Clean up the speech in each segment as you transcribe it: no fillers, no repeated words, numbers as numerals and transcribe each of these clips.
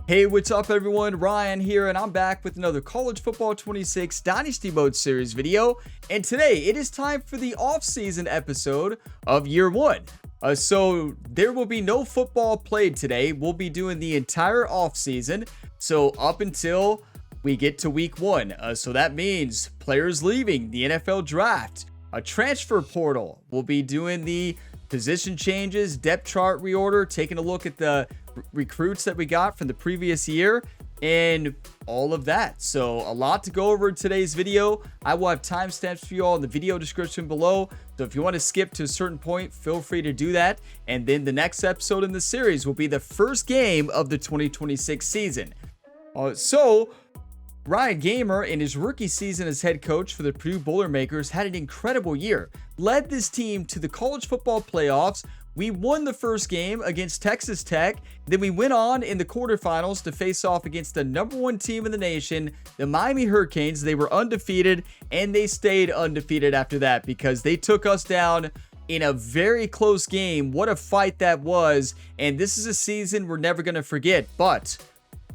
Hey, what's up everyone? Ryan here, and I'm back with another College Football 26 Dynasty Mode Series video. And today, it is time for the off-season episode of Year 1. So there will be no football played today. We'll be doing the entire off-season, so up until we get to Week 1. So that means players leaving, the NFL Draft, a transfer portal. We'll be doing the position changes, depth chart reorder, taking a look at the recruits that we got from the previous year and all of that. So a lot to go over in today's video. I will have timestamps for you all in the video description below. So if you want to skip to a certain point, feel free to do that. And then the next episode in the series will be the first game of the 2026 season. So Ryan Gamer, in his rookie season as head coach for the Purdue Boilermakers, had an incredible year. Led this team to the college football playoffs. We won the first game against Texas Tech. Then we went on in the quarterfinals to face off against the #1 team in the nation, the Miami Hurricanes. They were undefeated, and they stayed undefeated after that because they took us down in a very close game. What a fight that was. And this is a season we're never going to forget. But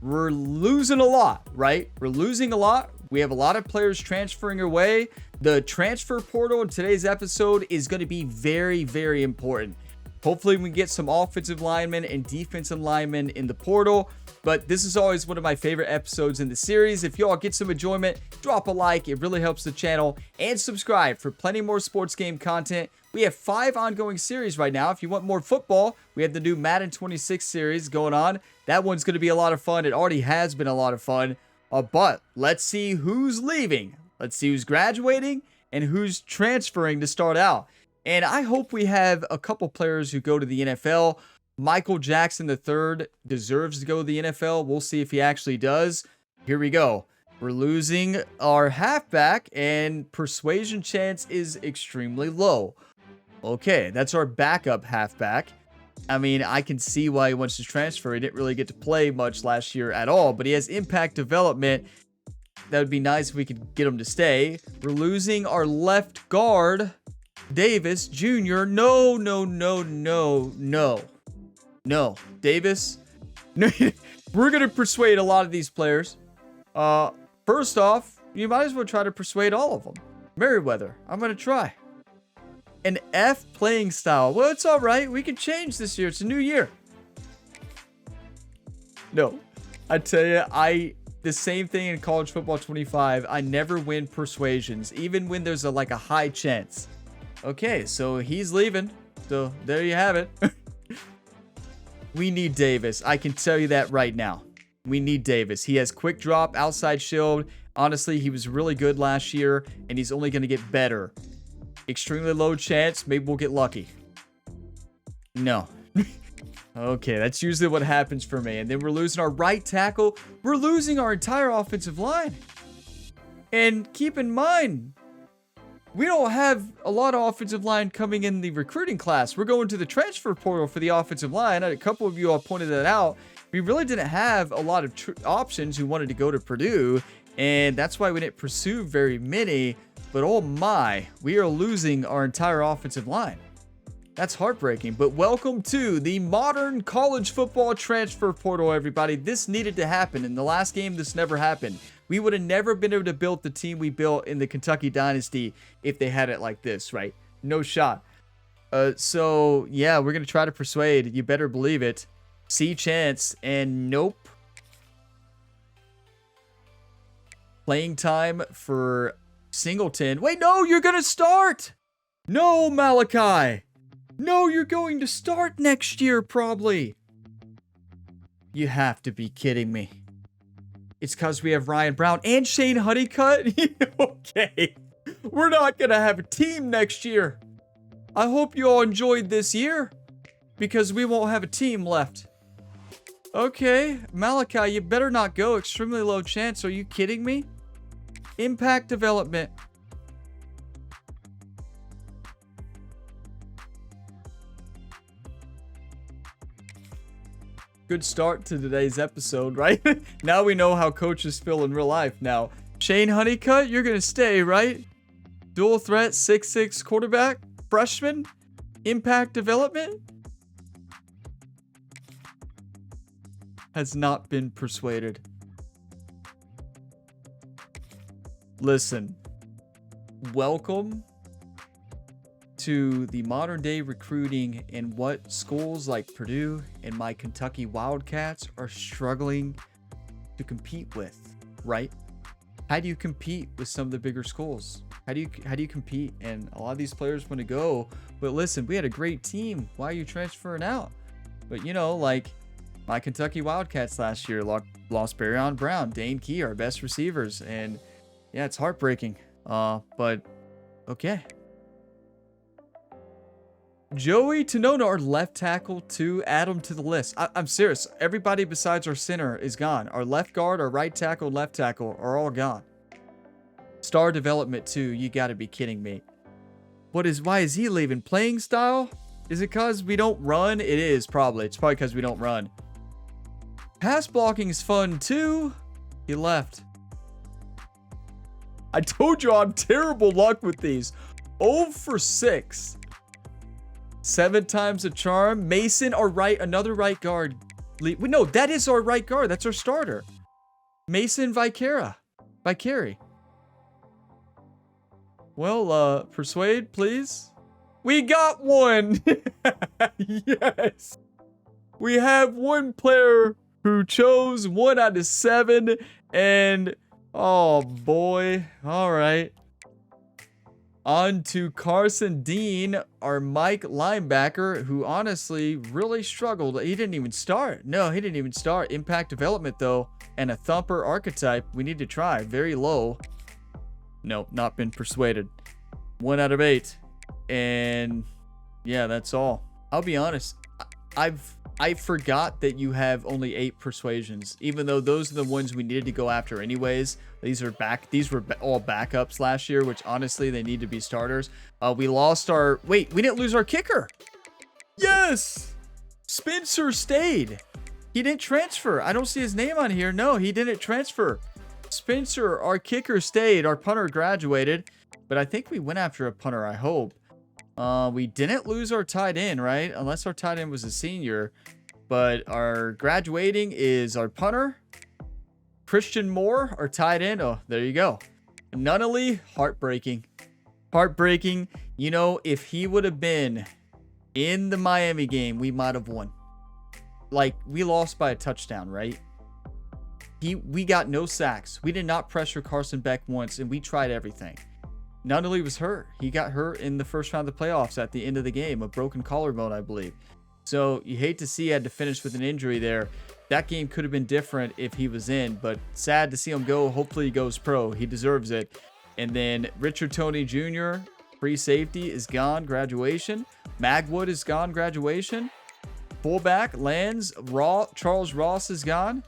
we're losing a lot, right? We're losing a lot. We have a lot of players transferring away. The transfer portal in today's episode is going to be very, very important. Hopefully we can get some offensive linemen and defensive linemen in the portal. But this is always one of my favorite episodes in the series. If y'all get some enjoyment, drop a like. It really helps the channel. And subscribe for plenty more sports game content. We have 5 ongoing series right now. If you want more football, we have the new Madden 26 series going on. That one's going to be a lot of fun. It already has been a lot of fun. But let's see who's leaving. Let's see who's graduating and who's transferring to start out. And I hope we have a couple players who go to the NFL. Michael Jackson III deserves to go to the NFL. We'll see if he actually does. Here we go. We're losing our halfback, and persuasion chance is extremely low. Okay, that's our backup halfback. I mean, I can see why he wants to transfer. He didn't really get to play much last year at all, but he has impact development. That would be nice if we could get him to stay. We're losing our left guard, Davis Jr. No. Davis. No. We're going to persuade a lot of these players. First off, you might as well try to persuade all of them. Merriweather, I'm going to try. An F playing style. Well, it's all right. We can change this year. It's a new year. No. I tell you, the same thing in College Football 25. I never win persuasions, even when there's a high chance. Okay, so he's leaving. So there you have it. We need Davis. I can tell you that right now. We need Davis. He has quick drop, outside shield. Honestly, he was really good last year, and he's only going to get better. Extremely low chance. Maybe we'll get lucky. No. Okay, that's usually what happens for me. And then we're losing our right tackle. We're losing our entire offensive line. And keep in mind, we don't have a lot of offensive line coming in the recruiting class. We're going to the transfer portal for the offensive line. A couple of you all pointed that out. We really didn't have a lot of options who wanted to go to Purdue, and that's why we didn't pursue very many. But oh my, we are losing our entire offensive line. That's heartbreaking. But welcome to the modern college football transfer portal, everybody. This needed to happen. In the last game, this never happened. We would have never been able to build the team we built in the Kentucky Dynasty if they had it like this, right? No shot. So, yeah, we're going to try to persuade. You better believe it. C chance, and nope. Playing time for Singleton. Wait, no, you're going to start. No, Malachi. No, you're going to start next year, probably. You have to be kidding me. It's because we have Ryan Brown and Shane Honeycutt. Okay. We're not going to have a team next year. I hope you all enjoyed this year, because we won't have a team left. Okay, Malachi, you better not go. Extremely low chance. Are you kidding me? Impact development. Good start to today's episode, right? Now we know how coaches feel in real life. Now, Shane Honeycutt, you're going to stay, right? Dual threat, 6'6" quarterback, freshman, impact development. has not been persuaded. Listen, welcome to the modern day recruiting and what schools like Purdue and my Kentucky Wildcats are struggling to compete with, right? How do you compete with some of the bigger schools? How do you compete? And a lot of these players want to go, but listen, we had a great team. Why are you transferring out? But you know, like my Kentucky Wildcats last year lost Barryon Brown, Dane Key, our best receivers, and yeah, it's heartbreaking. But okay. Joey Tonona, our left tackle, to add him to the list. I'm serious. Everybody besides our center is gone. Our left guard, our right tackle, left tackle are all gone. Star development too. You got to be kidding me. Why is he leaving? Playing style? Is it because we don't run? It is probably. It's probably because we don't run. Pass blocking is fun too. He left. I told you I'm terrible luck with these. 0 for 6. 7 times a charm. Mason, our another right guard. No, that is our right guard. That's our starter. Mason Vicari. Well, persuade, please. We got one. Yes. We have one player who chose 1 out of 7. And, oh boy. All right. On to Carson Dean, our Mike linebacker, who honestly really struggled. He didn't even start. No, he didn't even start. Impact development, though, and a thumper archetype. We need to try. Very low. Nope, not been persuaded. 1 out of 8. And yeah, that's all. I'll be honest. I forgot that you have only 8 persuasions, even though those are the ones we needed to go after anyways. These were all backups last year, which honestly, they need to be starters. We lost we didn't lose our kicker. Yes! Spencer stayed. He didn't transfer. I don't see his name on here. No, he didn't transfer. Spencer, our kicker, stayed. Our punter graduated, but I think we went after a punter, I hope. We didn't lose our tight end, right? Unless our tight end was a senior. But our graduating is our punter. Christian Moore, our tight end. Oh, there you go. Nunnally, heartbreaking. Heartbreaking. You know, if he would have been in the Miami game, we might have won. Like, we lost by a touchdown, right? We got no sacks. We did not pressure Carson Beck once, and we tried everything. Nunnally was hurt. He got hurt in the first round of the playoffs at the end of the game. A broken collarbone, I believe. So you hate to see he had to finish with an injury there. That game could have been different if he was in, but sad to see him go. Hopefully he goes pro. He deserves it. And then Richard Tony Jr., free safety, is gone. Graduation. Magwood is gone. Graduation. Fullback, Charles Ross is gone.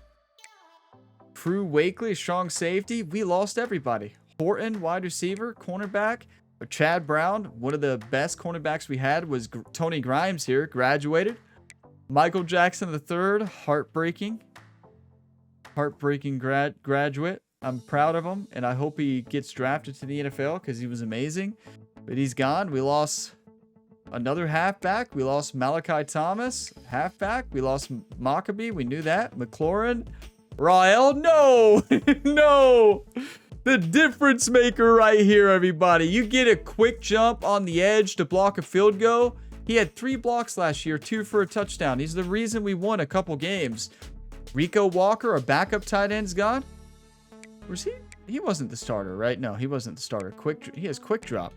Crew Wakely, strong safety. We lost everybody. Horton, wide receiver, cornerback. Chad Brown, one of the best cornerbacks we had was Tony Grimes here, graduated. Michael Jackson III, heartbreaking graduate. I'm proud of him, and I hope he gets drafted to the NFL because he was amazing. But he's gone. We lost another halfback. We lost Malachi Thomas, halfback. We lost Maccabee. We knew that. McLaurin. Rael, no, no. The difference maker right here, everybody. You get a quick jump on the edge to block a field goal. He had 3 blocks last year, 2 for a touchdown. He's the reason we won a couple games. Rico Walker, a backup tight end's gone. Was he? He wasn't the starter, right? No, he wasn't the starter. He has quick drop.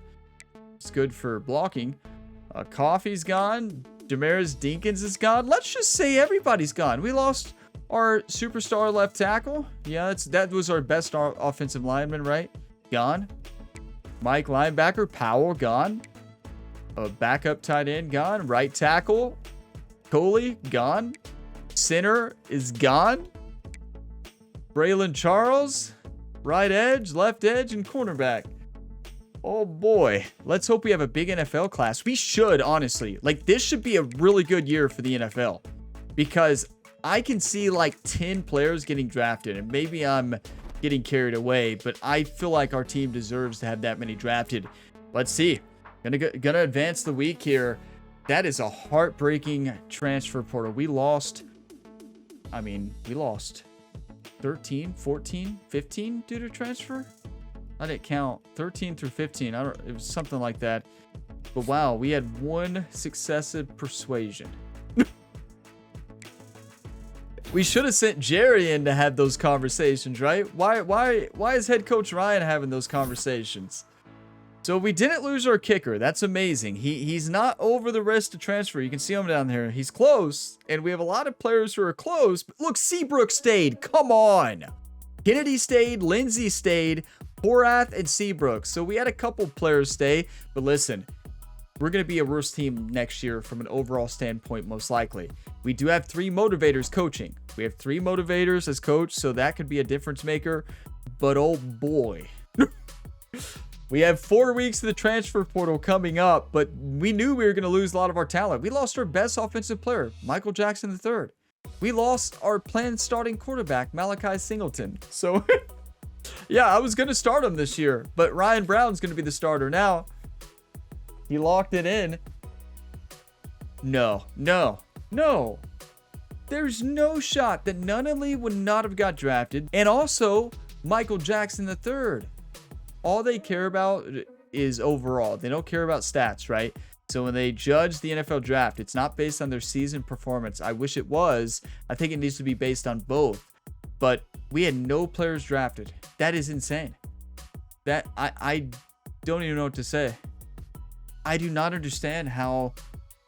It's good for blocking. Coffee's gone. Damaris Dinkins is gone. Let's just say everybody's gone. We lost our superstar left tackle. Yeah, that was our best offensive lineman, right? Gone. Mike linebacker, Powell, gone. A backup tight end, gone. Right tackle, Coley, gone. Center is gone. Braylon Charles, right edge, left edge, and cornerback. Oh boy. Let's hope we have a big NFL class. We should, honestly. Like, this should be a really good year for the NFL. Because I can see like 10 players getting drafted, and maybe I'm getting carried away, but I feel like our team deserves to have that many drafted. Let's see. Gonna advance the week here. That is a heartbreaking transfer portal. We lost I mean, we lost 13, 14, 15 due to transfer. I didn't count 13 through 15. It was something like that. But wow, we had one successive persuasion. We should have sent Jerry in to have those conversations, right? Why is head coach Ryan having those conversations? So we didn't lose our kicker. That's amazing. He's not over the rest of transfer. You can see him down there. He's close, and we have a lot of players who are close. But look, Seabrook stayed. Come on. Kennedy stayed. Lindsey stayed. Horath and Seabrook. So we had a couple players stay. But listen, we're going to be a worse team next year from an overall standpoint, most likely. We do have 3 motivators coaching. We have 3 motivators as coach, so that could be a difference maker. But oh boy. We have 4 weeks of the transfer portal coming up, but we knew we were going to lose a lot of our talent. We lost our best offensive player, Michael Jackson III. We lost our planned starting quarterback, Malachi Singleton. So, yeah, I was going to start him this year, but Ryan Brown's going to be the starter now. He locked it in. No. There's no shot that Nunnally would not have got drafted. And also, Michael Jackson III. All they care about is overall. They don't care about stats, right? So when they judge the NFL draft, it's not based on their season performance. I wish it was. I think it needs to be based on both. But we had no players drafted. That is insane. That I don't even know what to say. I do not understand how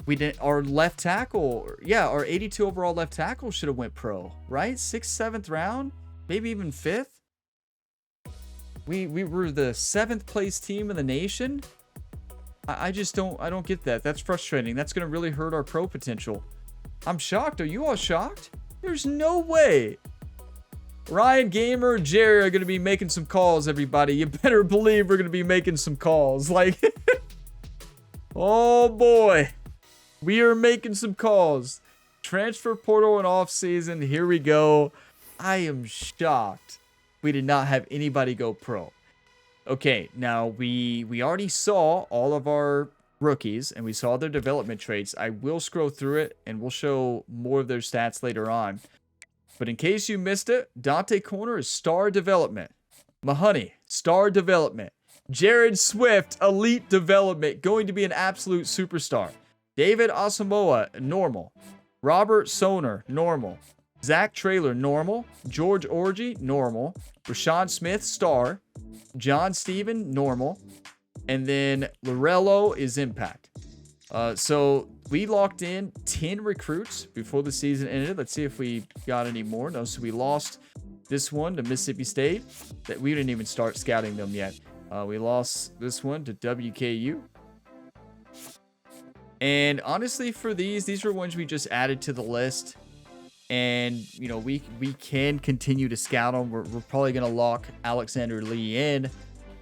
we didn't. Our left tackle, our 82 overall left tackle should have went pro, right? 6th, 7th round, maybe even 5th. We were the 7th place team in the nation. I don't get that. That's frustrating. That's going to really hurt our pro potential. I'm shocked. Are you all shocked? There's no way. Ryan Gamer, Jerry are going to be making some calls, everybody. You better believe we're going to be making some calls. Like, oh boy. We are making some calls. Transfer portal and off season. Here we go. I am shocked we did not have anybody go pro. Okay, now we already saw all of our rookies and we saw their development traits. I will scroll through it and we'll show more of their stats later on. But in case you missed it, Dante Corner is star development. Mahoney, star development. Jared Swift, elite development, going to be an absolute superstar. David Asamoah, normal. Robert Soner, normal. Zach Traylor, normal. George Orgy, normal. Rashawn Smith, star. John Steven, normal. And then Lorello is impact. So we locked in 10 recruits before the season ended. Let's see if we got any more. No, so we lost this one to Mississippi State. That we didn't even start scouting them yet. We lost this one to WKU. And honestly, for these were ones we just added to the list. And, you know, we can continue to scout them. We're probably going to lock Alexander Lee in,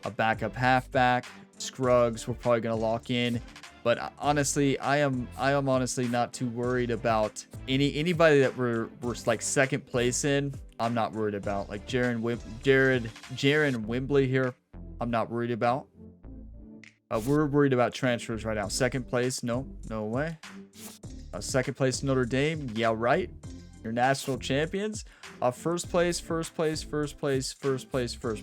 a backup halfback. Scruggs, we're probably going to lock in. But honestly, I am honestly not too worried about anybody that we're like 2nd place in. I'm not worried about. Like Jaron Wimbley here, I'm not worried about. We're worried about transfers right now. 2nd place, no way. 2nd place Notre Dame, yeah, right. You're national champions. 1st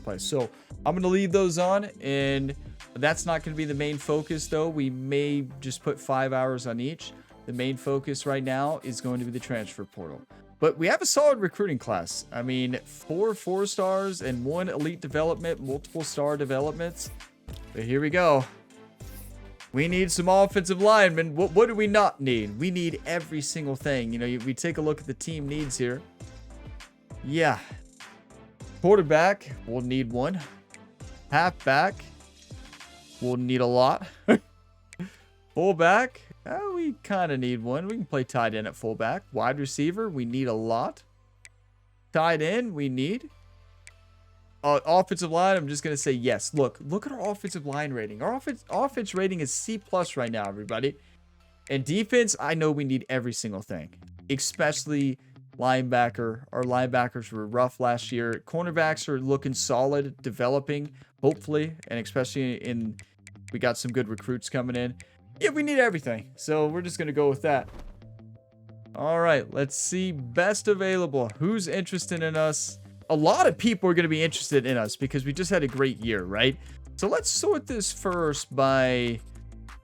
place. So I'm going to leave those on, and that's not going to be the main focus, though. We may just put 5 hours on each. The main focus right now is going to be the transfer portal. But we have a solid recruiting class. I mean, 4 4-stars and 1 elite development, multiple star developments. But here we go. We need some offensive linemen. What do we not need? We need every single thing. You know, we take a look at the team needs here. Yeah. Quarterback, we'll need 1. Halfback, we'll need a lot. Fullback, we kind of need 1. We can play tight end at fullback. Wide receiver, we need a lot. Tight end, we need. Offensive line, I'm just going to say yes. Look at our offensive line rating. Our offense rating is C+ right now, everybody. And defense, I know we need every single thing, especially linebacker. Our linebackers were rough last year. Cornerbacks are looking solid, developing, hopefully, and especially we got some good recruits coming in. Yeah, we need everything. So we're just going to go with that. All right, let's see. Best available. Who's interested in us? A lot of people are going to be interested in us because we just had a great year, right? So let's sort this first by...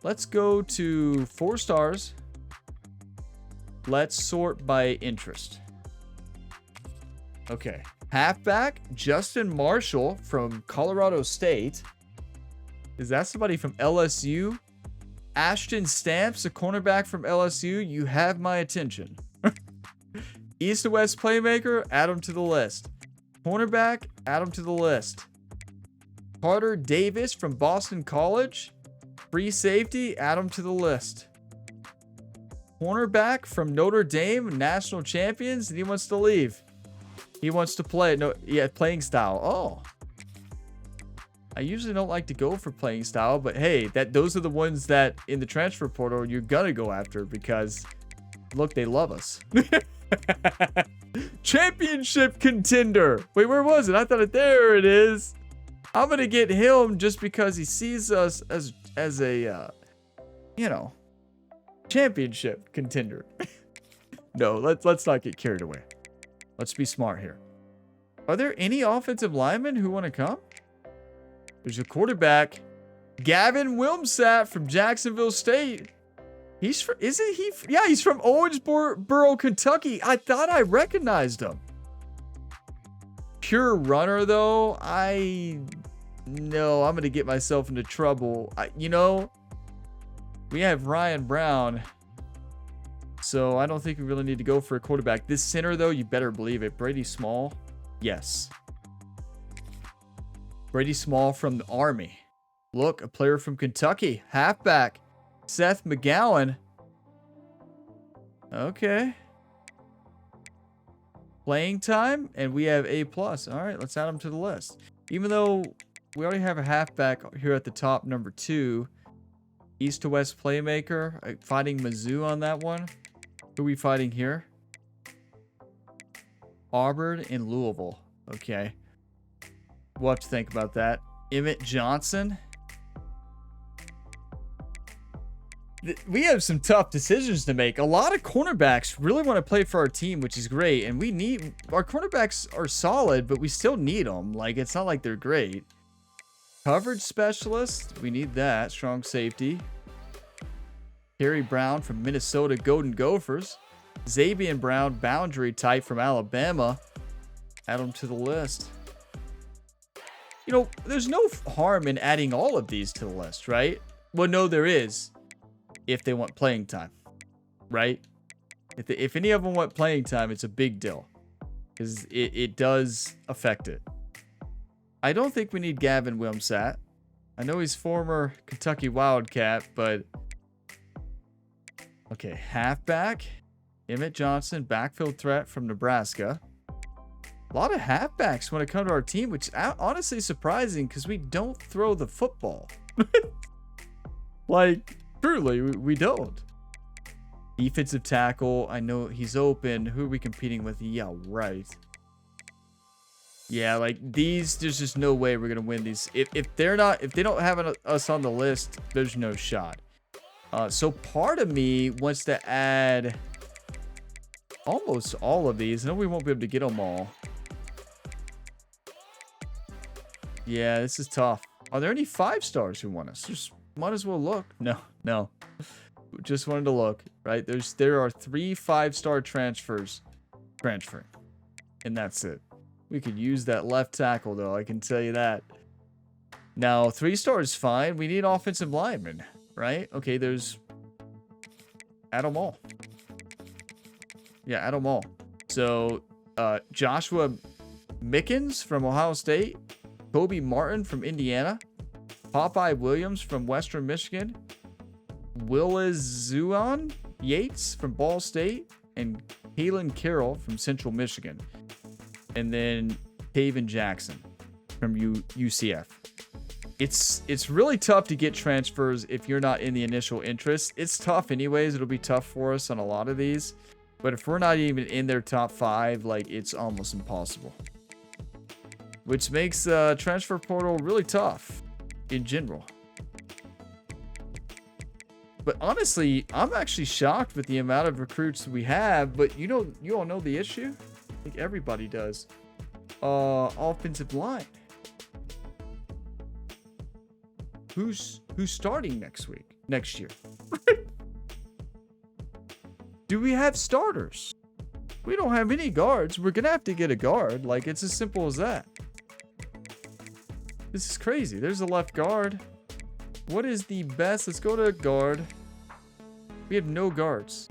Let's go to 4 stars. Let's sort by interest. Okay. Halfback, Justin Marshall from Colorado State. Is that somebody from LSU? Ashton Stamps, a cornerback from LSU. You have my attention. East to West playmaker, add him to the list. Cornerback, add him to the list. Carter Davis from Boston College. Free safety, add him to the list. Cornerback from Notre Dame, national champions, and he wants to leave. He wants to play. No, yeah, playing style. Oh. I usually don't like to go for playing style, but hey, those are the ones that in the transfer portal you're gonna go after because look, they love us. Championship contender. Wait, where was it? I thought it. There it is. I'm gonna get him just because he sees us as a championship contender. No, let's not get carried away. Let's be smart here. Are there any offensive linemen who want to come? There's a quarterback, Gavin Wilmsat from Jacksonville State. He's from, isn't he? Yeah, he's from Owensboro, Kentucky. I thought I recognized him. Pure runner, though. No, I'm going to get myself into trouble. We have Ryan Brown. So I don't think we really need to go for a quarterback. This center, though, you better believe it. Brady Small. Yes. Brady Small from the Army. Look, a player from Kentucky. Halfback. Seth McGowan. Okay. Playing time, and we have A+. All right, let's add him to the list. Even though we already have a halfback here at the top, number 2. East to West playmaker. Fighting Mizzou on that one. Who are we fighting here? Auburn and Louisville. Okay. We'll have to think about that. Emmett Johnson. We have some tough decisions to make. A lot of cornerbacks really want to play for our team, which is great. And our cornerbacks are solid, but we still need them. Like, it's not like they're great. Coverage specialist. We need that. Strong safety. Terry Brown from Minnesota Golden Gophers. Xavier Brown, boundary type from Alabama. Add them to the list. There's no harm in adding all of these to the list, right? Well, no, there is. If they want playing time, right? If any of them want playing time, it's a big deal. Because it does affect it. I don't think we need Gavin Wilmsat. I know he's former Kentucky Wildcat, but... Okay, halfback. Emmett Johnson, backfield threat from Nebraska. A lot of halfbacks when it comes to our team, which is honestly surprising because we don't throw the football. Like, truly, we don't. Defensive tackle. I know he's open. Who are we competing with? Yeah, right. Yeah, like these, there's just no way we're gonna win these. If they don't have us on the list, there's no shot. So part of me wants to add almost all of these. No, we won't be able to get them all. Yeah, this is tough. Are there any 5 stars who want us? Just might as well look. No. Just wanted to look, right? There are 3 5-star transfers transferring. And that's it. We could use that left tackle, though. I can tell you that. Now, 3 stars fine. We need offensive linemen, right? Okay, add them all. Yeah, add them all. So, Joshua Mickens from Ohio State. Kobe Martin from Indiana. Popeye Williams from Western Michigan. Willazuan Yates from Ball State. And Kalen Carroll from Central Michigan. And then Taven Jackson from UCF. It's really tough to get transfers if you're not in the initial interest. It's tough anyways. It'll be tough for us on a lot of these. But if we're not even in their top 5, like, it's almost impossible. Which makes transfer portal really tough in general. But honestly, I'm actually shocked with the amount of recruits we have. But you all know the issue? I think everybody does. Offensive line. Who's starting next year? Do we have starters? We don't have any guards. We're gonna have to get a guard. Like, it's as simple as that. This is crazy. There's a left guard. What is the best? Let's go to guard. We have no guards.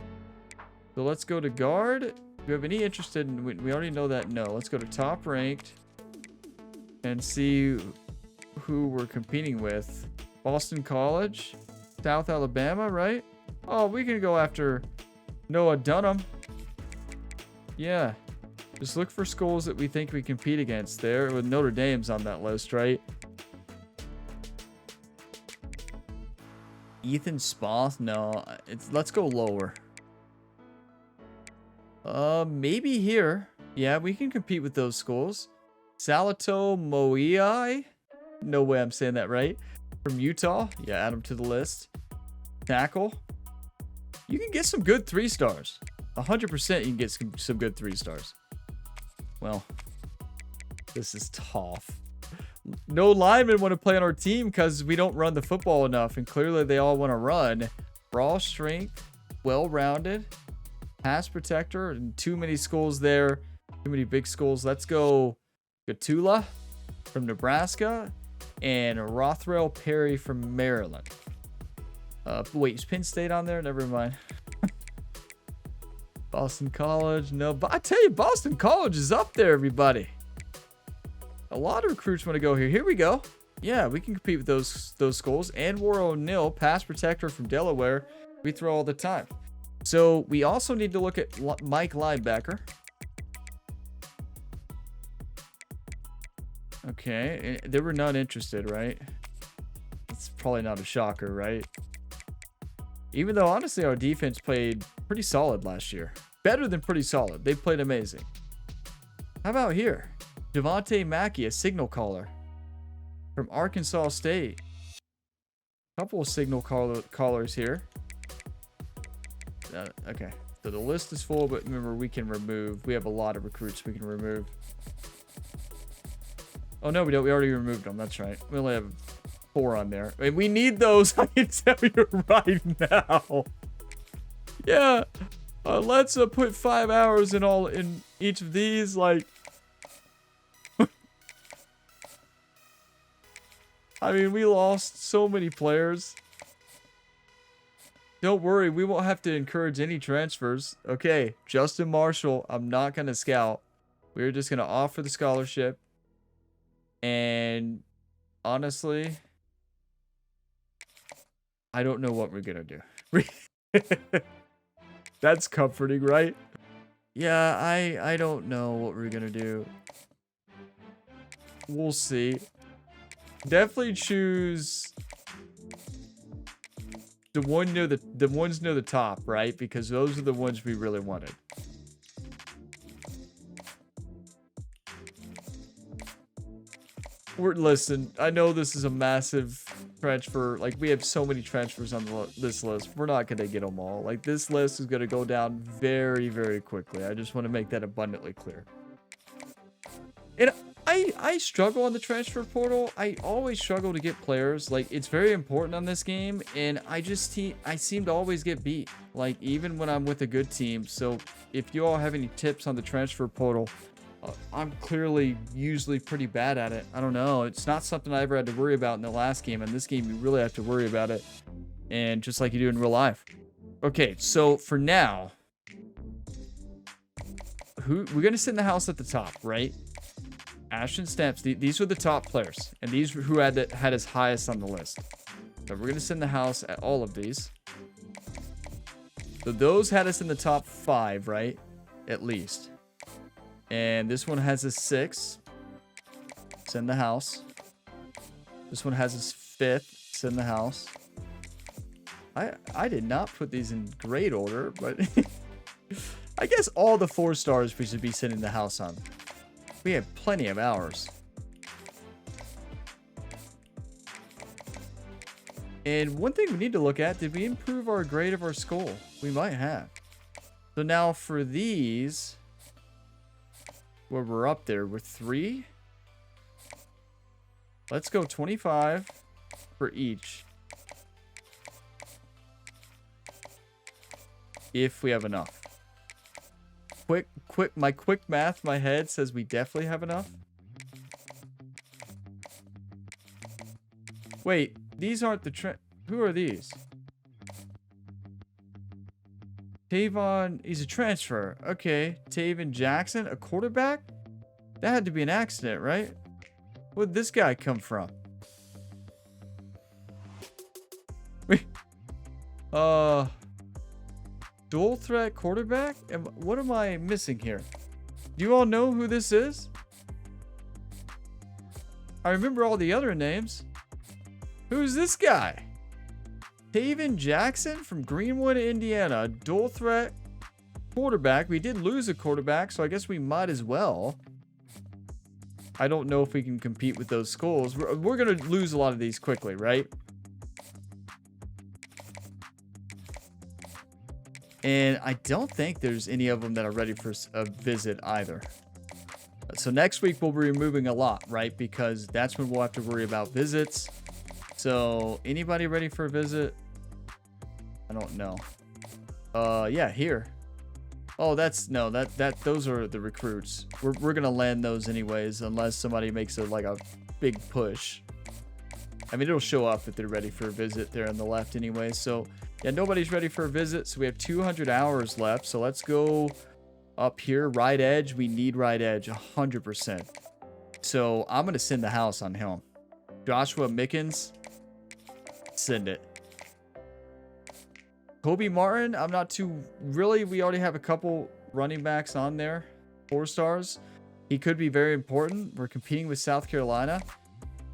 So let's go to guard. Do we have any interest in... We already know that. No. Let's go to top ranked. And see who we're competing with. Boston College. South Alabama, right? Oh, we can go after Noah Dunham. Yeah. Just look for schools that we think we compete against there. With Notre Dame's on that list, right? Ethan Spoth? No. Let's go lower. Maybe here. Yeah, we can compete with those schools. Salato Moiai? No way I'm saying that right. From Utah. Yeah, add him to the list. Tackle. You can get some good 3-stars. 100% you can get some good 3-stars. Well, this is tough. No linemen want to play on our team because we don't run the football enough. And clearly they all want to run. Raw strength. Well-rounded. Pass protector. And too many schools there. Too many big schools. Let's go Gatula from Nebraska. And Rothwell Perry from Maryland. Wait, is Penn State on there? Never mind. Boston College. No, but I tell you, Boston College is up there, everybody. A lot of recruits want to go here. Here we go. Yeah, we can compete with those schools. And War O'Neill, pass protector from Delaware. We throw all the time. So we also need to look at Mike linebacker. Okay, they were not interested, right? It's probably not a shocker, right? Even though, honestly, our defense played pretty solid last year. Better than pretty solid. They played amazing. How about here? Devontae Mackey, a signal caller from Arkansas State. Couple of signal callers here. Okay, so the list is full, but remember, we can remove. We have a lot of recruits we can remove. Oh, no, we don't. We already removed them. That's right. We only have 4 on there. I mean, we need those. I can tell you right now. Yeah. Let's put 5 hours in each of these. Like, I mean, we lost so many players. Don't worry. We won't have to encourage any transfers. Okay. Justin Marshall, I'm not going to scout. We're just going to offer the scholarship. And honestly, I don't know what we're gonna do. That's comforting, right? Yeah, I don't know what we're gonna do. We'll see. Definitely choose the ones near the top, right? Because those are the ones we really wanted. Listen, I know this is a massive transfer. Like, we have so many transfers on this list. We're not going to get them all. Like, this list is going to go down very, very quickly. I just want to make that abundantly clear. And I struggle on the transfer portal. I always struggle to get players. Like, it's very important on this game. And I seem to always get beat. Like, even when I'm with a good team. So, if you all have any tips on the transfer portal, I'm clearly usually pretty bad at it. I don't know. It's not something I ever had to worry about in the last game. In this game, you really have to worry about it. And just like you do in real life. Okay, so for now, we're going to sit in the house at the top, right? Ashton Stamps, these were the top players. And these who had as highest on the list. So we're going to sit in the house at all of these. So those had us in the top 5, right? At least. And this one has a 6. It's in the house. This one has his 5th. It's in the house. I did not put these in great order, but I guess all the 4 stars we should be sitting the house on. We have plenty of hours. And one thing we need to look at, did we improve our grade of our skull? We might have. So now for these, where we're up there with 3, let's go 25 for each. If we have enough. My quick math, my head says we definitely have enough. Wait, these aren't the who are these? Tavon, he's a transfer. Okay, Taven Jackson, a quarterback? That had to be an accident, right? Where'd this guy come from? Wait. Dual threat quarterback? What am I missing here? Do you all know who this is? I remember all the other names. Who's this guy? Taven Jackson from Greenwood, Indiana. Dual threat quarterback. We did lose a quarterback, so I guess we might as well. I don't know if we can compete with those skulls. We're going to lose a lot of these quickly, right? And I don't think there's any of them that are ready for a visit either. So next week we'll be removing a lot, right? Because that's when we'll have to worry about visits. So anybody ready for a visit? I don't know. Yeah, here. Oh, those are the recruits. We're gonna land those anyways, unless somebody makes a big push. I mean, it'll show up if they're ready for a visit there on the left anyway. So yeah, nobody's ready for a visit. So we have 200 hours left. So let's go up here. Right edge. We need right edge 100%. So I'm going to send the house on him. Joshua Mickens. Send it. Kobe Martin. I'm not too really. We already have a couple running backs on there. 4 stars. He could be very important. We're competing with South Carolina.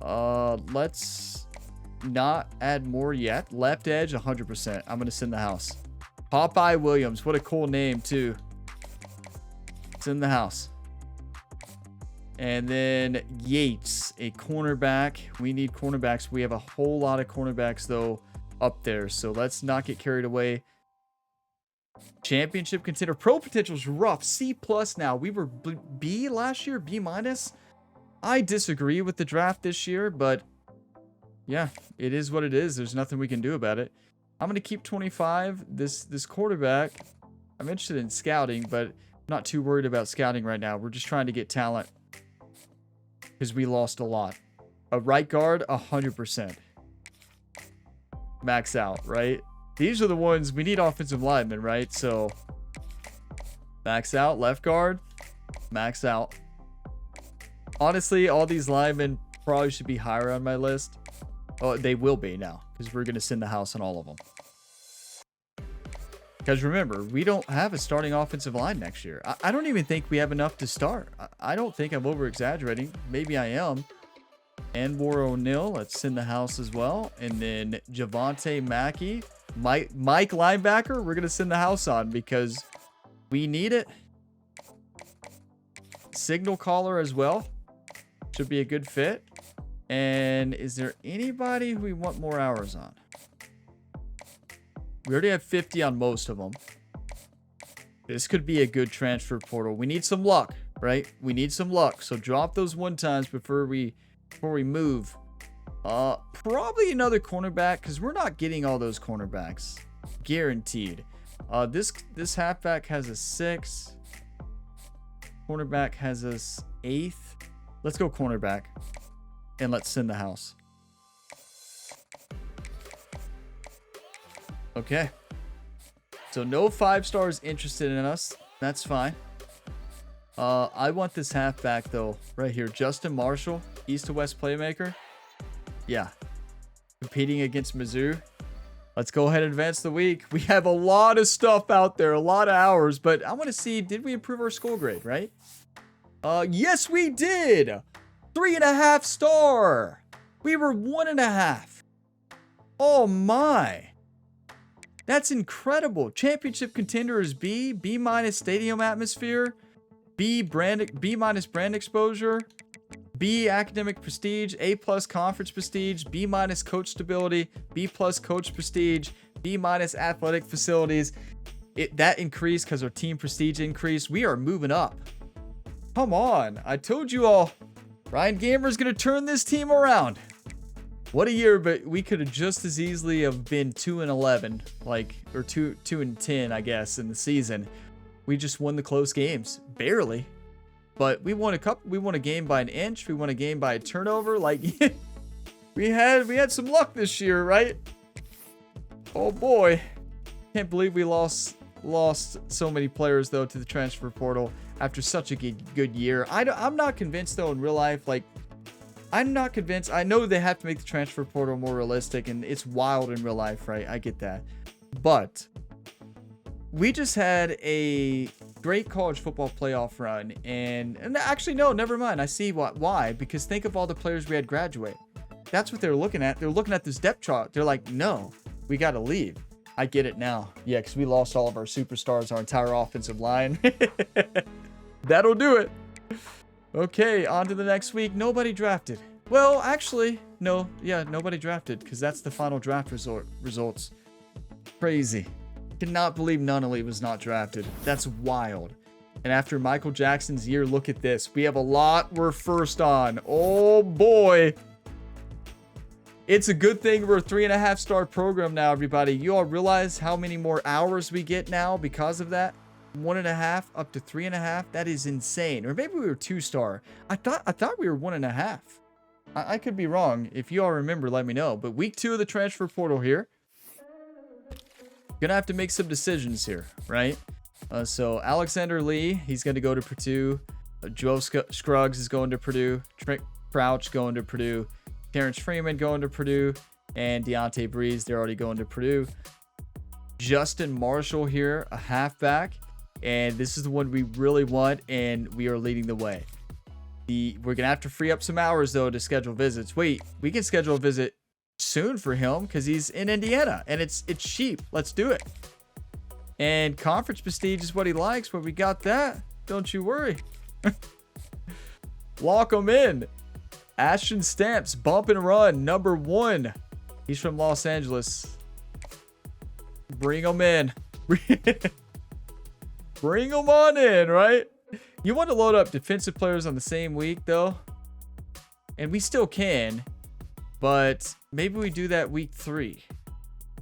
Let's not add more yet. Left edge 100%. I'm gonna send the house. Popeye Williams, what a cool name too. Send the house. And then Yates, a cornerback. We need cornerbacks. We have a whole lot of cornerbacks though up there, so let's not get carried away. Championship contender. Pro potential's rough. C+ now. We were B last year, B-. I disagree with the draft this year, but yeah, it is what it is. There's nothing we can do about it. I'm going to keep 25. This quarterback, I'm interested in scouting, but I'm not too worried about scouting right now. We're just trying to get talent because we lost a lot. A right guard, 100%. Max out, right? These are the ones we need. Offensive linemen, right? So max out. Left guard, max out. Honestly, all these linemen probably should be higher on my list. Oh, they will be now because we're going to send the house on all of them. Because remember, we don't have a starting offensive line next year. I don't even think we have enough to start. I don't think I'm over-exaggerating. Maybe I am. And War O'Neal, let's send the house as well. And then Javante Mackey, Mike linebacker, we're going to send the house on because we need it. Signal caller as well. Should be a good fit. And is there anybody who we want more hours on? We already have 50 on most of them. This could be a good transfer portal. We need some luck, right? We need some luck. So drop those 1 times before we move. Probably another cornerback because we're not getting all those cornerbacks. Guaranteed. This halfback has a 6. Cornerback has a 8th. Let's go cornerback. And let's send the house. Okay. So no 5 stars interested in us. That's fine. I want this halfback though. Right here. Justin Marshall. East to west playmaker. Yeah. Competing against Mizzou. Let's go ahead and advance the week. We have a lot of stuff out there. A lot of hours. But I want to see, did we improve our skull grade, right? Yes, we did. 3.5 star. We were 1.5. Oh my. That's incredible. Championship contender is B. B- stadium atmosphere. B- brand exposure. B, academic prestige, A plus conference prestige, B minus coach stability, B plus coach prestige, B minus athletic facilities. That increased because our team prestige increased. We are moving up. Come on. I told you all, Ryan Gamer's going to turn this team around. What a year, but we could have just as easily have been 2-11, or 2-10, I guess, in the season. We just won the close games, barely. But we won a game by an inch. We won a game by a turnover. We had some luck this year, right? Oh boy, can't believe we lost so many players though to the transfer portal after such a good year. I'm not convinced though in real life. I'm not convinced. I know they have to make the transfer portal more realistic, and it's wild in real life, right? I get that, but we just had a great college football playoff run, and actually no, never mind. I see why, because think of all the players we had graduate. That's what they're looking at. They're looking at this depth chart. They're like, no, we got to leave. I get it now. Yeah, because we lost all of our superstars, our entire offensive line. That'll do it. Okay, on to the next week. Nobody drafted. Well, actually, no. Yeah, nobody drafted, because that's the final draft results. Crazy. Cannot believe Nunnally was not drafted. That's wild. And after Michael Jackson's year, look at this. We have a lot we're first on. Oh boy. It's a good thing we're a 3.5-star program now, everybody. You all realize how many more hours we get now because of that? 1.5 up to 3.5. That is insane. Or maybe we were 2-star. I thought we were 1.5. I could be wrong. If you all remember, let me know. But week 2 of the transfer portal here. Gonna have to make some decisions here, right? So Alexander Lee, he's gonna go to Purdue. Joe Scruggs is going to Purdue. Trent Crouch going to Purdue. Terrence Freeman going to Purdue. And Deontay Breeze, they're already going to Purdue. Justin Marshall here, a halfback. And this is the one we really want, and we are leading the way. We're gonna have to free up some hours though to schedule visits. Wait, we can schedule a visit soon for him because he's in Indiana and it's cheap. Let's do it. And conference prestige is what he likes, but we got that. Don't you worry. Lock him in. Ashton Stamps, bump and run, number 1. He's from Los Angeles. Bring him in. Bring him on in, right? You want to load up defensive players on the same week though, and we still can. But maybe we do that week 3.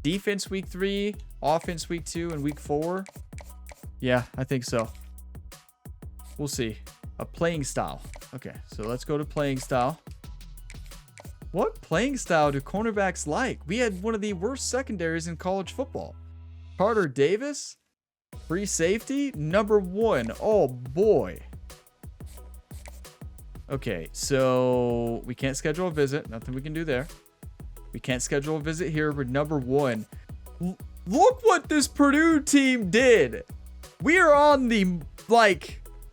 Defense week 3, offense week 2, and week 4. Yeah, I think so. We'll see. A playing style. Okay, so let's go to playing style. What playing style do cornerbacks like? We had one of the worst secondaries in college football. Carter Davis, free safety, number 1. Oh boy. Okay, so we can't schedule a visit. Nothing we can do there. We can't schedule a visit here. We're number 1. Look what this Purdue team did. We are on the,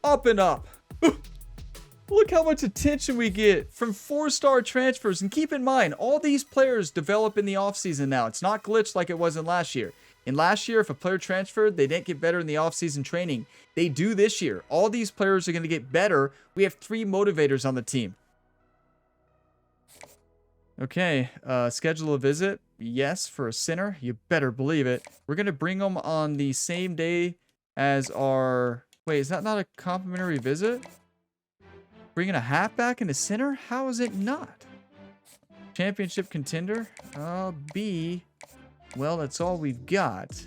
up and up. Look how much attention we get from 4-star transfers. And keep in mind, all these players develop in the offseason now. It's not glitched like it was in last year. In last year, if a player transferred, they didn't get better in the offseason training. They do this year. All these players are going to get better. We have 3 motivators on the team. Okay, schedule a visit. Yes, for a center. You better believe it. We're going to bring them on the same day as our... Wait, is that not a complimentary visit? Bringing a halfback and a center? How is it not? Championship contender? B... Well, that's all we've got.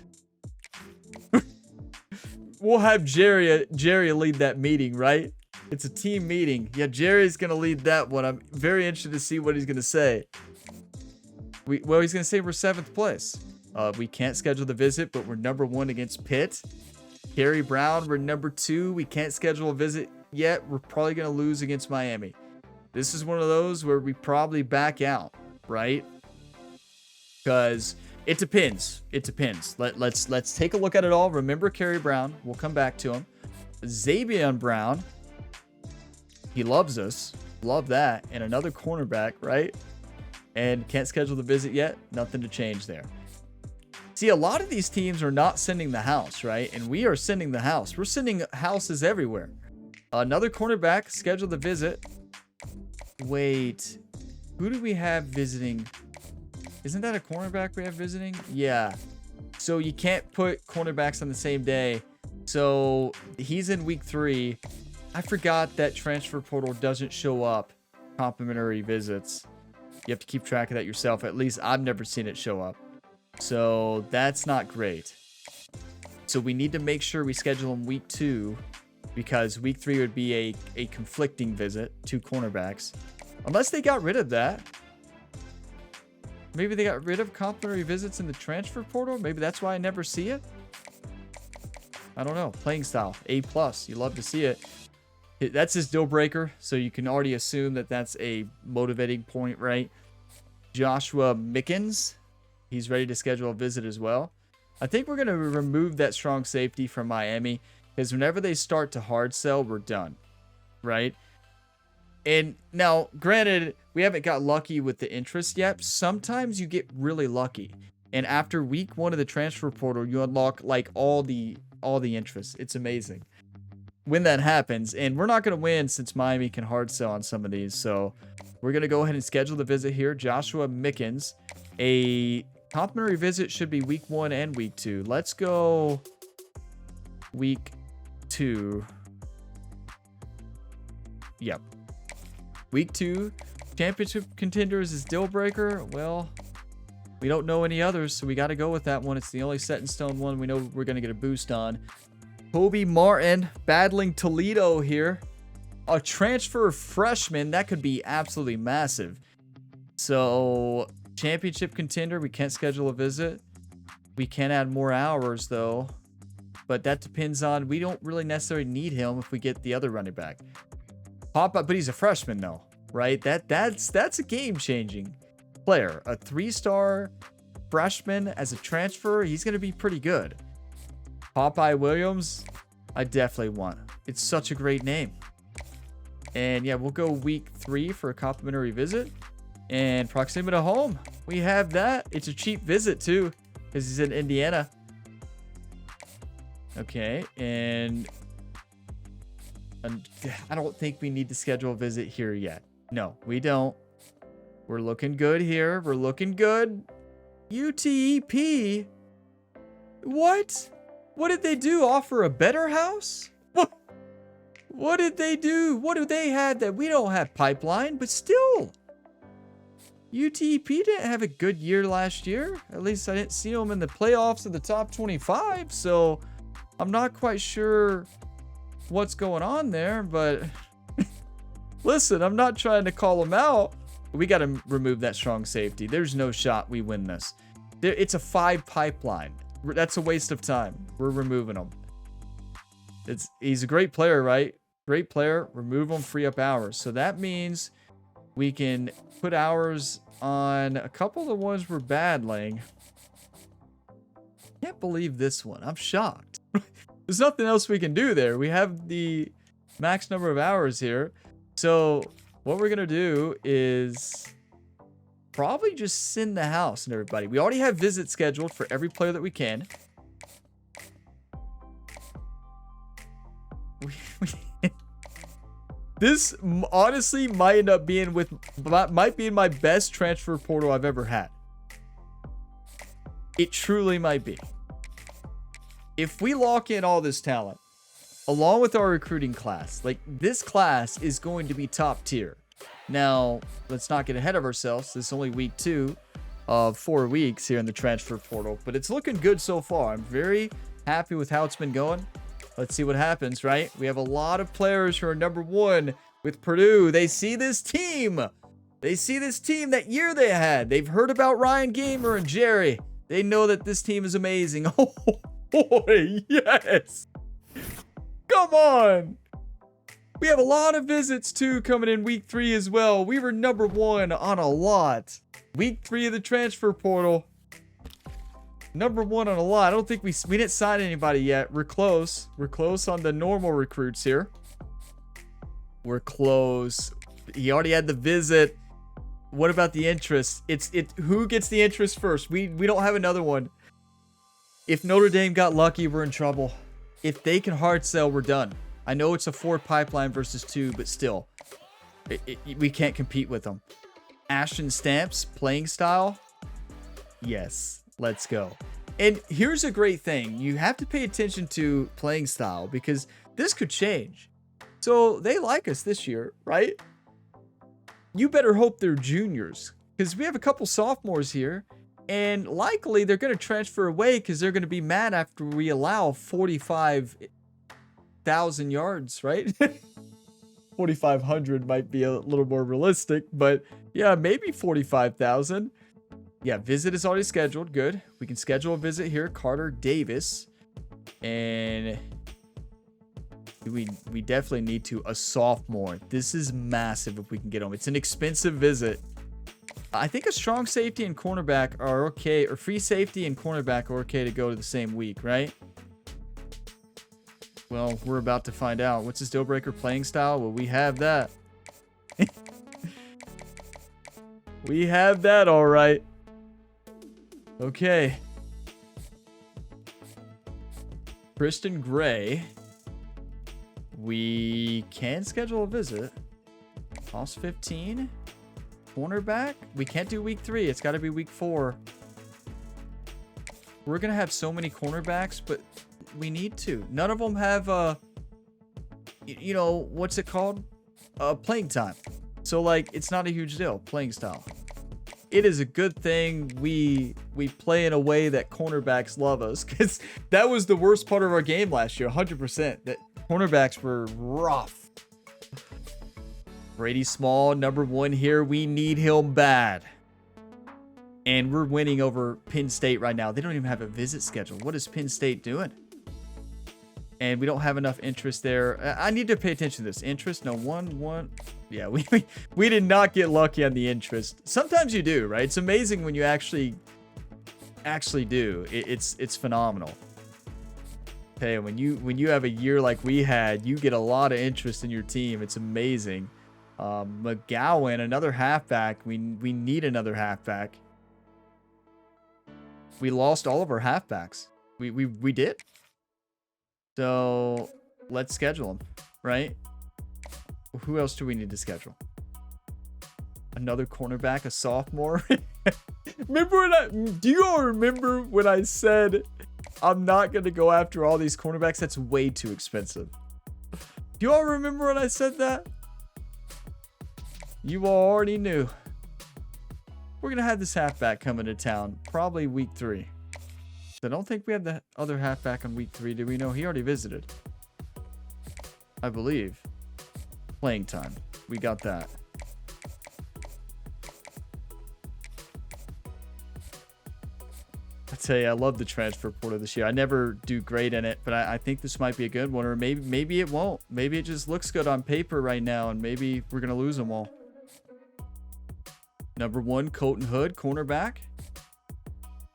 We'll have Jerry lead that meeting, right? It's a team meeting. Yeah, Jerry's going to lead that one. I'm very interested to see what he's going to say. Well, he's going to say we're 7th place. We can't schedule the visit, but we're number 1 against Pitt. Gary Brown, we're number 2. We can't schedule a visit yet. We're probably going to lose against Miami. This is one of those where we probably back out, right? Because... it depends. It depends. Let's take a look at it all. Remember Kerry Brown. We'll come back to him. Xavier Brown. He loves us. Love that. And another cornerback, right? And can't schedule the visit yet. Nothing to change there. See, a lot of these teams are not sending the house, right? And we are sending the house. We're sending houses everywhere. Another cornerback. Schedule the visit. Wait. Who do we have visiting? Isn't that a cornerback we have visiting? Yeah. So you can't put cornerbacks on the same day. So he's in week 3. I forgot that transfer portal doesn't show up complimentary visits. You have to keep track of that yourself. At least I've never seen it show up. So that's not great. So we need to make sure we schedule him week 2, because week 3 would be a conflicting visit, 2 cornerbacks. Unless they got rid of that. Maybe they got rid of complimentary visits in the transfer portal. Maybe that's why I never see it. I don't know. Playing style, A+. You love to see it. That's his deal breaker, so you can already assume that that's a motivating point, right? Joshua Mickens, he's ready to schedule a visit as well. I think we're going to remove that strong safety from Miami, because whenever they start to hard sell, we're done, right? And now, granted, we haven't got lucky with the interest yet. Sometimes you get really lucky, and after week 1 of the transfer portal, you unlock like all the interest. It's amazing when that happens, and we're not going to win since Miami can hard sell on some of these. So we're going to go ahead and schedule the visit here. Joshua Mickens. A complimentary visit should be week 1 and week 2. Let's go week 2. Yep. Week 2. Championship contenders is deal breaker. Well, we don't know any others, so we got to go with that one. It's the only set in stone one we know we're going to get a boost on. Kobe Martin battling Toledo here. A transfer freshman. That could be absolutely massive. So, championship contender. We can't schedule a visit. We can add more hours, though. But that depends on... We don't really necessarily need him if we get the other running back. Pop up, but he's a freshman, though. Right? That's a game-changing player. A 3-star freshman as a transfer. He's going to be pretty good. Popeye Williams, I definitely want. It's such a great name. And yeah, we'll go week 3 for a complimentary visit. And proximity to home, we have that. It's a cheap visit too, because he's in Indiana. Okay, and I don't think we need to schedule a visit here yet. No, we don't. We're looking good here. We're looking good. UTEP? What? What did they do? Offer a better house? What did they do? What do they have that we don't have? Pipeline, but still. UTEP didn't have a good year last year. At least I didn't see them in the playoffs of the top 25. So I'm not quite sure what's going on there. But listen, I'm not trying to call them out. We got to remove that strong safety. There's no shot we win this. It's a 5 pipeline. That's a waste of time. We're removing him. He's a great player, right? Great player. Remove him, free up hours. So that means we can put hours on a couple of the ones we're battling. Can't believe this one. I'm shocked. There's nothing else we can do there. We have the max number of hours here. So what we're going to do is probably just send the house and everybody. We already have visits scheduled for every player that we can. This honestly might end up being might be in my best transfer portal I've ever had. It truly might be. If we lock in all this talent, along with our recruiting class, like this class is going to be top tier. Now, let's not get ahead of ourselves. This is only week 2 of 4 weeks here in the transfer portal, but it's looking good so far. I'm very happy with how it's been going. Let's see what happens, right? We have a lot of players who are number 1 with Purdue. They see this team. They see this team that year they had. They've heard about Ryan Gamer and Jerry. They know that this team is amazing. Oh, boy, yes. Come on. We have a lot of visits, too, coming in week 3 as well. We were number 1 on a lot. Week 3 of the transfer portal. Number 1 on a lot. I don't think we didn't sign anybody yet. We're close. We're close on the normal recruits here. We're close. He already had the visit. What about the interest? Who gets the interest first? We don't have another one. If Notre Dame got lucky, we're in trouble. If they can hard sell, we're done. I know it's a 4 pipeline versus 2, but still. We can't compete with them. Ashton Stamps, playing style. Yes, let's go. And here's a great thing. You have to pay attention to playing style because this could change. So they like us this year, right? You better hope they're juniors because we have a couple sophomores here. And likely they're going to transfer away because they're going to be mad after we allow 45,000 yards, right? 4,500 might be a little more realistic, but yeah, maybe 45,000. Yeah, visit is already scheduled. Good. We can schedule a visit here. Carter Davis. And we definitely need to a sophomore. This is massive if we can get him. It's an expensive visit. I think a strong safety and cornerback are okay, or free safety and cornerback are okay to go to the same week, right? Well, we're about to find out. What's his deal breaker playing style? Well, we have that. We have that, all right. Okay. Kristen Gray. We can schedule a visit. Cost 15. Cornerback. We can't do week 3. It's got to be week 4. We're going to have so many cornerbacks, but we need to. None of them have, you know, what's it called? Playing time. So, like, it's not a huge deal. Playing style. It is a good thing we play in a way that cornerbacks love us, because that was the worst part of our game last year. 100%. That cornerbacks were rough. Brady Small, number 1 here. We need him bad. And we're winning over Penn State right now. They don't even have a visit schedule. What is Penn State doing? And we don't have enough interest there. I need to pay attention to this. Interest, no, one. Yeah, we did not get lucky on the interest. Sometimes you do, right? It's amazing when you actually do. It's phenomenal. Okay, when you have a year like we had, you get a lot of interest in your team. It's amazing. McGowan, another halfback. We need another halfback. We lost all of our halfbacks. We did. So let's schedule them, right? Who else do we need to schedule? Another cornerback, a sophomore. Do you all remember when I said I'm not going to go after all these cornerbacks? That's way too expensive. Do you all remember when I said that? You all already knew. We're going to have this halfback coming to town probably week 3. I don't think we had the other halfback on week 3. Do we know? He already visited, I believe. Playing time. We got that. I tell you, I love the transfer portal this year. I never do great in it, but I think this might be a good one. Or maybe it won't. Maybe it just looks good on paper right now, and maybe we're going to lose them all. Number 1, Colton Hood, cornerback.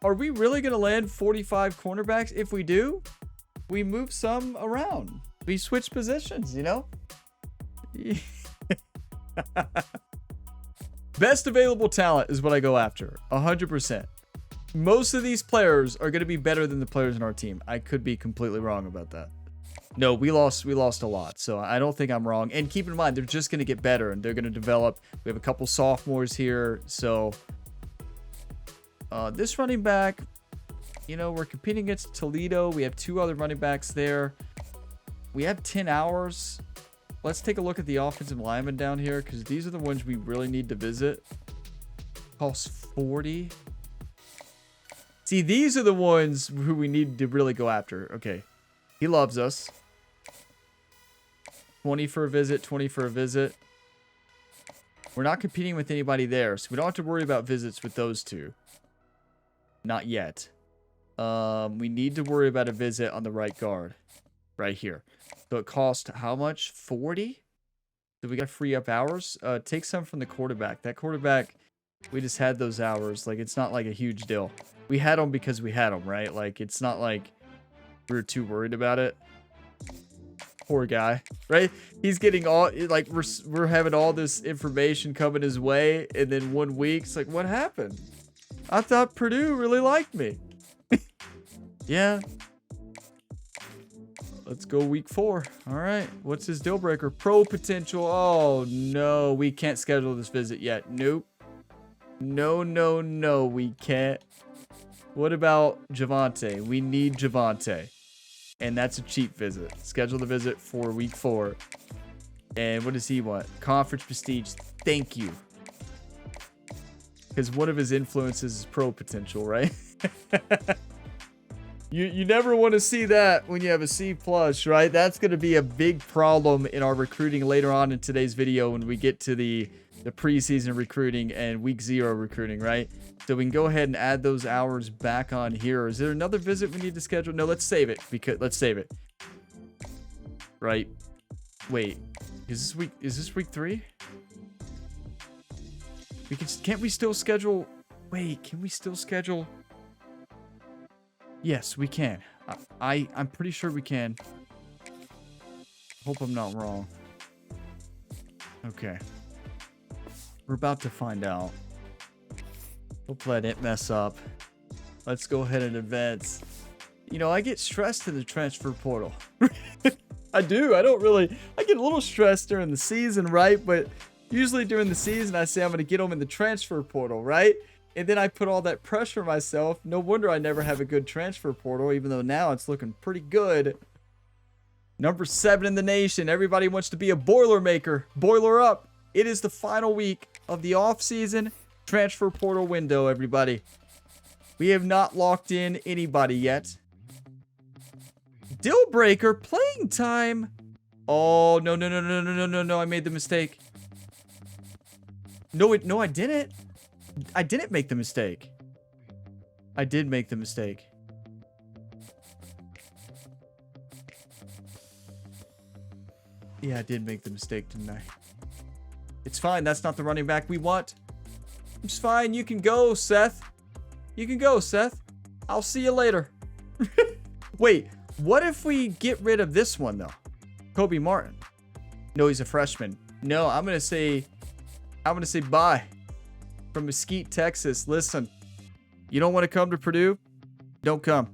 Are we really going to land 45 cornerbacks? If we do, we move some around. We switch positions, you know? Best available talent is what I go after. 100%. Most of these players are going to be better than the players in our team. I could be completely wrong about that. No, we lost a lot, so I don't think I'm wrong. And keep in mind, they're just going to get better, and they're going to develop. We have a couple sophomores here, so this running back, you know, we're competing against Toledo. We have 2 other running backs there. We have 10 hours. Let's take a look at the offensive linemen down here, because these are the ones we really need to visit. Cost 40. See, these are the ones who we need to really go after. Okay. He loves us. 20 for a visit, 20 for a visit. We're not competing with anybody there, so we don't have to worry about visits with those 2. Not yet. We need to worry about a visit on the right guard. Right here. So it cost how much? 40? So we got to free up hours? Take some from the quarterback. That quarterback, we just had those hours. Like, it's not like a huge deal. We had them because we had them, right? Like, it's not like we were too worried about it. Poor guy, right? He's getting all, like, we're having all this information coming his way, and then 1 week, it's like, what happened? I thought Purdue really liked me. Yeah. Let's go week 4. All right. What's his deal breaker? Pro potential. Oh, no. We can't schedule this visit yet. Nope. No, no, no. We can't. What about Javante? We need Javante. And that's a cheap visit. Schedule the visit for week 4. And what does he want? Conference prestige. Thank you. Because one of his influences is pro potential, right? You never want to see that when you have a C+, right? That's going to be a big problem in our recruiting later on in today's video when we get to the preseason recruiting and week 0 recruiting, right? So we can go ahead and add those hours back on here. Is there another visit we need to schedule? No, let's save it. Let's save it. Right. Wait. Is this week 3? Can't we still schedule? Wait, can we still schedule? Yes, we can. I'm pretty sure we can. Hope I'm not wrong. Okay. We're about to find out. Hopefully I didn't mess up. Let's go ahead and advance. You know, I get stressed in the transfer portal. I do. I get a little stressed during the season, right? But usually during the season, I say I'm going to get them in the transfer portal, right? And then I put all that pressure on myself. No wonder I never have a good transfer portal, even though now it's looking pretty good. Number 7 in the nation. Everybody wants to be a Boilermaker. Boiler up. It is the final week of the off-season transfer portal window, everybody. We have not locked in anybody yet. Deal breaker, playing time. Oh, no, no, no, no, no, no, no, no. I made the mistake. No, I didn't. I didn't make the mistake. I did make the mistake. Yeah, I did make the mistake, didn't I? It's fine. That's not the running back we want. It's fine. You can go, Seth. You can go, Seth. I'll see you later. Wait, what if we get rid of this one, though? Kobe Martin. No, he's a freshman. No, I'm going to say bye. From Mesquite, Texas. Listen, you don't want to come to Purdue? Don't come.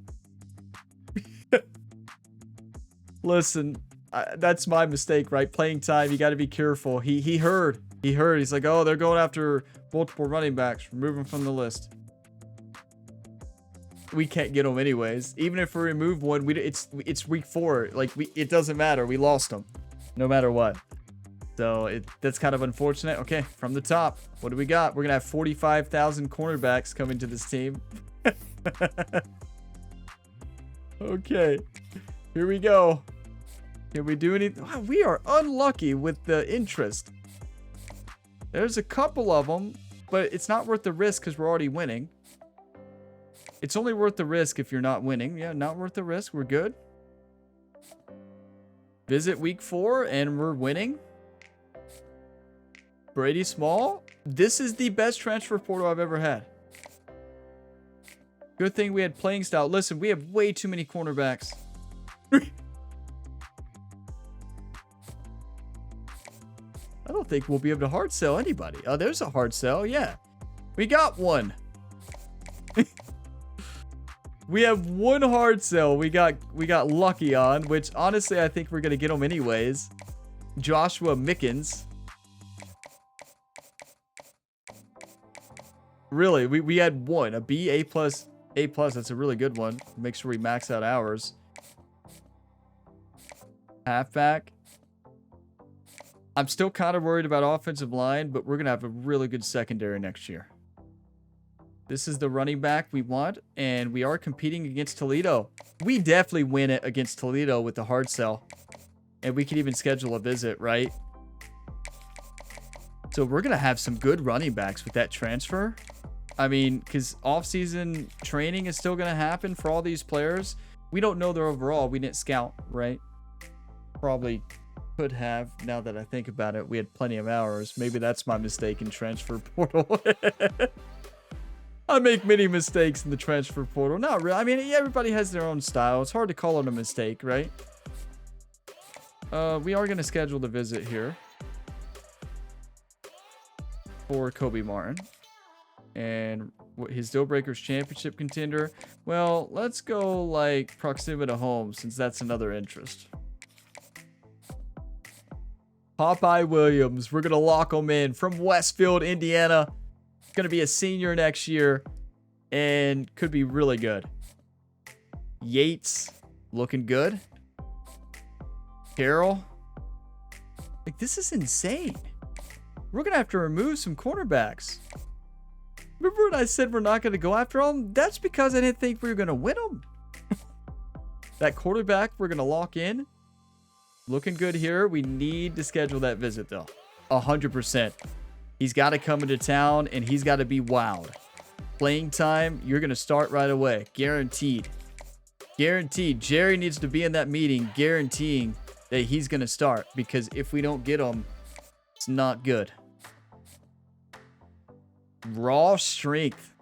Listen, that's my mistake, right? Playing time, you got to be careful. He heard. He's like, oh, they're going after multiple running backs. Remove them from the list. We can't get them anyways. Even if we remove one, it's week 4. Like it doesn't matter. We lost them, no matter what. So that's kind of unfortunate. Okay, from the top, what do we got? We're gonna have 45,000 cornerbacks coming to this team. Okay, here we go. Can we do anything? Wow, we are unlucky with the interest. There's a couple of them, but it's not worth the risk because we're already winning. It's only worth the risk if you're not winning. Yeah, not worth the risk. We're good. Visit week 4 and we're winning. Brady Small. This is the best transfer portal I've ever had. Good thing we had playing style. Listen, we have way too many cornerbacks. I don't think we'll be able to hard sell anybody. Oh, there's a hard sell. Yeah. We got one. We have one hard sell we got lucky on, which honestly I think we're going to get them anyways. Joshua Mickens. Really, we had one. A B, A+. That's a really good one. Make sure we max out ours. Halfback. I'm still kind of worried about offensive line, but we're going to have a really good secondary next year. This is the running back we want, and we are competing against Toledo. We definitely win it against Toledo with the hard sell. And we can even schedule a visit, right? So we're going to have some good running backs with that transfer. I mean, because off-season training is still going to happen for all these players. We don't know their overall. We didn't scout, right? Probably could have, now that I think about it. We had plenty of hours. Maybe that's my mistake in transfer portal. I make many mistakes in the transfer portal. Not really. I mean, everybody has their own style. It's hard to call it a mistake, right? We are going to schedule the visit here for Kobe Martin. And His deal breaker's championship contender. Well, let's go like proximity to home since that's another interest. Popeye Williams. We're going to lock him in from Westfield, Indiana. Going to be a senior next year and could be really good. Yates looking good. Carroll. Like, this is insane. We're going to have to remove some cornerbacks. Remember when I said we're not going to go after them? That's because I didn't think we were going to win them. That quarterback we're going to lock in. Looking good here. We need to schedule that visit, though. 100%. He's got to come into town, and he's got to be wowed. Playing time, you're going to start right away. Guaranteed. Guaranteed. Jerry needs to be in that meeting guaranteeing that he's going to start. Because if we don't get him, it's not good. Raw strength.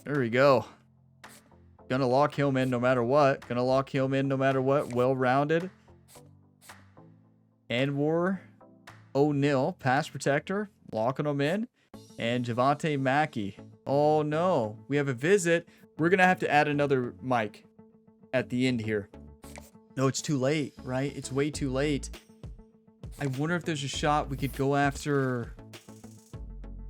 There we go. Gonna lock him in no matter what. Gonna lock him in no matter what. Well-rounded. Anwar O'Neal, pass protector. Locking him in. And Javante Mackey. Oh, no. We have a visit. We're going to have to add another mic at the end here. No, it's too late, right? It's way too late. I wonder if there's a shot we could go after...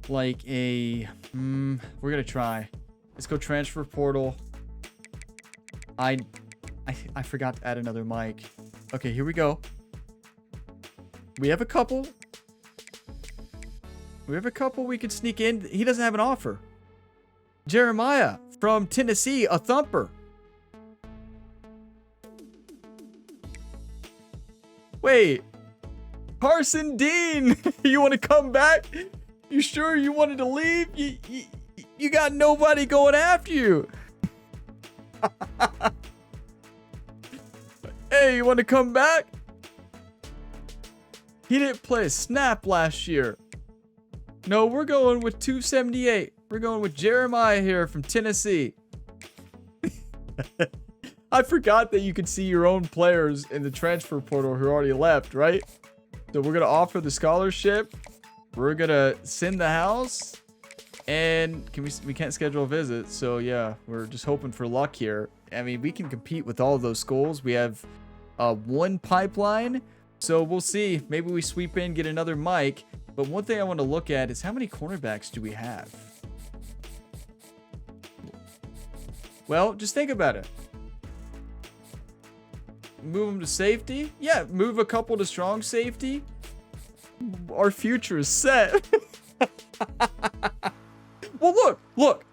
like a we're gonna try. Let's go transfer portal. I forgot to add another mic. Okay, here we go. We have a couple we could sneak in. He doesn't have an offer. Jeremiah from Tennessee, a thumper. Wait, Carson Dean. You want to come back? You sure you wanted to leave? You got nobody going after you. Hey, you want to come back? He didn't play a snap last year. No, we're going with 278. We're going with Jeremiah here from Tennessee. I forgot that you could see your own players in the transfer portal who already left, right? So we're going to offer the scholarship. We're gonna send the house, and we can't schedule a visit. So yeah, we're just hoping for luck here. I mean, we can compete with all of those schools. We have one pipeline, so we'll see. Maybe we sweep in, get another mic. But one thing I want to look at is how many cornerbacks do we have? Well, just think about it. Move them to safety. Yeah, move a couple to strong safety. Our future is set. Well, look.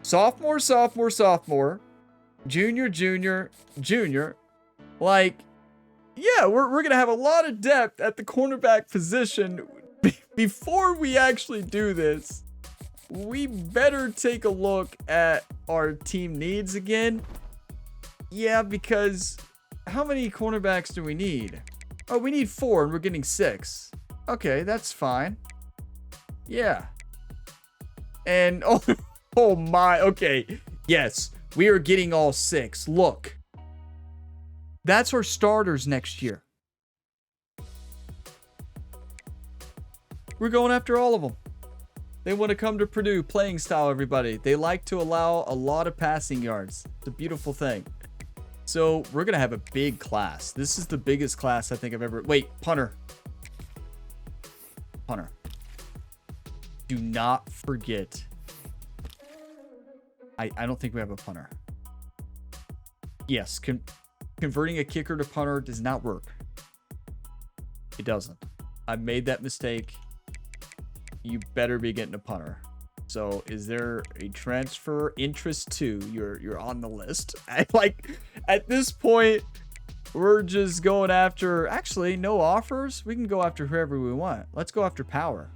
Sophomore. Junior. Like, yeah, we're going to have a lot of depth at the cornerback position. Before we actually do this, we better take a look at our team needs again. Yeah, because how many cornerbacks do we need? Oh, we need 4 and we're getting 6. Okay, that's fine. Yeah. And, oh my, okay. Yes, we are getting all 6. Look. That's our starters next year. We're going after all of them. They want to come to Purdue, playing style, everybody. They like to allow a lot of passing yards. It's a beautiful thing. So, we're going to have a big class. This is the biggest class I think I've ever... Wait, punter. Do not forget. I don't think we have a punter. Yes, converting a kicker to punter does not work. It doesn't. I made that mistake. You better be getting a punter. So, is there a transfer interest too? You're on the list. At this point, we're just going after... Actually, no offers. We can go after whoever we want. Let's go after power.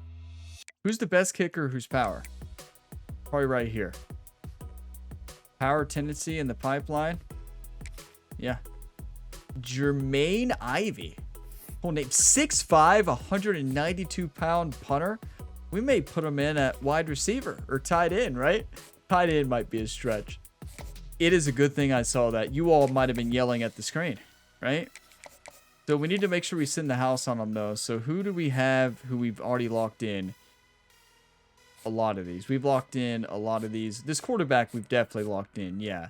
Who's the best kicker? Who's power? Probably right here. Power tendency in the pipeline. Yeah. Jermaine Ivy. Whole name. 6'5", 192-pound punter. We may put him in at wide receiver or tight end, right? Tight end might be a stretch. It is a good thing I saw that. You all might have been yelling at the screen, right? So we need to make sure we send the house on them, though. So who do we have who we've already locked in? a lot of these. We've locked in a lot of these. This quarterback we've definitely locked in, yeah.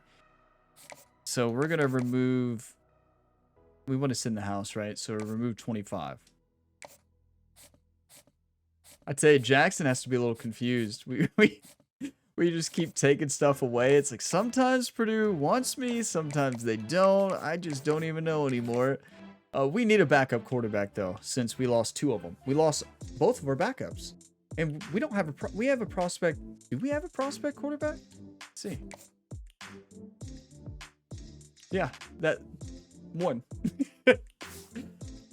So we're going to remove... We want to sit in the house, right? So remove 25. I'd say Jackson has to be a little confused. We just keep taking stuff away. It's like sometimes Purdue wants me, sometimes they don't. I just don't even know anymore. We need a backup quarterback, though, since we lost 2 of them. We lost both of our backups. And we don't have we have a prospect. Do we have a prospect quarterback? Let's see. Yeah, that one.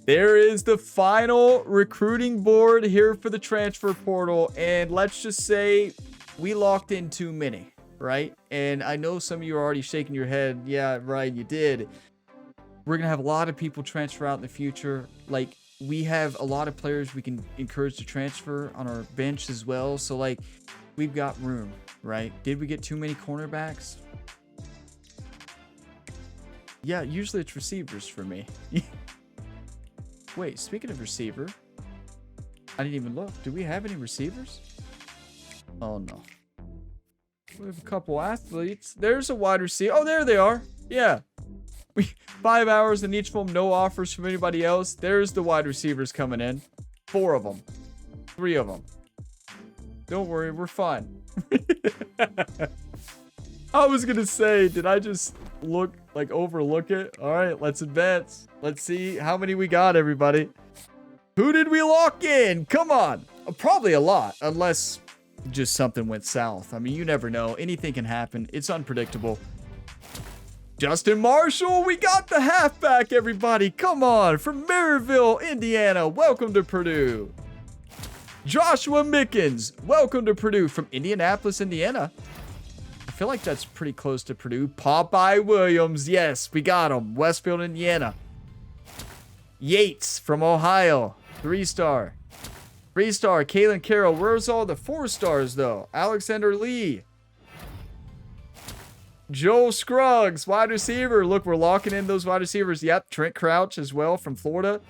There is the final recruiting board here for the transfer portal. And let's just say we locked in too many, right? And I know some of you are already shaking your head. Yeah, right, you did. We're going to have a lot of people transfer out in the future. Like, we have a lot of players we can encourage to transfer on our bench as well. So, like, we've got room, right? Did we get too many cornerbacks? Yeah, usually it's receivers for me. Wait, speaking of receiver, I didn't even look. Do we have any receivers? Oh, no. We have a couple athletes. There's a wide receiver. Oh, there they are. Yeah. 5 hours in each of them. No offers from anybody else. There's the wide receivers coming in. 4 of them. 3 of them. Don't worry. We're fine. I was going to say, did I just overlook it? All right, let's advance. Let's see how many we got, everybody. Who did we lock in? Come on. Probably a lot, unless just something went south. I mean, you never know. Anything can happen. It's unpredictable. Justin Marshall, we got the halfback, everybody. Come on, from Maryville, Indiana. Welcome to Purdue. Joshua Mickens, welcome to Purdue from Indianapolis, Indiana. I feel like that's pretty close to Purdue. Popeye Williams, yes, we got him. Westfield, Indiana. Yates from Ohio, 3-star. 3-star, Kalen Carroll. Where's all the 4-stars, though? Alexander Lee. Joel Scruggs, wide receiver. Look, we're locking in those wide receivers. Yep, Trent Crouch as well from Florida.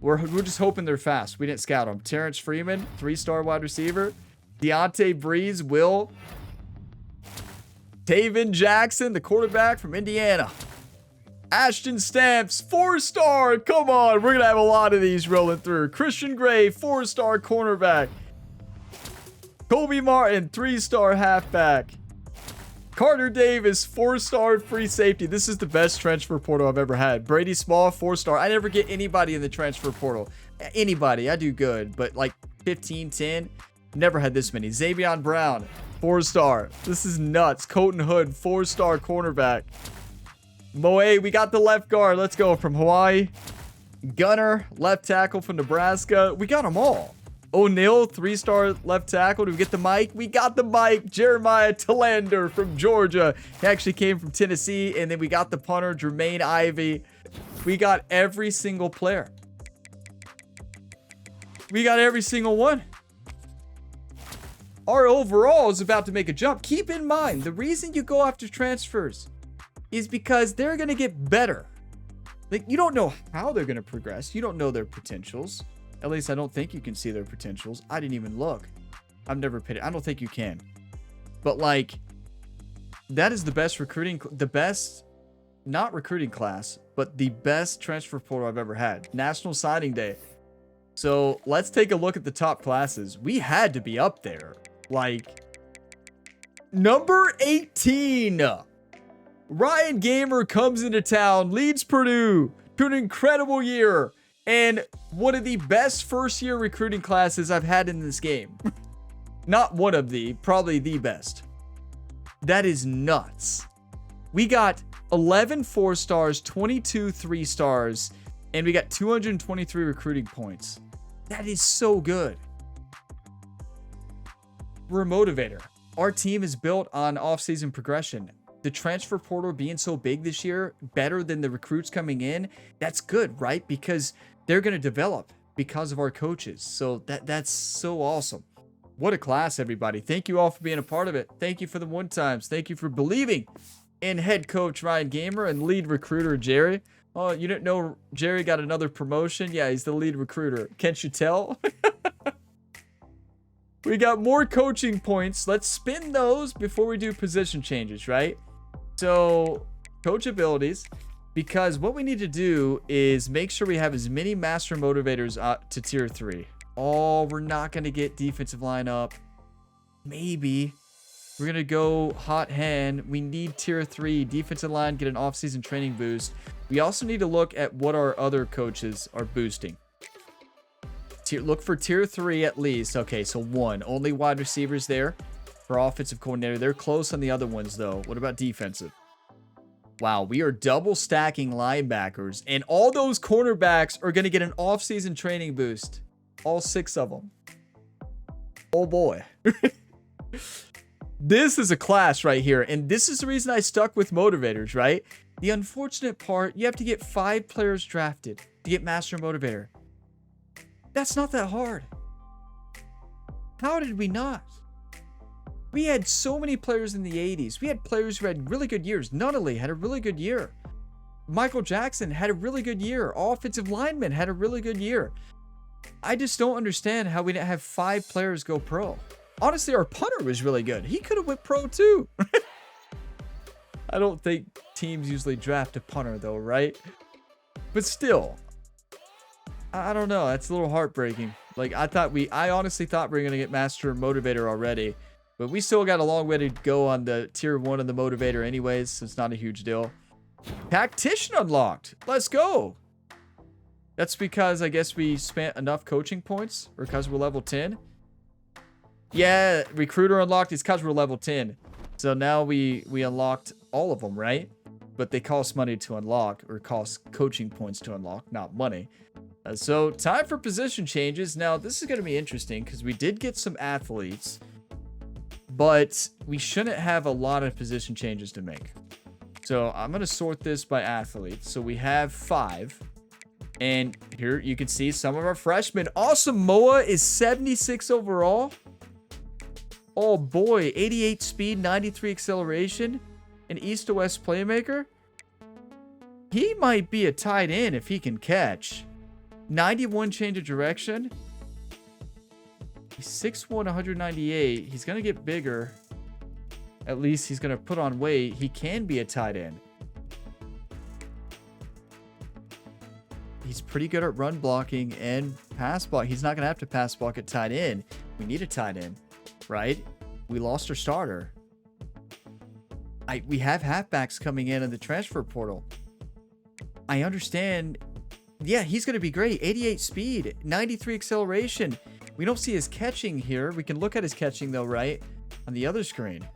We're just hoping they're fast. We didn't scout them. Terrence Freeman, 3-star wide receiver. Deontay Breeze, Will. Taven Jackson, the quarterback from Indiana. Ashton Stamps, 4-star. Come on, we're going to have a lot of these rolling through. Christian Gray, 4-star cornerback. Kobe Martin, 3-star halfback. Carter Davis, 4-star free safety. This is the best transfer portal I've ever had. Brady Small, 4-star. I never get anybody in the transfer portal. Anybody. I do good. But like 15, 10. Never had this many. Xavion Brown, 4-star. This is nuts. Colton Hood, 4-star cornerback. Moe, we got the left guard. Let's go from Hawaii. Gunner, left tackle from Nebraska. We got them all. O'Neal, 3-star left tackle. Do we get the mic? We got the mic. Jeremiah Talander from Georgia. He actually came from Tennessee. And then we got the punter, Jermaine Ivey. We got every single player. We got every single one. Our overall is about to make a jump. Keep in mind, the reason you go after transfers is because they're going to get better. Like, you don't know how they're going to progress. You don't know their potentials. At least I don't think you can see their potentials. I didn't even look. I've never paid it. I don't think you can. But like, that is the best recruiting, the best, not recruiting class, but the best transfer portal I've ever had. National Signing Day. So let's take a look at the top classes. We had to be up there. Like, number 18. Ryan Gamer comes into town, leads Purdue to an incredible year. And one of the best first-year recruiting classes I've had in this game. Not one of the, probably the best. That is nuts. We got 11 4-stars, 22 3-stars, and we got 223 recruiting points. That is so good. We're a motivator. Our team is built on off-season progression. The transfer portal being so big this year, better than the recruits coming in, that's good, right? Because they're going to develop because of our coaches. So that's so awesome. What a class, everybody. Thank you all for being a part of it. Thank you for the one times. Thank you for believing in head coach Ryan Gamer and lead recruiter Jerry. Oh, you didn't know Jerry got another promotion? Yeah, he's the lead recruiter. Can't you tell? We got more coaching points. Let's spin those before we do position changes, right? So, coach abilities. Because what we need to do is make sure we have as many master motivators to tier 3. Oh, we're not going to get defensive line up. Maybe. We're going to go hot hand. We need tier 3. Defensive line, get an off-season training boost. We also need to look at what our other coaches are boosting. Look for tier 3 at least. Okay, so 1. Only wide receivers there for offensive coordinator. They're close on the other ones, though. What about defensive? Wow, we are double stacking linebackers. And all those cornerbacks are going to get an off-season training boost. All 6 of them. Oh, boy. This is a class right here. And this is the reason I stuck with motivators, right? The unfortunate part, you have to get 5 players drafted to get master motivator. That's not that hard. How did we not? We had so many players in the 80s. We had players who had really good years. Nunnally had a really good year. Michael Jackson had a really good year. Offensive linemen had a really good year. I just don't understand how we didn't have 5 players go pro. Honestly, our punter was really good. He could have went pro too. I don't think teams usually draft a punter though, right? But still, I don't know. That's a little heartbreaking. Like I honestly thought we were going to get master motivator already. But we still got a long way to go on the tier 1 of the motivator anyways, so it's not a huge deal. Tactician unlocked. Let's go. That's because I guess we spent enough coaching points, or because we're level 10. Yeah, recruiter unlocked is because we're level 10. So now we unlocked all of them, right? But they cost money to unlock, or cost coaching points to unlock, not money. So time for position changes. Now this is going to be interesting because we did get some athletes. But we shouldn't have a lot of position changes to make. So I'm going to sort this by athletes. So we have 5. And here you can see some of our freshmen. Awesome. Moa is 76 overall. Oh boy. 88 speed, 93 acceleration. An east to west playmaker. He might be a tight end if he can catch. 91 change of direction. He's 6'1", 198. He's going to get bigger. At least he's going to put on weight. He can be a tight end. He's pretty good at run blocking and pass block. He's not going to have to pass block at tight end. We need a tight end, right? We lost our starter. We have halfbacks coming in the transfer portal. I understand. Yeah, he's going to be great. 88 speed, 93 acceleration. We don't see his catching here. We can look at his catching though, right? On the other screen.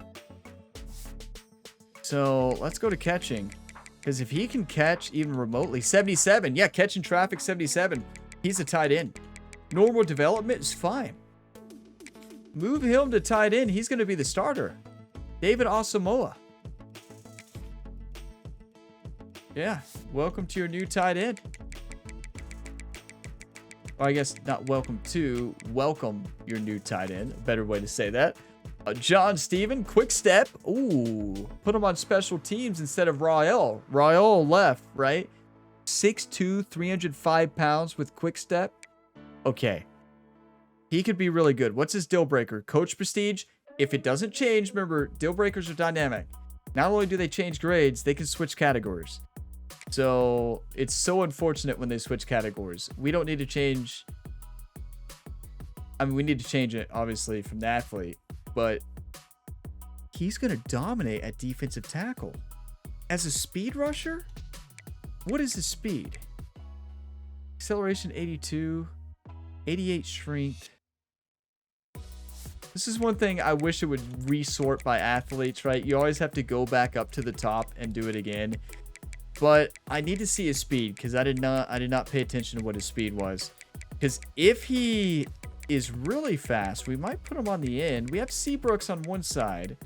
So let's go to catching. Because if he can catch even remotely, 77. Yeah, catching traffic, 77. He's a tight end. Normal development is fine. Move him to tight end. He's going to be the starter. David Asamoah. Yeah, welcome to your new tight end. Or I guess not welcome to, welcome your new tight end. A better way to say that. John Steven, quick step. Ooh, put him on special teams instead of Rael. Rael left, right? 6'2", 305 pounds with quick step. Okay. He could be really good. What's his deal breaker? Coach prestige. If it doesn't change, remember, deal breakers are dynamic. Not only do they change grades, they can switch categories. So it's so unfortunate when they switch categories. We don't need to change. I mean, we need to change it, obviously, from the athlete. But he's going to dominate at defensive tackle. As a speed rusher? What is his speed? Acceleration 82. 88 strength. This is one thing I wish it would resort by athletes, right? You always have to go back up to the top and do it again. But I need to see his speed because I did not pay attention to what his speed was. Because if he is really fast, we might put him on the end. We have Seabrooks on one side.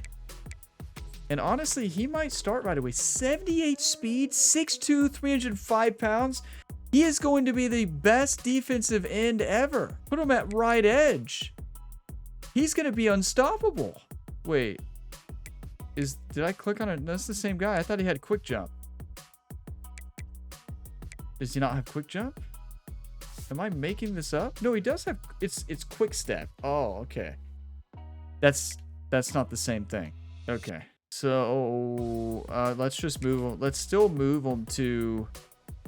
And honestly, he might start right away. 78 speed, 6'2", 305 pounds. He is going to be the best defensive end ever. Put him at right edge. He's going to be unstoppable. Wait. Did I click on it? That's the same guy. I thought he had quick jump. Does he not have quick jump? Am I making this up? No, he does have... It's quick step. Oh, okay. That's not the same thing. Okay. So let's just move him. Let's still move him to...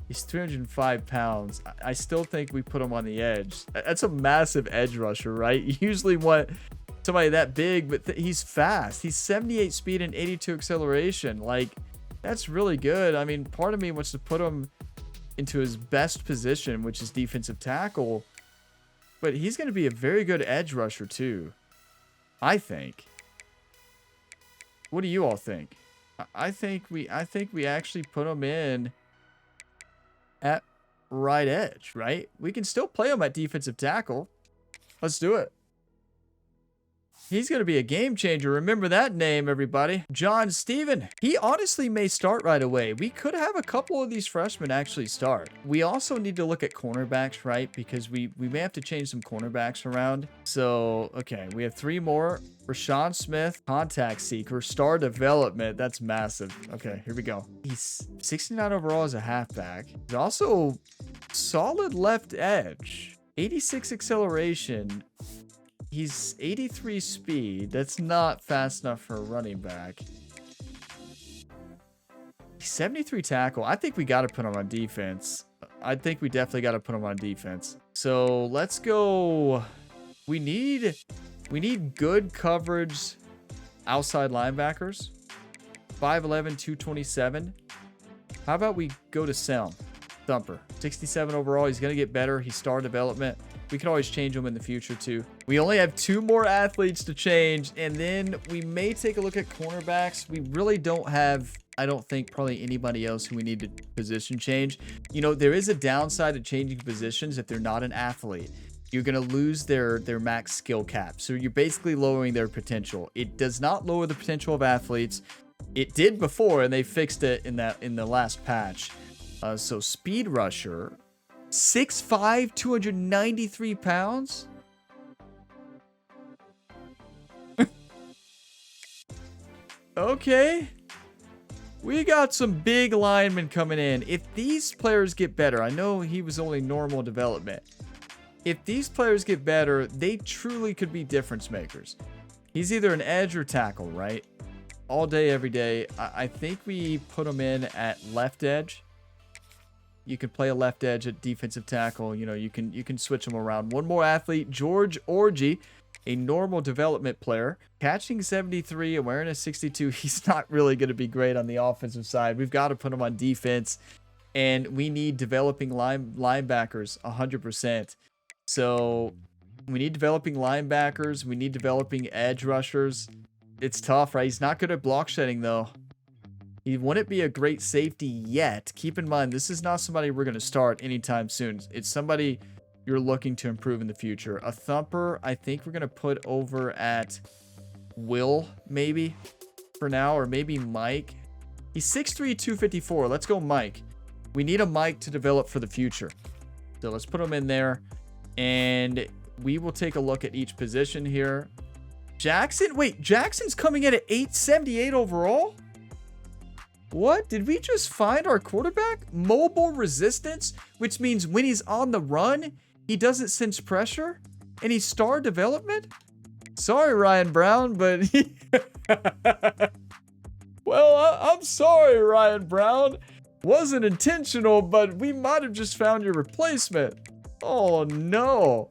He's 305 pounds. I still think we put him on the edge. That's a massive edge rusher, right? You usually want somebody that big, but he's fast. He's 78 speed and 82 acceleration. Like, that's really good. I mean, part of me wants to put him into his best position, which is defensive tackle. But he's going to be a very good edge rusher, too. I think. What do you all think? I think we actually put him in at right edge, right? We can still play him at defensive tackle. Let's do it. He's going to be a game changer. Remember that name, everybody. John Steven. He honestly may start right away. We could have a couple of these freshmen actually start. We also need to look at cornerbacks, right? Because we may have to change some cornerbacks around. So, okay, we have 3 more. Rashawn Smith, contact seeker, star development. That's massive. Okay, here we go. He's 69 overall as a halfback. He's also solid left edge. 86 acceleration. He's 83 speed. That's not fast enough for a running back. He's 73 tackle. I think we got to put him on defense. I think we definitely got to put him on defense. So let's go. We need good coverage outside linebackers. 5'11", 227. How about we go to Selm? Thumper. 67 overall. He's going to get better. He's star development. We can always change them in the future too. We only have 2 more athletes to change, and then we may take a look at cornerbacks. We really don't have, I don't think, probably anybody else who we need to position change. You know, there is a downside to changing positions if they're not an athlete. You're going to lose their max skill cap. So you're basically lowering their potential. It does not lower the potential of athletes. It did before, and they fixed it in the last patch. So speed rusher, 6'5", 293 pounds. Okay. We got some big linemen coming in. If these players get better, I know he was only normal development. If these players get better, they truly could be difference makers. He's either an edge or tackle, right? All day, every day. I think we put him in at left edge. You can play a left edge at defensive tackle. You know, you can switch them around. One more athlete, George Orgy, a normal development player. Catching 73, awareness 62. He's not really going to be great on the offensive side. We've got to put him on defense. And we need developing linebackers 100%. So we need developing linebackers. We need developing edge rushers. It's tough, right? He's not good at block shedding, though. He wouldn't be a great safety yet. Keep in mind, this is not somebody we're going to start anytime soon. It's somebody you're looking to improve in the future. A thumper, I think we're going to put over at Will, maybe, for now, or maybe Mike. He's 6'3", 254. Let's go Mike. We need a Mike to develop for the future. So let's put him in there, and we will take a look at each position here. Jackson? Wait, Jackson's coming in at 878 overall? What? Did we just find our quarterback? Mobile resistance, which means when he's on the run, he doesn't sense pressure, and he's star development? Sorry, Ryan Brown, but... Well, I'm sorry, Ryan Brown. Wasn't intentional, but we might have just found your replacement. Oh, no.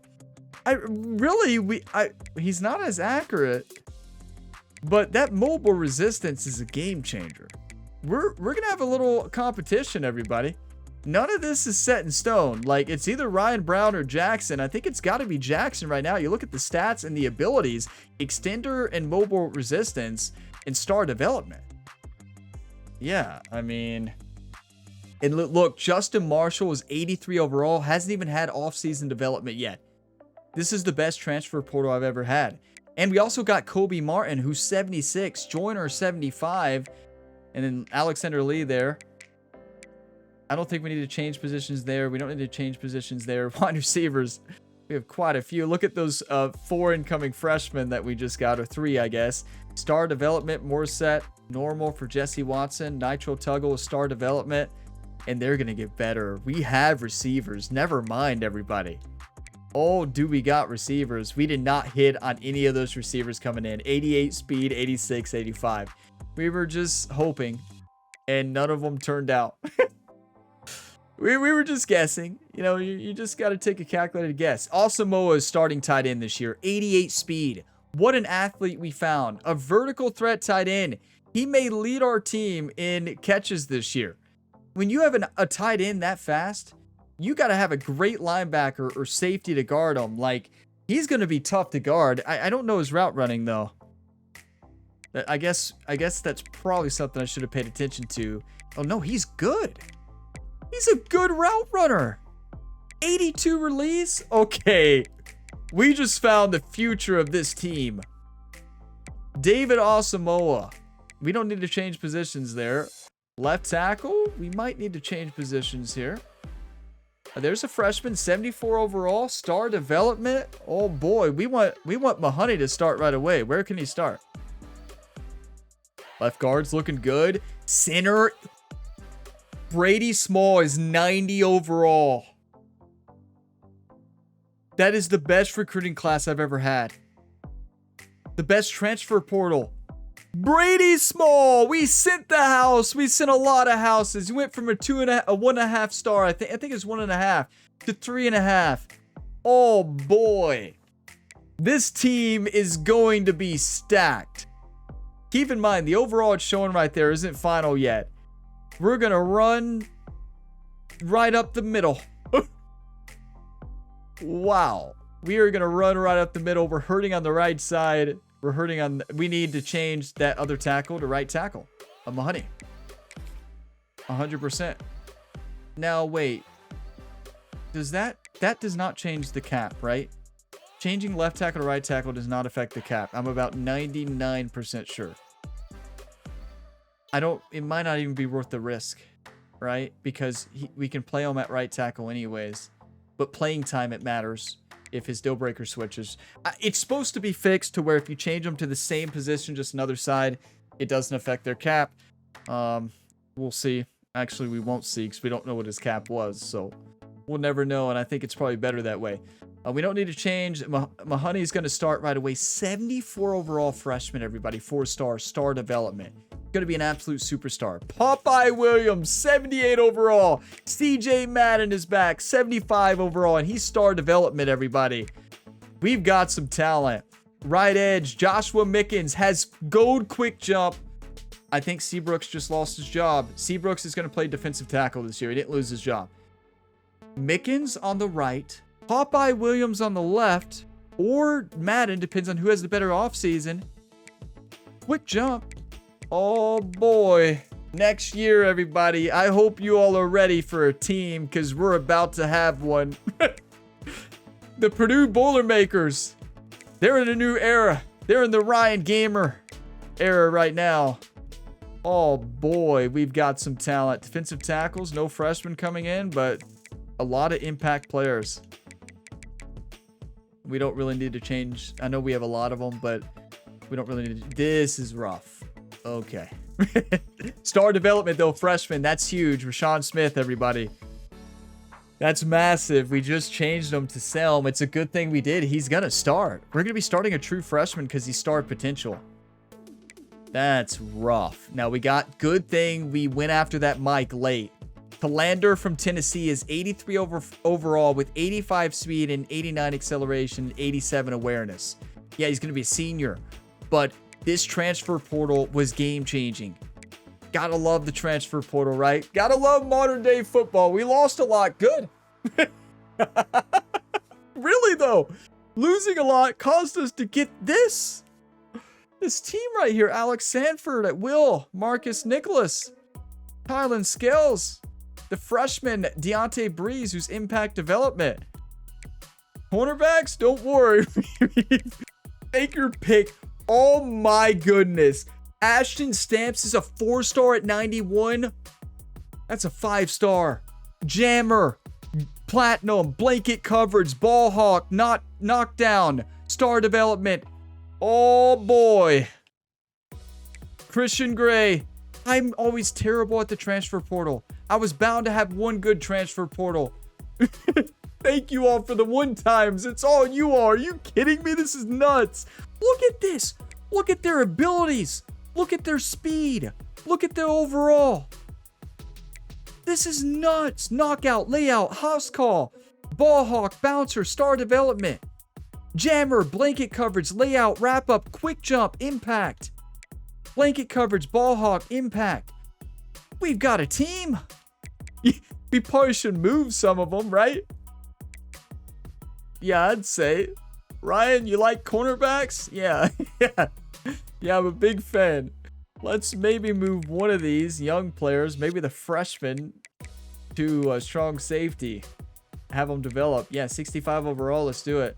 He's not as accurate, but that mobile resistance is a game changer. We're gonna have a little competition, everybody. None of this is set in stone. Like, it's either Ryan Brown or Jackson. I think it's got to be Jackson right now. You look at the stats and the abilities, extender and mobile resistance and star development. Yeah, I mean, and look, Justin Marshall is 83 overall, hasn't even had off-season development yet. This is the best transfer portal I've ever had. And we also got Kobe Martin, who's 76, Joyner 75, and then Alexander Lee there. I don't think we need to change positions there. We don't need to change positions there. Wide receivers, we have quite a few. Look at those 4 incoming freshmen that we just got, or 3, I guess. Star development, Morset, normal for Jesse Watson. Nitro Tuggle is star development, and they're going to get better. We have receivers. Never mind, everybody. Oh, do we got receivers? We did not hit on any of those receivers coming in. 88 speed, 86, 85. We were just hoping, and none of them turned out. we were just guessing. You know, you just got to take a calculated guess. Asamoah is starting tight end this year. 88 speed. What an athlete we found. A vertical threat tight end. He may lead our team in catches this year. When you have a tight end that fast, you got to have a great linebacker or safety to guard him. Like, he's going to be tough to guard. I don't know his route running, though. I guess that's probably something I should have paid attention to. Oh, no, he's good. He's a good route runner. 82 release? Okay. We just found the future of this team. David Asamoah. We don't need to change positions there. Left tackle, we might need to change positions here. There's a freshman, 74 overall, star development. Oh boy, we want Mahoney to start right away. Where can he start? Left guard's looking good. Center, Brady Small is 90 overall. That is the best recruiting class I've ever had. The best transfer portal. Brady Small, we sent the house. We sent a lot of houses. We went from a 1.5 star, I think it's 1.5 to 3.5. Oh boy, this team is going to be stacked. Keep in mind, the overall it's showing right there isn't final yet. We're gonna run right up the middle. Wow, we are gonna run right up the middle. We're hurting on the right side. We're hurting on... We need to change that other tackle to right tackle. Mahoney. 100%. Now, wait. Does that does not change the cap, right? Changing left tackle to right tackle does not affect the cap. I'm about 99% sure. It might not even be worth the risk, right? Because we can play him at right tackle anyways. But playing time, it matters. If his deal breaker switches, it's supposed to be fixed to where if you change them to the same position, just another side, it doesn't affect their cap. We'll see. Actually, we won't see because we don't know what his cap was, so we'll never know. And I think it's probably better that way. We don't need to change. Mahoney is going to start right away. 74 overall freshman, everybody. 4-star, star development. Going to be an absolute superstar. Popeye Williams, 78 overall. CJ Madden is back, 75 overall, and he's star development, everybody. We've got some talent. Right edge, Joshua Mickens has gold quick jump. I think Seabrooks just lost his job. Seabrooks is going to play defensive tackle this year. He didn't lose his job. Mickens on the right, Popeye Williams on the left, or Madden, depends on who has the better offseason. Quick jump. Oh boy. Next year, everybody. I hope you all are ready for a team because we're about to have one. The Purdue Boilermakers. They're in a new era. They're in the Ryan Gamer era right now. Oh boy, we've got some talent. Defensive tackles, no freshmen coming in, but a lot of impact players. We don't really need to change. I know we have a lot of them, but we don't really need to. This is rough. Okay. Star development, though, freshman. That's huge. Rashawn Smith, everybody. That's massive. We just changed him to Selm. It's a good thing we did. He's going to start. We're going to be starting a true freshman because he's star potential. That's rough. Now, we got good thing we went after that Mike late. Talander from Tennessee is 83 overall with 85 speed and 89 acceleration, 87 awareness. Yeah, he's going to be a senior. But this transfer portal was game-changing. Gotta love the transfer portal, right? Gotta love modern-day football. We lost a lot. Good. Really, though. Losing a lot caused us to get this. This team right here. Alex Sanford at will. Marcus Nicholas. Kylan Scales. The freshman, Deontay Breeze, who's impact development. Cornerbacks, don't worry. Take your pick. Oh my goodness. Ashton Stamps is a 4-star at 91. That's a 5-star. Jammer. Platinum. Blanket coverage. Ball hawk. Knockdown. Star development. Oh boy. Christian Gray. I'm always terrible at the transfer portal. I was bound to have one good transfer portal. Thank you all for the 1-times. It's all you are. Are you kidding me? This is nuts. Look at this. Look at their abilities. Look at their speed. Look at their overall. This is nuts. Knockout, layout, house call, ball hawk, bouncer, star development, jammer, blanket coverage, layout, wrap up, quick jump, impact, blanket coverage, ball hawk, impact. We've got a team. We probably should move some of them, right? Yeah, I'd say. Ryan, you like cornerbacks? Yeah. Yeah, I'm a big fan. Let's maybe move one of these young players, maybe the freshman, to a strong safety. Have them develop. Yeah, 65 overall. Let's do it.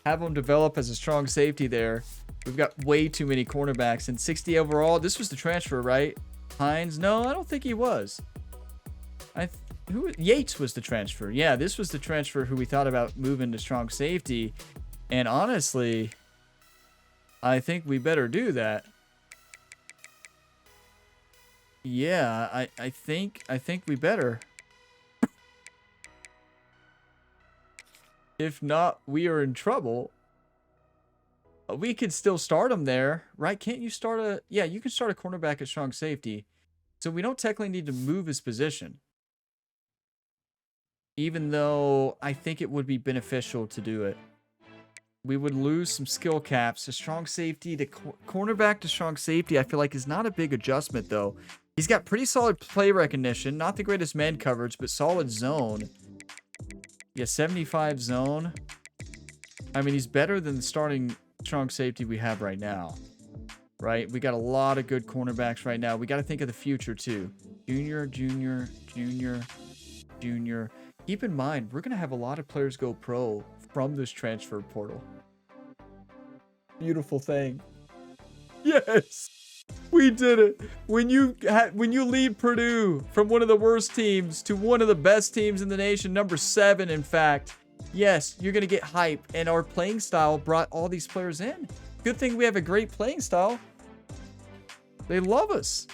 Have them develop as a strong safety there. We've got way too many cornerbacks. And 60 overall. This was the transfer, right? Hines? No, I don't think he was. Yates was the transfer. Yeah, this was the transfer who we thought about moving to strong safety. And honestly, I think we better do that. Yeah, I think we better. If not, we are in trouble. We could still start him there, right? Can't you start a... Yeah, you can start a cornerback at strong safety. So we don't technically need to move his position. Even though I think it would be beneficial to do it. We would lose some skill caps. A strong safety to cornerback to strong safety, I feel like is not a big adjustment though. He's got pretty solid play recognition. Not the greatest man coverage, but solid zone. Yeah, 75 zone. I mean, he's better than the starting strong safety we have right now. Right? We got a lot of good cornerbacks right now. We got to think of the future too. Junior. Keep in mind, we're going to have a lot of players go pro from this transfer portal. Beautiful thing. Yes, we did it. When you lead Purdue from one of the worst teams to one of the best teams in the nation, number 7, in fact, yes, you're going to get hype. And our playing style brought all these players in. Good thing we have a great playing style. They love us.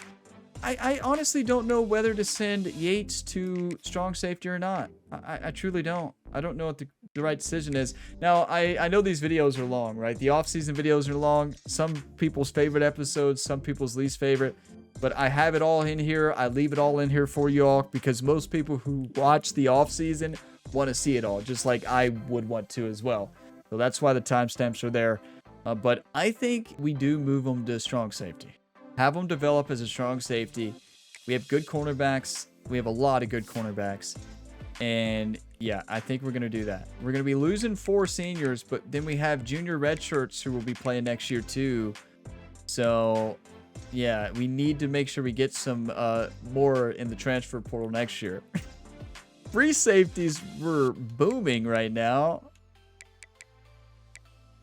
I honestly don't know whether to send Yates to strong safety or not. I truly don't. I don't know what the right decision is. Now, I know these videos are long, right? The off-season videos are long. Some people's favorite episodes, some people's least favorite. But I have it all in here. I leave it all in here for you all because most people who watch the off-season want to see it all, just like I would want to as well. So that's why the timestamps are there. But I think we do move them to strong safety. Have them develop as a strong safety. We have good cornerbacks. We have a lot of good cornerbacks. And yeah, I think we're going to do that. We're going to be losing 4 seniors, but then we have junior redshirts who will be playing next year too. So yeah, we need to make sure we get some more in the transfer portal next year. Free safeties were booming right now.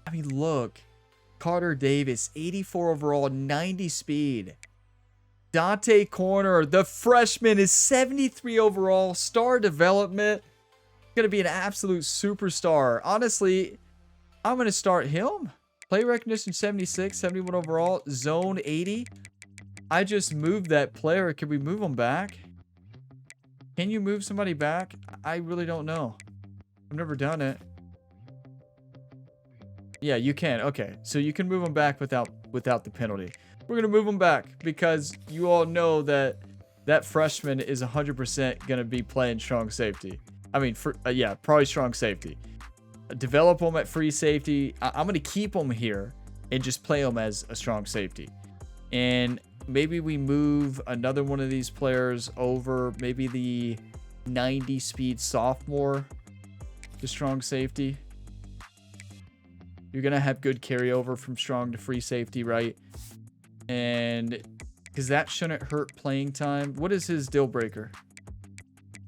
I mean, look. Carter Davis, 84 overall, 90 speed. Dante Corner, the freshman, is 73 overall, star development. Going to be an absolute superstar. Honestly, I'm going to start him. Play recognition 76, 71 overall, zone 80. I just moved that player. Can we move him back? Can you move somebody back? I really don't know. I've never done it. Yeah, you can. Okay, so you can move them back without the penalty. We're gonna move them back because you all know that freshman is 100% gonna be playing strong safety. I mean, yeah, probably strong safety. Develop them at free safety. I'm gonna keep them here and just play them as a strong safety. And maybe we move another one of these players over. Maybe the 90 speed sophomore to strong safety. You're going to have good carryover from strong to free safety, right? And because that shouldn't hurt playing time. What is his deal breaker?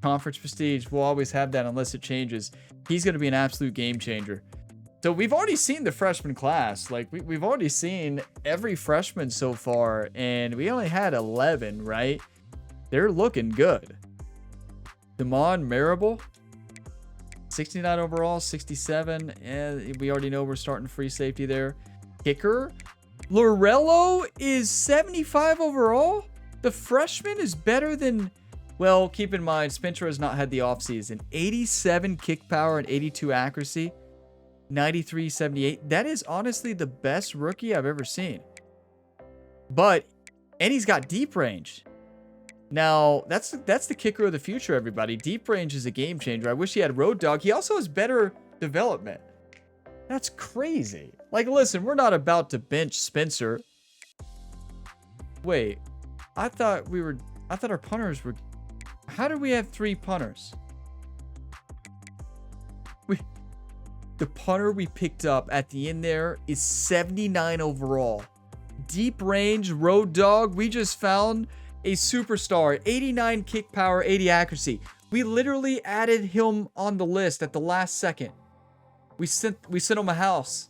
Conference prestige. We'll always have that unless it changes. He's going to be an absolute game changer. So we've already seen the freshman class. Like we've already seen every freshman so far. And we only had 11, right? They're looking good. Damon Marable. 69 overall, 67. And we already know we're starting free safety there. Kicker. Lorello is 75 overall. The freshman is better than Well, keep in mind, Spencer has not had the offseason. 87 kick power and 82 accuracy. 93, 78. That is honestly the best rookie I've ever seen. And he's got deep range. Now, that's the kicker of the future, everybody. Deep range is a game changer. I wish he had Road Dogg. He also has better development. That's crazy. Like, listen, we're not about to bench Spencer. Wait, I thought our punters were... How did we have 3 punters? The punter we picked up at the end there is 79 overall. Deep range, Road Dogg. We just found a superstar. 89 kick power, 80 accuracy. We literally added him on the list at the last second. We sent him a house.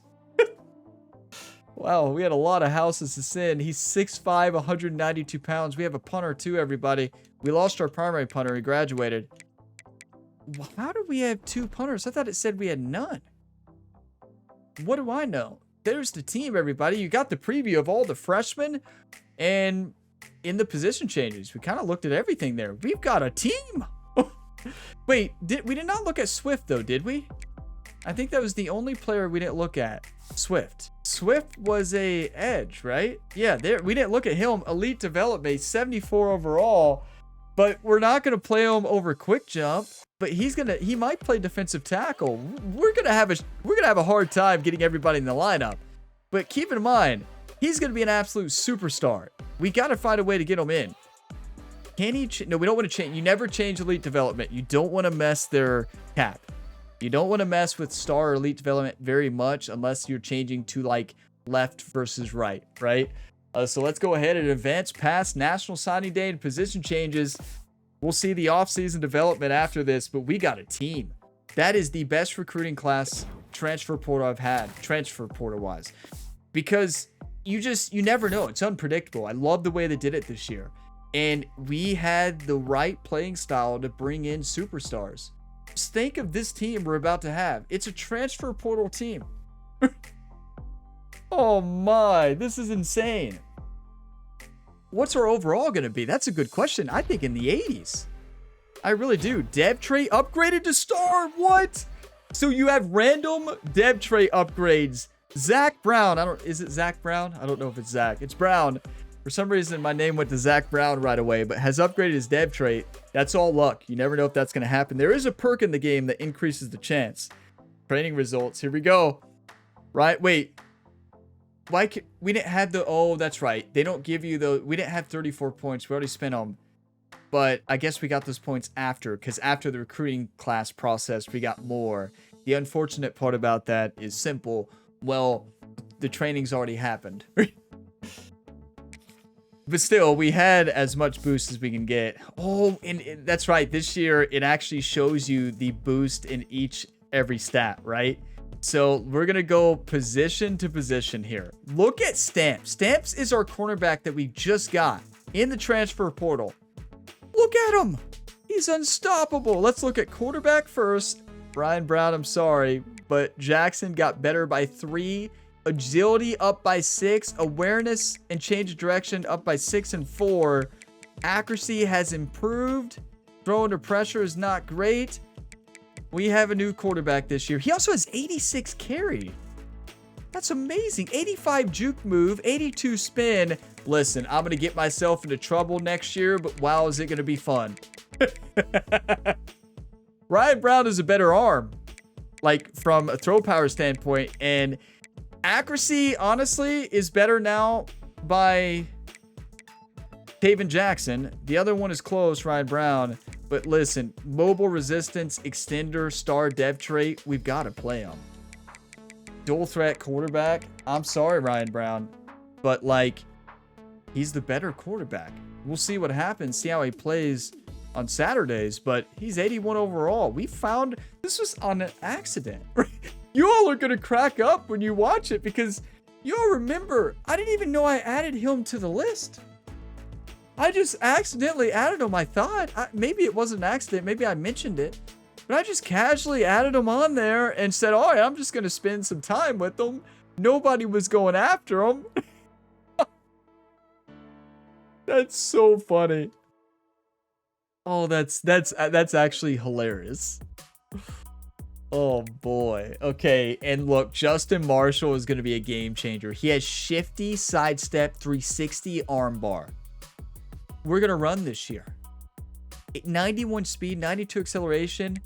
Wow, we had a lot of houses to send. He's 6'5", 192 pounds. We have a punter too, everybody. We lost our primary punter. He graduated. How did we have 2 punters? I thought it said we had none. What do I know? There's the team, everybody. You got the preview of all the freshmen and in the position changes. We kind of looked at everything there. We've got a team. Wait, we did not look at Swift, though, did we? I think that was the only player we didn't look at. Swift. Swift was a edge, right? Yeah, we didn't look at him. Elite development, 74 overall. But we're not going to play him over quick jump. But he might play defensive tackle. We're gonna have a hard time getting everybody in the lineup. But keep in mind, he's gonna be an absolute superstar. We gotta find a way to get him in. Can he? No, we don't want to change. You never change elite development. You don't want to mess their cap. You don't want to mess with star or elite development very much unless you're changing to like left versus right, right? So let's go ahead and advance past National Signing Day and position changes. We'll see the offseason development after this, but we got a team. That is the best recruiting class transfer portal I've had, transfer portal wise, because you never know. It's unpredictable. I love the way they did it this year. And we had the right playing style to bring in superstars. Just think of this team we're about to have. It's a transfer portal team. Oh my, this is insane. What's our overall going to be? That's a good question. I think in the 80s. I really do. Dev trait upgraded to star. What? So you have random dev trait upgrades. Zach Brown. Is it Zach Brown? I don't know if it's Zach. It's Brown. For some reason, my name went to Zach Brown right away, but has upgraded his dev trait. That's all luck. You never know if that's going to happen. There is a perk in the game that increases the chance. Training results. Here we go. Right? Wait. We didn't have the... Oh, that's right. They don't give you the... We didn't have 34 points. We already spent them. But I guess we got those points after. Because after the recruiting class process, we got more. The unfortunate part about that is simple. Well, the training's already happened. But still, we had as much boost as we can get. Oh, and that's right. This year, it actually shows you the boost in every stat, right? So we're going to go position to position here. Look at Stamps. Stamps is our cornerback that we just got in the transfer portal. Look at him. He's unstoppable. Let's look at quarterback first. Brian Brown, I'm sorry, but Jackson got better by 3. Agility up by 6. Awareness and change of direction up by 6 and 4. Accuracy has improved. Throw under pressure is not great. We have a new quarterback this year. He also has 86 carry. That's amazing. 85 juke move, 82 spin. Listen, I'm going to get myself into trouble next year, but wow, is it going to be fun. Ryan Brown is a better arm, like from a throw power standpoint. And accuracy, honestly, is better now by Taven Jackson. The other one is close, Ryan Brown. But listen, mobile resistance, extender, star dev trait, we've got to play him. Dual threat quarterback. I'm sorry, Ryan Brown. But, like, he's the better quarterback. We'll see what happens, see how he plays on Saturdays. But he's 81 overall. We found this was on an accident. You all are going to crack up when you watch it because you all remember, I didn't even know I added him to the list. I just accidentally added him, I thought. Maybe it wasn't an accident. Maybe I mentioned it. But I just casually added him on there and said, all right, I'm just going to spend some time with him. Nobody was going after him. That's so funny. Oh, that's actually hilarious. Oh boy. Okay, and look, Justin Marshall is going to be a game changer. He has shifty, sidestep, 360 armbar. We're going to run this year. 91 speed, 92 acceleration.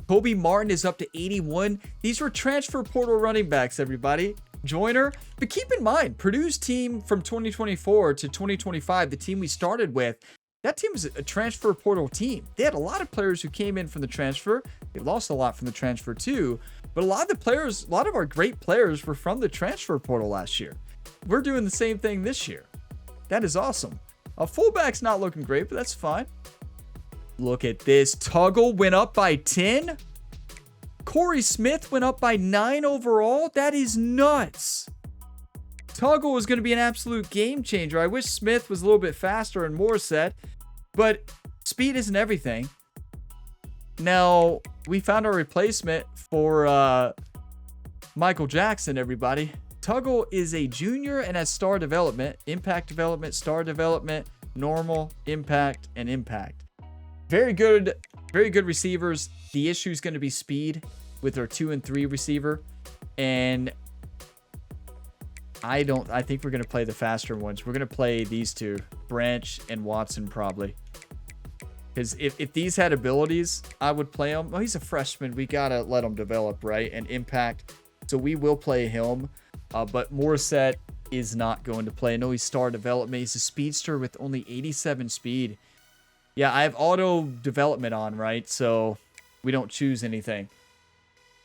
Kobe Martin is up to 81. These were transfer portal running backs, everybody. Joiner. But keep in mind, Purdue's team from 2024 to 2025, the team we started with, that team was a transfer portal team. They had a lot of players who came in from the transfer. They lost a lot from the transfer too. But a lot of the players, a lot of our great players were from the transfer portal last year. We're doing the same thing this year. That is awesome. Fullback's not looking great, but that's fine. Look at this. Tuggle went up by 10. Corey Smith went up by 9 overall. That is nuts. Tuggle is going to be an absolute game changer. I wish Smith was a little bit faster and more set, but speed isn't everything. Now, we found our replacement for Michael Jackson, everybody. Tuggle is a junior and has star development, impact development, star development, normal, impact, and impact. Very good receivers. The issue is going to be speed with our 2 and 3 receiver. And I think we're going to play the faster ones. We're going to play these two, Branch and Watson, probably. Because if these had abilities, I would play him. Well, he's a freshman. We got to let him develop, right? And impact. So we will play him. But Morissette is not going to play. I know he's star development. He's a speedster with only 87 speed. Yeah, I have auto development on, right? So we don't choose anything.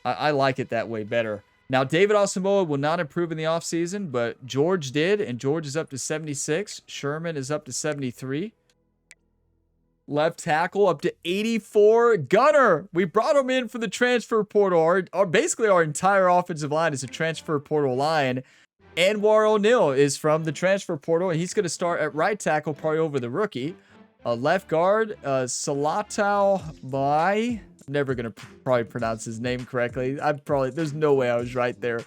I like it that way better. Now, David Asamoah will not improve in the offseason, but George did, and George is up to 76. Sherman is up to 73. Left tackle up to 84. Gunner, we brought him in for the transfer portal. Basically, our entire offensive line is a transfer portal line. Anwar O'Neal is from the transfer portal, and he's going to start at right tackle, probably over the rookie. Left guard, Salatau Mai. Never going to probably pronounce his name correctly. There's no way I was right there.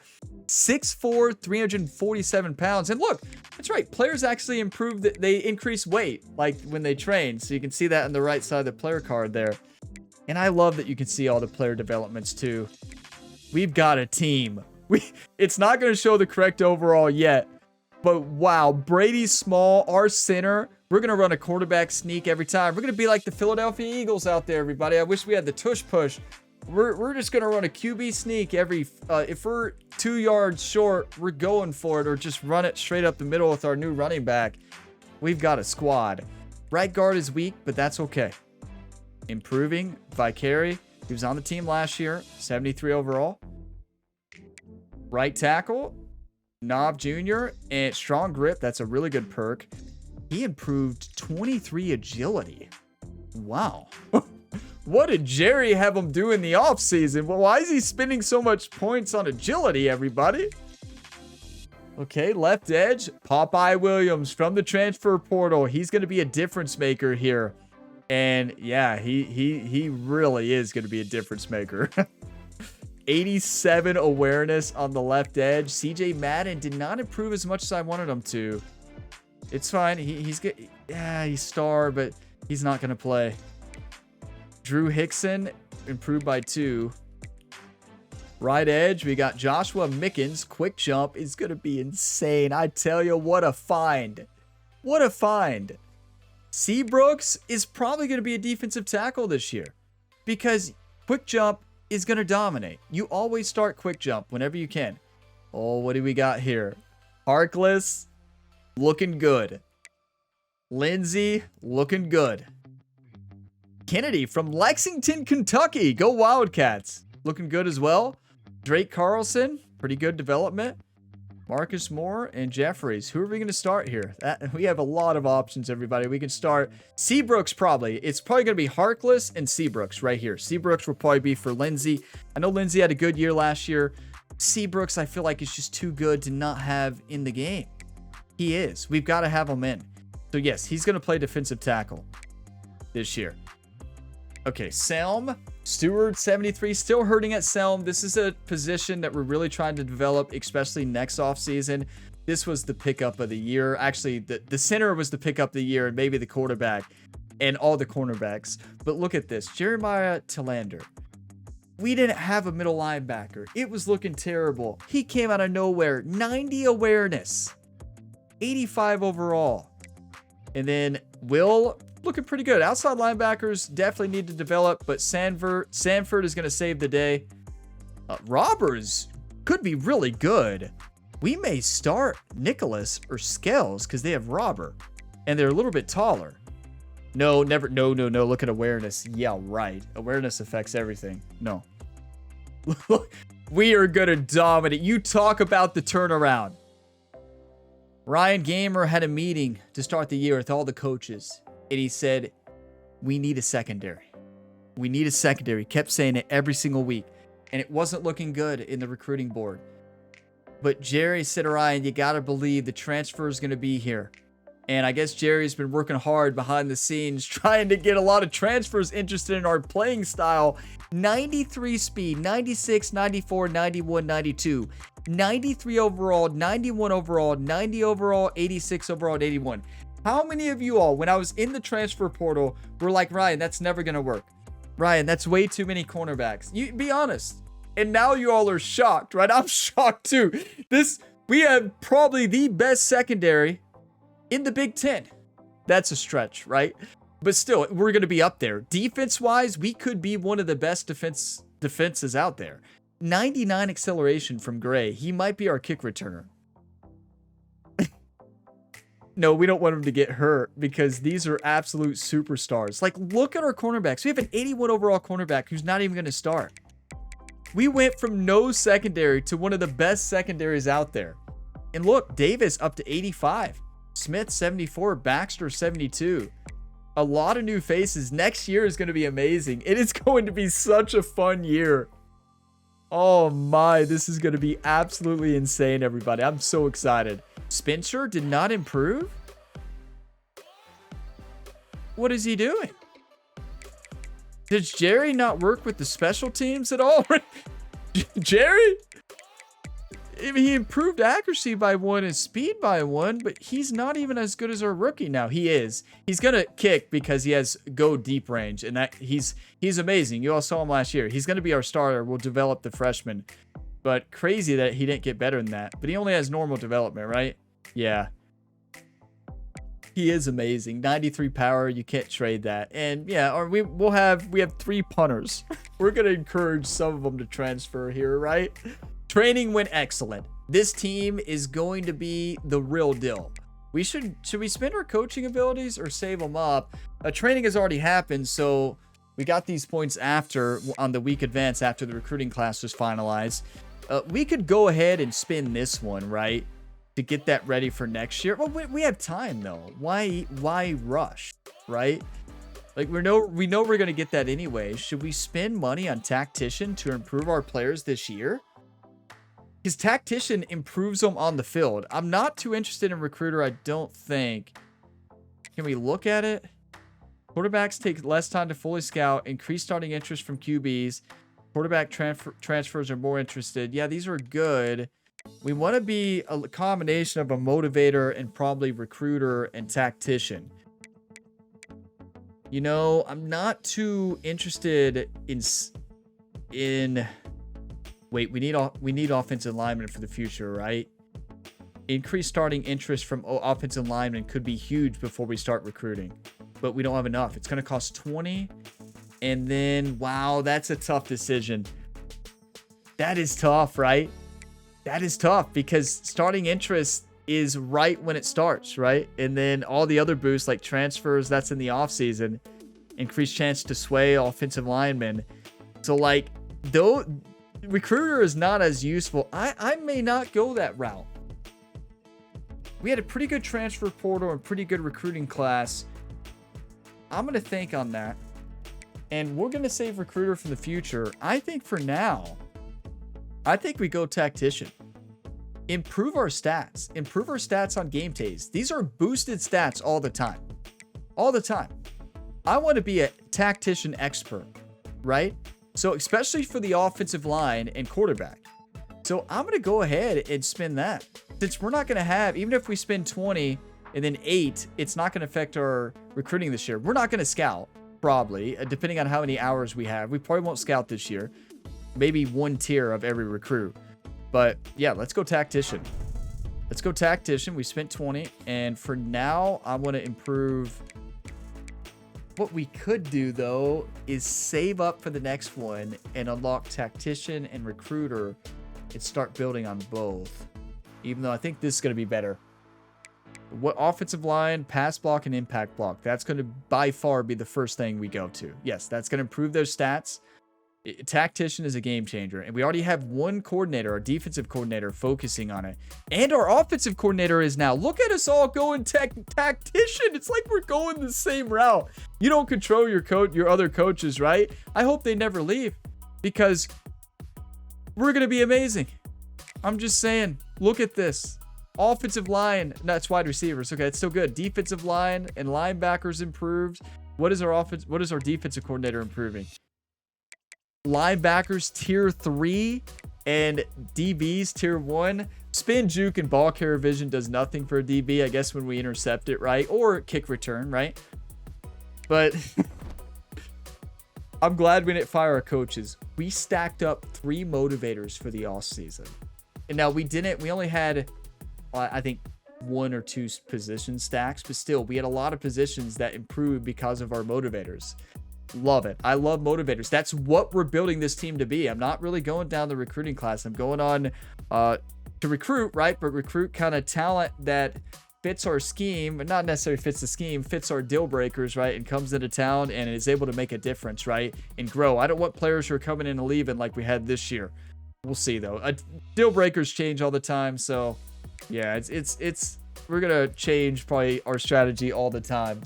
6'4", 347 pounds. And look, that's right. Players actually improved. They increase weight, like when they train. So you can see that on the right side of the player card there. And I love that you can see all the player developments too. We've got a team. It's not going to show the correct overall yet. But wow, Brady Small, our center. We're going to run a quarterback sneak every time. We're going to be like the Philadelphia Eagles out there, everybody. I wish we had the tush push. We're just going to run a QB sneak every... if we're 2 yards short, we're going for it, or just run it straight up the middle with our new running back. We've got a squad. Right guard is weak, but that's okay. Improving. Vicari. He was on the team last year. 73 overall. Right tackle. Knob Jr. and strong grip. That's a really good perk. He improved 23 agility. Wow. What did Jerry have him do in the offseason? Well, why is he spending so much points on agility, everybody? Okay, left edge. Popeye Williams from the transfer portal. He's going to be a difference maker here. And yeah, he really is going to be a difference maker. 87 awareness on the left edge. CJ Madden did not improve as much as I wanted him to. It's fine. He's good. Yeah, he's star, but he's not going to play. Drew Hickson improved by 2. Right edge, we got Joshua Mickens. Quick jump is going to be insane. I tell you, what a find. What a find. Seabrooks is probably going to be a defensive tackle this year because quick jump is going to dominate. You always start quick jump whenever you can. Oh, what do we got here? Harkless, looking good. Lindsay, looking good. Kennedy from Lexington, Kentucky. Go Wildcats. Looking good as well. Drake Carlson, pretty good development. Marcus Moore and Jeffries. Who are we going to start here? We have a lot of options, everybody. We can start Seabrooks probably. It's probably going to be Harkless and Seabrooks right here. Seabrooks will probably be for Lindsay. I know Lindsay had a good year last year. Seabrooks, I feel like, is just too good to not have in the game. He is. We've got to have him in. So, yes, he's going to play defensive tackle this year. Okay, Selm. Stewart, 73. Still hurting at Selm. This is a position that we're really trying to develop, especially next offseason. This was the pickup of the year. Actually, the center was the pickup of the year and maybe the quarterback. and all the cornerbacks. But look at this. Jeremiah Tillander. We didn't have a middle linebacker. It was looking terrible. He came out of nowhere. 90 awareness. 85 overall. And then Will, looking pretty good. Outside linebackers definitely need to develop, but Sanford is going to save the day. Robbers could be really good. We may start Nicholas or Scales because they have Robber, and they're a little bit taller. No, never. No. Look at awareness. Yeah, right. Awareness affects everything. No. We are going to dominate. You talk about the turnaround. Ryan Gamer had a meeting to start the year with all the coaches, and he said, we need a secondary. We need a secondary. He kept saying it every single week, and it wasn't looking good in the recruiting board. But Jerry said, Ryan, you got to believe the transfer is going to be here. And I guess Jerry's been working hard behind the scenes trying to get a lot of transfers interested in our playing style. 93 speed, 96, 94, 91, 92. 93 overall, 91 overall, 90 overall, 86 overall, and 81. How many of you all, when I was in the transfer portal, were like, Ryan, that's never going to work. Ryan, that's way too many cornerbacks. You be honest. And now you all are shocked, right? I'm shocked too. We have probably the best secondary in the Big Ten. That's a stretch, right? But still, we're going to be up there. Defense-wise, we could be one of the best defenses out there. 99 acceleration from Gray. He might be our kick returner. No, we don't want him to get hurt because these are absolute superstars. Like, look at our cornerbacks. We have an 81 overall cornerback who's not even going to start. We went from no secondary to one of the best secondaries out there. And look, Davis up to 85. Smith 74, Baxter 72. A lot of new faces. Next year is going to be amazing. It is going to be such a fun year. Oh my, this is going to be absolutely insane, everybody. I'm so excited. Spencer did not improve? What is he doing? Did Jerry not work with the special teams at all? Jerry? I mean, he improved accuracy by 1 and speed by 1, but he's not even as good as our rookie now. He is. He's going to kick because he has go deep range, and that he's amazing. You all saw him last year. He's going to be our starter. We'll develop the freshman. But crazy that he didn't get better than that. But he only has normal development, right? Yeah. He is amazing. 93 power. You can't trade that. And yeah, or we have 3 punters. We're going to encourage some of them to transfer here, right? Training went excellent. This team is going to be the real deal. Should we spend our coaching abilities or save them up? Training has already happened, so we got these points on the week advance after the recruiting class was finalized. We could go ahead and spin this one, right? To get that ready for next year. Well, we have time though. Why rush, right? Like we know we're going to get that anyway. Should we spend money on tactician to improve our players this year? Because tactician improves them on the field. I'm not too interested in recruiter, I don't think. Can we look at it? Quarterbacks take less time to fully scout. Increase starting interest from QBs. Quarterback transfers are more interested. Yeah, these are good. We want to be a combination of a motivator and probably recruiter and tactician. You know, I'm not too interested in wait, we need offensive linemen for the future, right? Increased starting interest from offensive linemen could be huge before we start recruiting, but we don't have enough. It's going to cost 20. And then, wow, that's a tough decision. That is tough, right? That is tough because starting interest is right when it starts, right? And then all the other boosts like transfers, that's in the offseason. Increased chance to sway offensive linemen. So like, though recruiter is not as useful, I may not go that route. We had a pretty good transfer portal and pretty good recruiting class. I'm going to think on that. And we're going to save recruiter for the future. I think for now, I think we go tactician. Improve our stats. Improve our stats on game days. These are boosted stats all the time. All the time. I want to be a tactician expert, right? So especially for the offensive line and quarterback. So I'm going to go ahead and spend that. Since we're not going to have, even if we spend 20 And then 8, it's not going to affect our recruiting this year. We're not going to scout, probably, depending on how many hours we have. We probably won't scout this year. Maybe 1 tier of every recruit. But yeah, let's go tactician. Let's go tactician. We spent 20. And for now, I want to improve. What we could do, though, is save up for the next one and unlock tactician and recruiter and start building on both. Even though I think this is going to be better. What offensive line, pass block, and impact block. That's going to by far be the first thing we go to. Yes, that's going to improve those stats. Tactician is a game changer. And we already have one coordinator, our defensive coordinator, focusing on it. And our offensive coordinator is now. Look at us all going tactician. It's like we're going the same route. You don't control your other coaches, right? I hope they never leave because we're going to be amazing. I'm just saying, look at this. Offensive line, that's wide receivers. Okay, it's still good. Defensive line and linebackers improved. What is our defensive coordinator improving? Linebackers tier 3 and DBs tier 1. Spin, juke, and ball carrier vision does nothing for a DB, I guess, when we intercept it, right? Or kick return, right? But I'm glad we didn't fire our coaches. We stacked up 3 motivators for the offseason. And now we only had, I think, 1 or 2 position stacks, but still, we had a lot of positions that improved because of our motivators. Love it. I love motivators. That's what we're building this team to be. I'm not really going down the recruiting class. I'm going on to recruit, right? But recruit kind of talent that fits our scheme, but not necessarily fits the scheme, fits our deal breakers, right? And comes into town and is able to make a difference, right? And grow. I don't want players who are coming in and leaving like we had this year. We'll see though. Deal breakers change all the time, so yeah, it's we're gonna change probably our strategy all the time.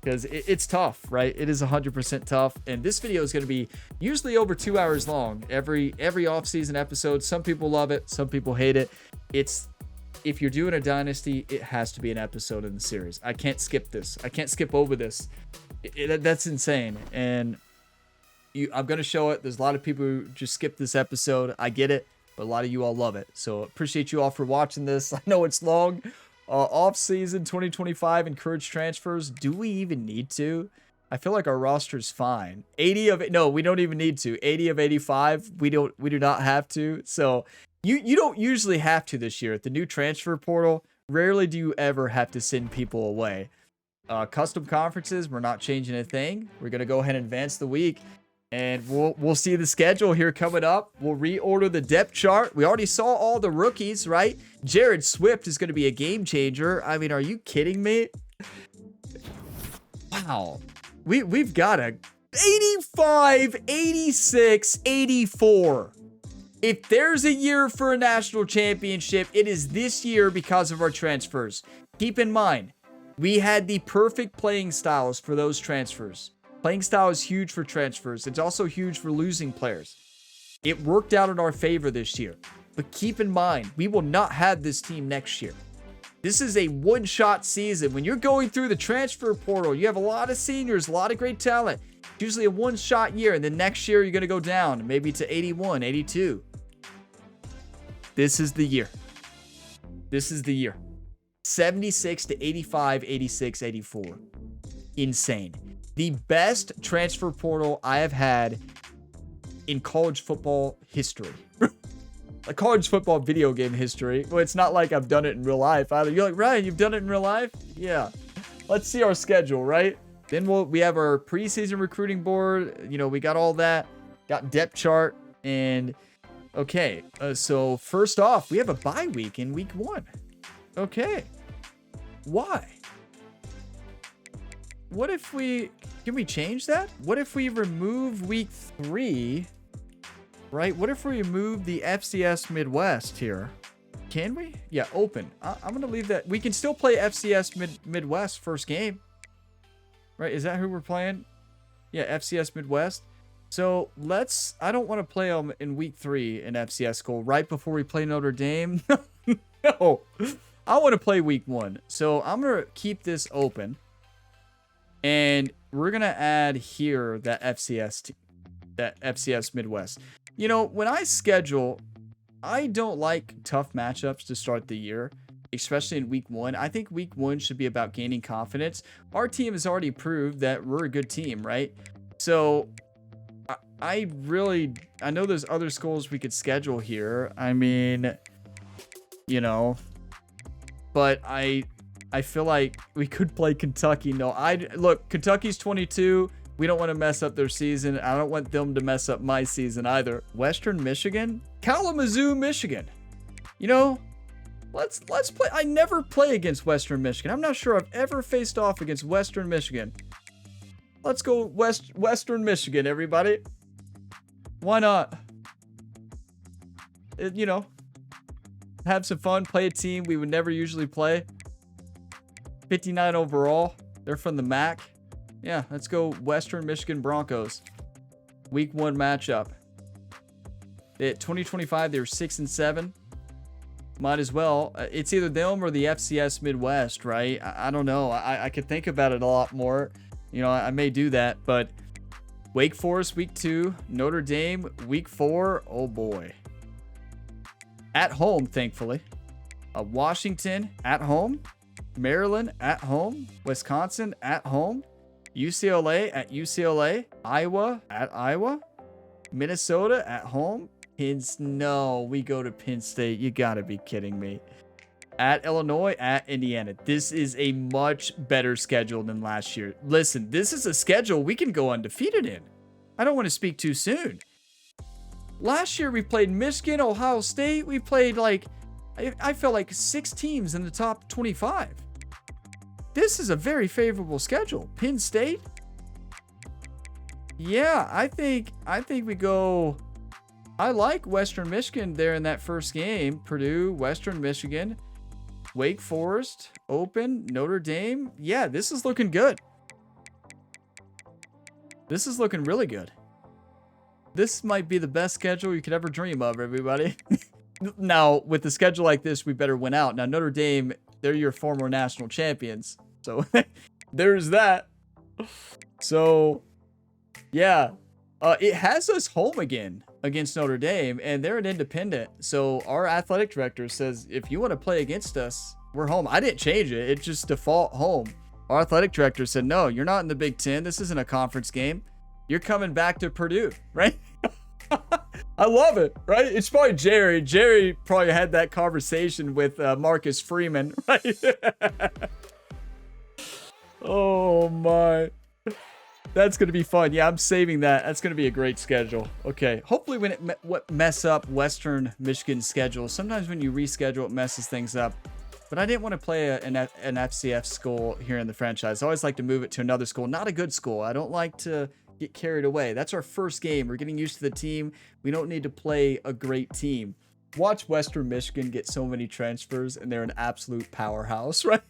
Because it's tough, right? It is 100% tough. And this video is going to be usually over 2 hours long. Every off-season episode. Some people love it. Some people hate it. If you're doing a dynasty, it has to be an episode in the series. I can't skip this. I can't skip over this. That's insane. And I'm going to show it. There's a lot of people who just skip this episode. I get it. But a lot of you all love it. So appreciate you all for watching this. I know it's long. Off-season 2025 encourage transfers. Do we even need to? I feel like our roster's fine. 80 of it. No, we don't even need to. 80 of 85. We do not have to. So you don't usually have to this year. At the new transfer portal, rarely do you ever have to send people away. Custom conferences, we're not changing a thing. We're gonna go ahead and advance the week. And we'll see the schedule here coming up. We'll reorder the depth chart. We already saw all the rookies, right? Jared Swift is going to be a game changer. I mean, are you kidding me? Wow. We've got a 85, 86, 84. If there's a year for a national championship, it is this year because of our transfers. Keep in mind, we had the perfect playing styles for those transfers. Playing style is huge for transfers. It's also huge for losing players. It worked out in our favor this year. But keep in mind, we will not have this team next year. This is a one-shot season. When you're going through the transfer portal, you have a lot of seniors, a lot of great talent. It's usually a one-shot year, and then next year you're going to go down, maybe to 81, 82. This is the year. This is the year. 76 to 85, 86, 84. Insane. The best transfer portal I have had in college football history. A college football video game history. Well, it's not like I've done it in real life either. You're like, Ryan, you've done it in real life? Yeah. Let's see our schedule, right? Then we have our preseason recruiting board. You know, we got all that. Got depth chart. And, okay. So, first off, we have a bye week in week 1. Okay. Why? What if can we change that? What if we remove week 3, right? What if we remove the FCS Midwest here? Can we? Yeah, open. I'm going to leave that. We can still play FCS Midwest first game, right? Is that who we're playing? Yeah, FCS Midwest. So I don't want to play them in week 3 in FCS school right before we play Notre Dame. No, I want to play week 1. So I'm going to keep this open. And we're going to add here that FCS Midwest. You know, when I schedule, I don't like tough matchups to start the year. especially in week 1. I think week 1 should be about gaining confidence. Our team has already proved that we're a good team, right? So I know there's other schools we could schedule here. I mean, you know, but I feel like we could play Kentucky. No, look, Kentucky's 22. We don't want to mess up their season. I don't want them to mess up my season either. Western Michigan, Kalamazoo, Michigan. You know, let's play. I never play against Western Michigan. I'm not sure I've ever faced off against Western Michigan. Let's go Western Michigan, everybody. Why not? You know, have some fun, play a team we would never usually play. 59 overall. They're from the MAC. Yeah, let's go Western Michigan Broncos. Week 1 matchup. At 2025, they were 6-7. Might as well. It's either them or the FCS Midwest, right? I don't know. I could think about it a lot more. You know, I may do that, but Wake Forest week 2, Notre Dame week 4. Oh boy. At home, thankfully. Washington at home. Maryland at home. Wisconsin at home. UCLA at UCLA. Iowa at Iowa. Minnesota at home. No, we go to Penn State. You gotta be kidding me. At Illinois, at Indiana. This is a much better schedule than last year. Listen, this is a schedule we can go undefeated in. I don't want to speak too soon. Last year we played Michigan, Ohio State. We played like, I felt like 6 teams in the top 25. This is a very favorable schedule. Penn State. Yeah, I think we go. I like Western Michigan there in that first game. Purdue, Western Michigan, Wake Forest, Open, Notre Dame. Yeah, this is looking good. This is looking really good. This might be the best schedule you could ever dream of, everybody. Now, with a schedule like this, we better win out. Now, Notre Dame, they're your former national champions. So, there's that. So, yeah. It has us home again against Notre Dame, and they're an independent. So, our athletic director says, if you want to play against us, we're home. I didn't change it. It's just default home. Our athletic director said, no, you're not in the Big Ten. This isn't a conference game. You're coming back to Purdue, right? I love it, right? It's probably Jerry. Jerry probably had that conversation with Marcus Freeman, right? Oh, my. That's going to be fun. Yeah, I'm saving that. That's going to be a great schedule. Okay. Hopefully when it mess up Western Michigan's schedule. Sometimes when you reschedule, it messes things up. But I didn't want to play an FCS school here in the franchise. I always like to move it to another school. Not a good school. I don't like to get carried away. That's our first game. We're getting used to the team. We don't need to play a great team. Watch Western Michigan get so many transfers, and they're an absolute powerhouse, right?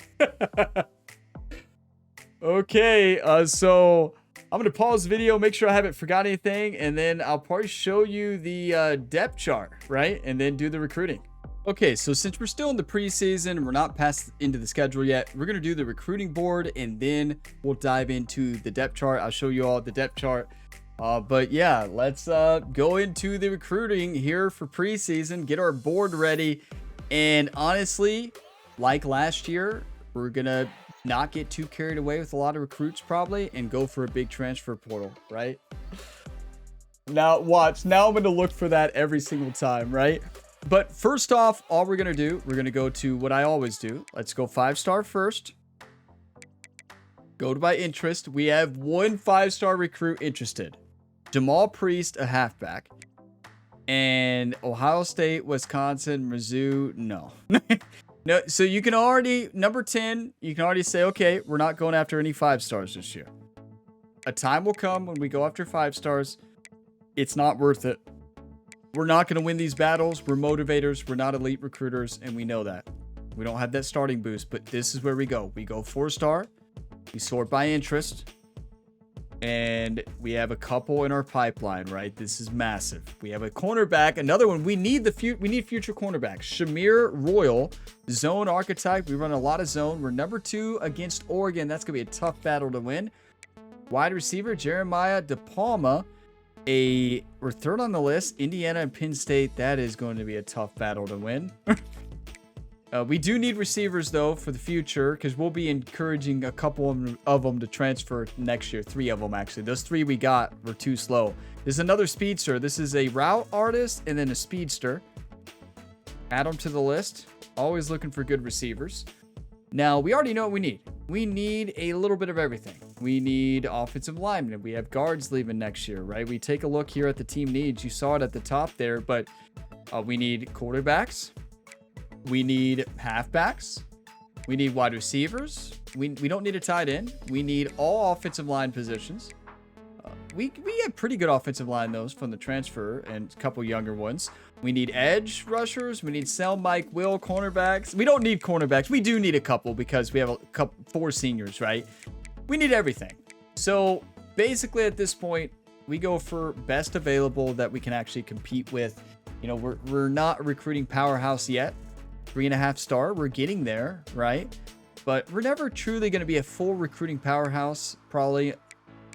Okay, so I'm going to pause the video, make sure I haven't forgot anything, and then I'll probably show you the depth chart, right? And then do the recruiting. Okay, so since we're still in the preseason, we're not past into the schedule yet, we're going to do the recruiting board, and then we'll dive into the depth chart. I'll show you all the depth chart. But yeah, let's go into the recruiting here for preseason, get our board ready. And honestly, like last year, we're going to not get too carried away with a lot of recruits probably and go for a big transfer portal, right? Now watch, now I'm going to look for that every single time, right? But first off, all we're going to do, we're going to go to what I always do. Let's go 5-star first. Go to by interest. We have 1 5-star recruit interested. Jamal Priest, a halfback. And Ohio State, Wisconsin, Mizzou, no. No, so you can already, number 10, you can already say, okay, we're not going after any 5-stars this year. A time will come when we go after 5-stars. It's not worth it. We're not going to win these battles. We're motivators. We're not elite recruiters, and we know that. We don't have that starting boost, but this is where we go. We go 4-star. We sort by interest. And we have a couple in our pipeline, right? This is massive. We have a cornerback. Another one. We need future cornerbacks. Shamir Royal, zone archetype. We run a lot of zone. We're number 2 against Oregon. That's going to be a tough battle to win. Wide receiver, Jeremiah DePalma. We're 3rd on the list. Indiana and Penn State. That is going to be a tough battle to win. We do need receivers, though, for the future, because we'll be encouraging a couple of them to transfer next year. 3 of them, actually. Those 3 we got were too slow. There's another speedster. This is a route artist and then a speedster. Add them to the list. Always looking for good receivers. Now, we already know what we need. We need a little bit of everything. We need offensive linemen. We have guards leaving next year, right? We take a look here at the team needs. You saw it at the top there, but we need quarterbacks. We need halfbacks. We need wide receivers. We don't need a tight end. We need all offensive line positions. We have pretty good offensive line, those from the transfer and a couple younger ones. We need edge rushers. We need Sel, Mike, Will, cornerbacks. We don't need cornerbacks. We do need a couple because we have 4 seniors, right? We need everything. So basically at this point, we go for best available that we can actually compete with. You know, we're not a recruiting powerhouse yet. 3.5 star. We're getting there, right? But we're never truly going to be a full recruiting powerhouse, probably.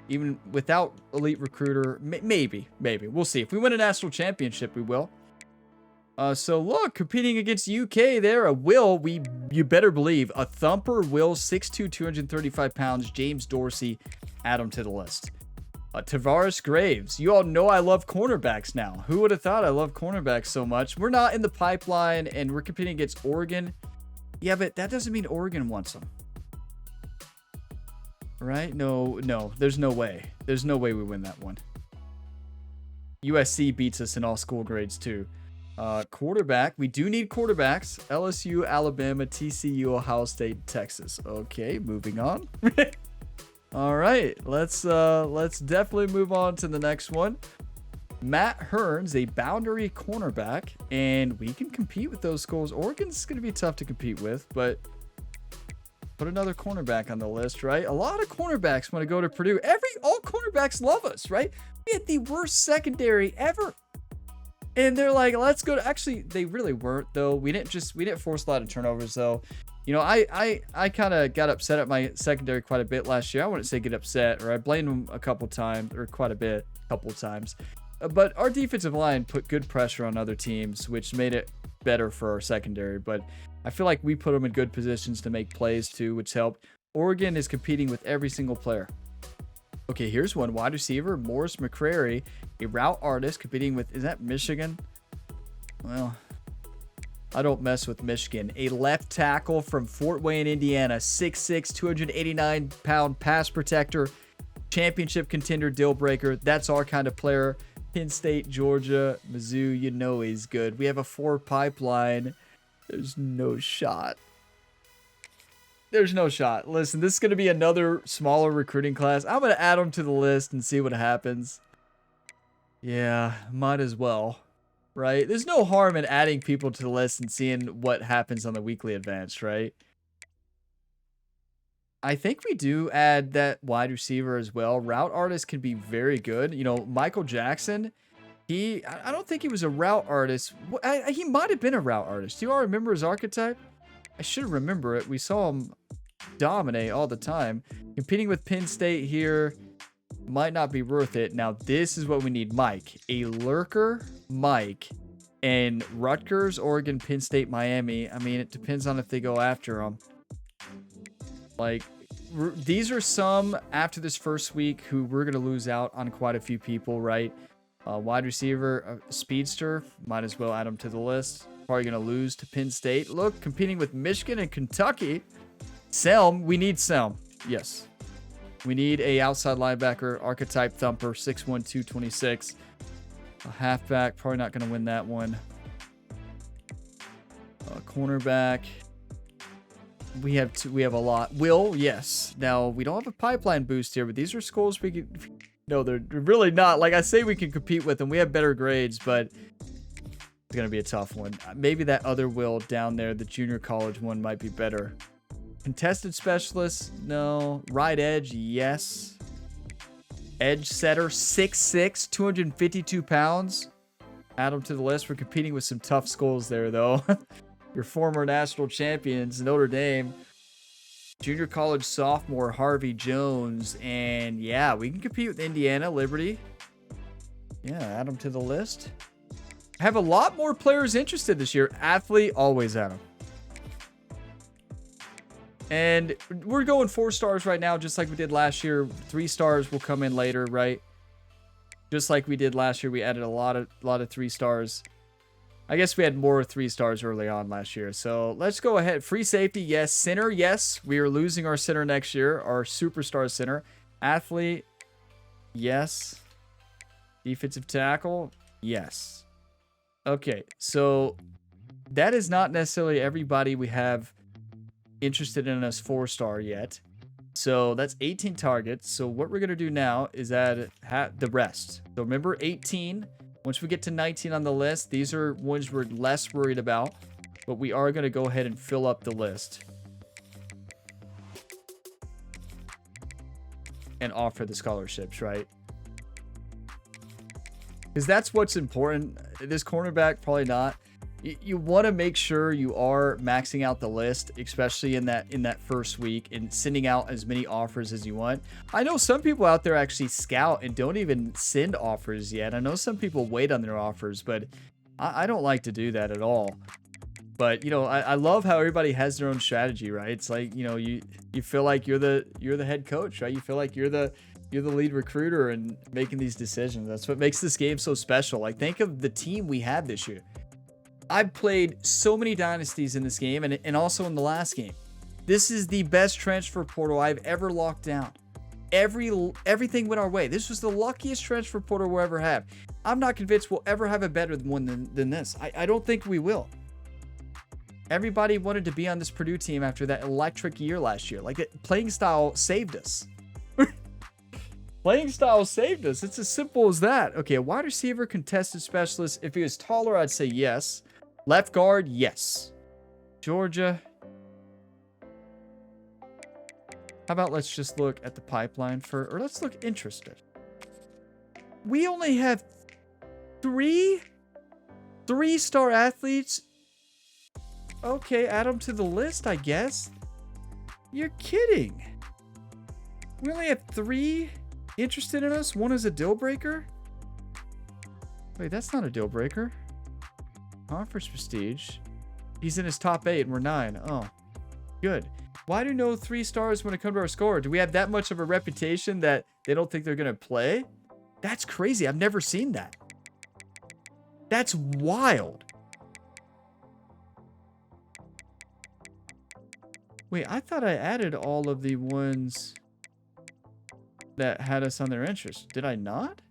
Even without elite recruiter, maybe. We'll see. If we win a national championship, we will. So look, competing against UK there, a Will, you better believe, a thumper Will, 6'2", 235 pounds, James Dorsey, add him to the list. Tavares Graves, you all know I love cornerbacks now. Who would have thought I love cornerbacks so much? We're not in the pipeline, and we're competing against Oregon. Yeah, but that doesn't mean Oregon wants them. Right? No, there's no way. There's no way we win that one. USC beats us in all school grades too. Quarterback. We do need quarterbacks. LSU, Alabama, TCU, Ohio State, Texas. Okay, moving on. All right, let's definitely move on to the next one. Matt Hearns, a boundary cornerback, and we can compete with those schools. Oregon's going to be tough to compete with, but put another cornerback on the list, right? A lot of cornerbacks want to go to Purdue. All cornerbacks love us, right? We had the worst secondary ever. And they're like, let's go to, actually, they really weren't though. We didn't force a lot of turnovers though. You know, I kind of got upset at my secondary quite a bit last year. I wouldn't say get upset, or I blamed them a couple times. But our defensive line put good pressure on other teams, which made it better for our secondary. But I feel like we put them in good positions to make plays too, which helped. Oregon is competing with every single player. Okay, here's one. Wide receiver, Morris McCrary, a route artist competing with, is that Michigan? Well, I don't mess with Michigan. A left tackle from Fort Wayne, Indiana, 6'6", 289-pound pass protector, championship contender, deal breaker. That's our kind of player. Penn State, Georgia, Mizzou, you know he's good. We have a 4 pipeline. There's no shot. There's no shot. Listen, this is going to be another smaller recruiting class. I'm going to add them to the list and see what happens. Yeah, might as well. Right? There's no harm in adding people to the list and seeing what happens on the weekly advance, right? I think we do add that wide receiver as well. Route artist can be very good. You know, Michael Jackson, I don't think he was a route artist. He might have been a route artist. Do you all remember his archetype? I should remember it. We saw him dominate all the time. Competing with Penn State here might not be worth it. Now, this is what we need. Mike. A lurker, Mike. And Rutgers, Oregon, Penn State, Miami. I mean, it depends on if they go after him. Like, these are some, after this first week, who we're going to lose out on quite a few people, right? Wide receiver, speedster. Might as well add him to the list. Probably going to lose to Penn State. Look, competing with Michigan and Kentucky. Selm, we need Selm. Yes. We need a outside linebacker, archetype thumper, 6'1", 226. A halfback, probably not going to win that one. Cornerback. We have a lot. Will, yes. Now, we don't have a pipeline boost here, but these are schools we can... No, they're really not. Like I say, we can compete with them. We have better grades, but it's going to be a tough one. Maybe that other Will down there, the junior college one, might be better. Contested specialist, no. Right edge, yes. Edge setter, 6'6", 252 pounds. Add them to the list. We're competing with some tough schools there, though. Your former national champions, Notre Dame. Junior college sophomore, Harvey Jones. And yeah, we can compete with Indiana, Liberty. Yeah, add them to the list. I have a lot more players interested this year. Athlete, always add them. And we're going 4 stars right now, just like we did last year. 3 stars will come in later, right? Just like we did last year, we added a lot of 3 stars. I guess we had more 3 stars early on last year. So let's go ahead. Free safety, yes. Center, yes. We are losing our center next year, our superstar center. Athlete, yes. Defensive tackle, yes. Okay, so that is not necessarily everybody we have interested in us 4-star yet. So that's 18 targets. So what we're going to do now is add the rest. So remember 18. Once we get to 19 on the list, these are ones we're less worried about. But we are going to go ahead and fill up the list. And offer the scholarships, right? Because that's what's important. This cornerback, probably not. You want to make sure you are maxing out the list, especially in that first week, and sending out as many offers as you want. I know some people out there actually scout and don't even send offers yet. I know some people wait on their offers, but I don't like to do that at all. But you know, I love how everybody has their own strategy, right? It's like, you know, you feel like you're the head coach, right? You feel like you're the lead recruiter and making these decisions. That's what makes this game so special. Like, think of the team we had this year. I've played so many dynasties in this game and also in the last game. This is the best transfer portal I've ever locked down. Everything went our way. This was the luckiest transfer portal we'll ever have. I'm not convinced we'll ever have a better one than this. I don't think we will. Everybody wanted to be on this Purdue team after that electric year last year. Like, playing style saved us. Playing style saved us. It's as simple as that. Okay, a wide receiver, contested specialist. If he was taller, I'd say yes. Left guard, yes. Georgia. How about let's just look at the pipeline or let's look interested. We only have 3 3-star athletes. Okay, add them to the list, I guess. You're kidding. We only have 3 interested in us. 1 is a deal breaker. Wait, that's not a deal breaker. Conference prestige. He's in his top 8 and we're 9. Oh, good. Why do no 3 stars when it comes to our score? Do we have that much of a reputation that they don't think they're going to play? That's crazy. I've never seen that. That's wild. Wait, I thought I added all of the ones that had us on their interest. Did I not?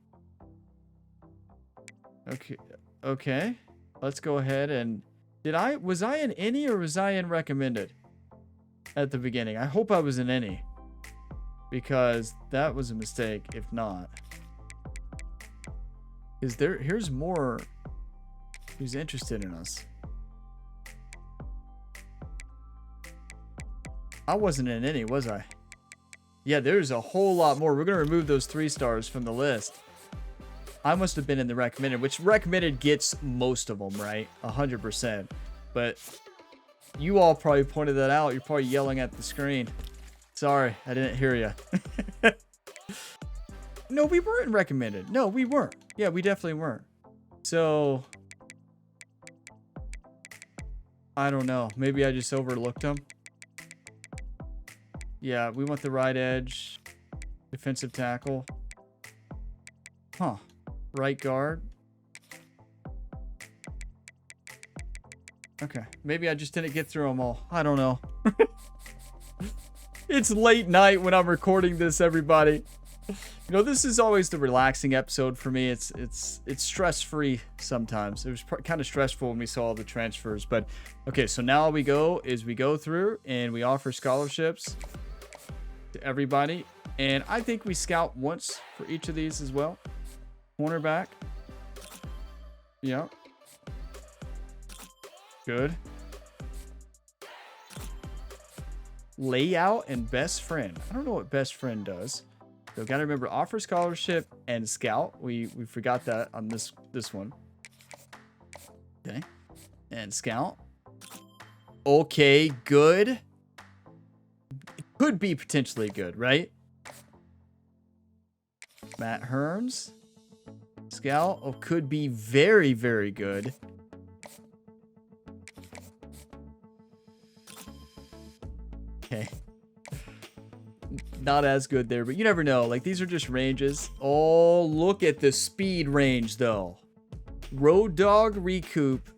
Okay. Let's go ahead and... Was I in any or was I in recommended at the beginning? I hope I was in any, because that was a mistake if not. Here's more who's interested in us. I wasn't in any, was I? Yeah, there's a whole lot more. We're going to remove those 3 stars from the list. I must have been in the recommended, which recommended gets most of them, right? 100%. But you all probably pointed that out. You're probably yelling at the screen. Sorry, I didn't hear you. No, we weren't recommended. No, we weren't. Yeah, we definitely weren't. So, I don't know. Maybe I just overlooked them. Yeah, we want the right edge. Defensive tackle. Huh. Right guard. Okay. Maybe I just didn't get through them all. I don't know. It's late night when I'm recording this, everybody. You know, this is always the relaxing episode for me. It's stress-free sometimes. It was kind of stressful when we saw all the transfers. But, okay, so now all we go through and we offer scholarships to everybody. And I think we scout once for each of these as well. Cornerback. Yeah. Good. Layout and best friend. I don't know what best friend does. So gotta remember, offer scholarship and scout. We forgot that on this one. Okay. And scout. Okay, good. Could be potentially good, right? Matt Hearns. Scout. Oh, could be very, very good. Okay. Not as good there, but you never know. Like, these are just ranges. Oh, look at the speed range, though. Road Dog Recoup.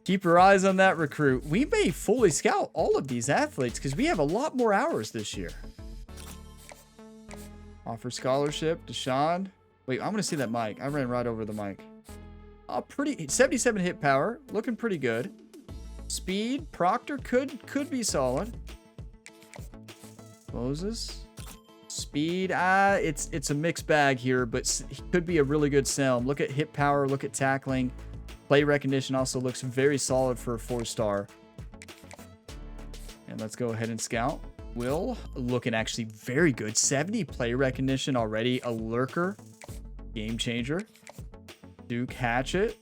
Keep your eyes on that recruit. We may fully scout all of these athletes because we have a lot more hours this year. Offer scholarship, Deshaun. Wait, I'm going to see that mic. I ran right over the mic. Oh, pretty 77 hit power. Looking pretty good. Speed, Proctor could be solid. Moses. Speed, it's a mixed bag here, but he could be a really good Selm. Look at hit power, look at tackling. Play recognition also looks very solid for a 4-star. And let's go ahead and scout. Will, looking actually very good. 70 play recognition already. A lurker. Game changer. Duke Hatchet.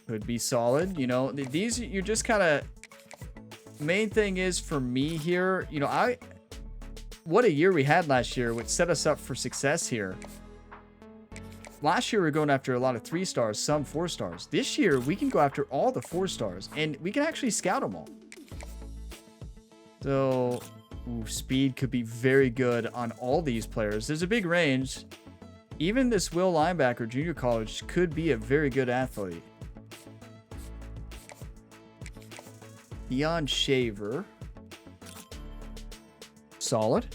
Could be solid. You know, these, you're just kind of... Main thing is for me here, you know, what a year we had last year, which set us up for success here. Last year, we were going after a lot of 3-stars, some 4-stars. This year, we can go after all the 4-stars, and we can actually scout them all. So, speed could be very good on all these players. There's a big range. Even this Will linebacker, junior college, could be a very good athlete. Deion Shaver. Solid.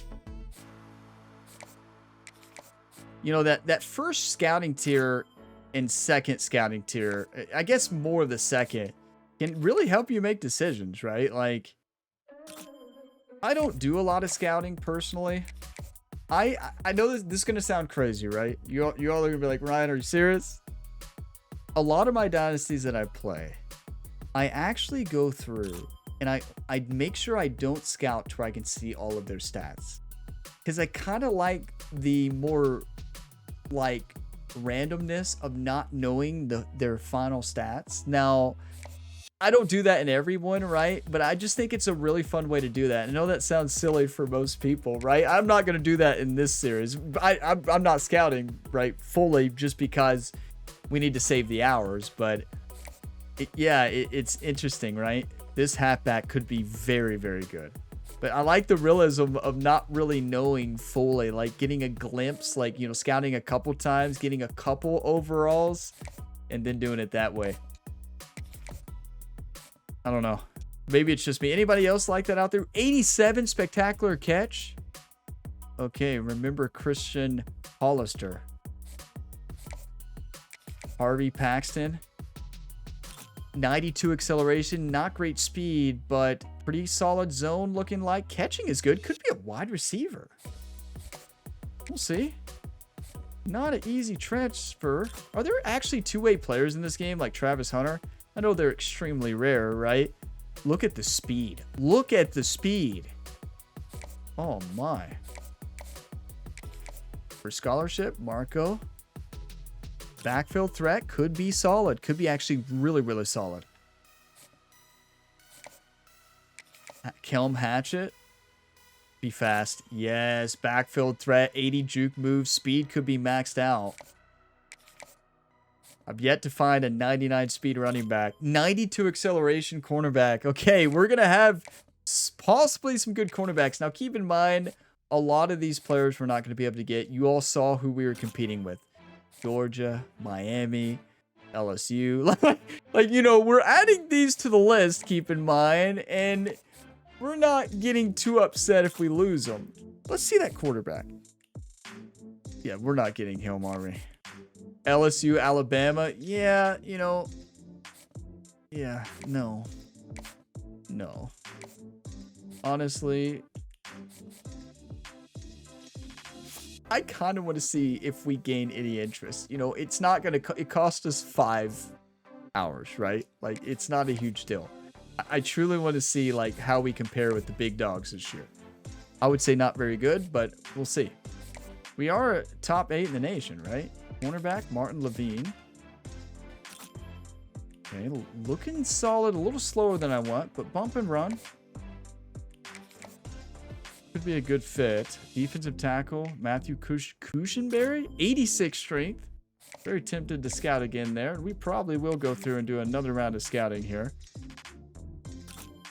You know, that first scouting tier and second scouting tier, I guess more of the second, can really help you make decisions, right? Like, I don't do a lot of scouting personally. I know this is going to sound crazy, right? You all are going to be like, Ryan, are you serious? A lot of my dynasties that I play, I actually go through and I make sure I don't scout to where I can see all of their stats. Because I kind of like the more like randomness of not knowing their final stats. Now, I don't do that in everyone, right? But I just think it's a really fun way to do that. I know that sounds silly for most people, right? I'm not going to do that in this series. I'm not scouting, right, fully just because we need to save the hours. But it's interesting, right? This halfback could be very, very good. But I like the realism of not really knowing fully, like getting a glimpse, like, you know, scouting a couple times, getting a couple overalls, and then doing it that way. I don't know. Maybe it's just me. Anybody else like that out there? 87 spectacular catch. Okay, remember Christian Hollister. Harvey Paxton. 92 acceleration, not great speed, but pretty solid zone looking like. Catching is good. Could be a wide receiver. We'll see. Not an easy transfer. Are there actually two-way players in this game like Travis Hunter? I know they're extremely rare, right? Look at the speed. Look at the speed. Oh my. For scholarship, Marco. Backfield threat could be solid. Could be actually really, really solid. Kelm Hatchet. Be fast. Yes. Backfield threat. 80 juke moves. Speed could be maxed out. I've yet to find a 99 speed running back. 92 acceleration cornerback. Okay, we're going to have possibly some good cornerbacks. Now, keep in mind, a lot of these players we're not going to be able to get. You all saw who we were competing with. Georgia, Miami, LSU. Like, you know, we're adding these to the list, keep in mind, and we're not getting too upset if we lose them. Let's see that quarterback. Yeah, we're not getting him, are we? LSU, Alabama. Yeah, you know. Yeah, no. No. Honestly, I kind of want to see if we gain any interest. You know, it's not going to... It cost us 5 hours, right? Like, it's not a huge deal. I truly want to see, like, how we compare with the big dogs this year. I would say not very good, but we'll see. We are top 8 in the nation, right? Cornerback, Martin Levine. Okay, looking solid. A little slower than I want, but bump and run. Could be a good fit. Defensive tackle, Matthew Cushenberry, 86 strength. Very tempted to scout again there. We probably will go through and do another round of scouting here.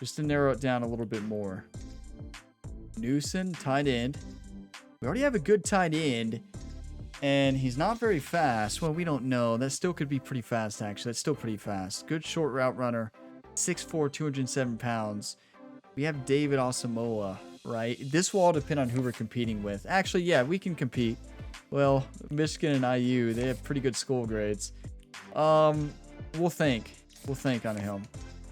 just to narrow it down a little bit more. Newson, tight end. We already have a good tight end, and he's not very fast. Well, we don't know. That still could be pretty fast, actually. That's still pretty fast. Good short route runner. 6'4", 207 pounds. We have David Asamoah, right? This will all depend on who we're competing with. Actually, yeah, we can compete. Well, Michigan and IU, they have pretty good school grades. We'll think. We'll think on him.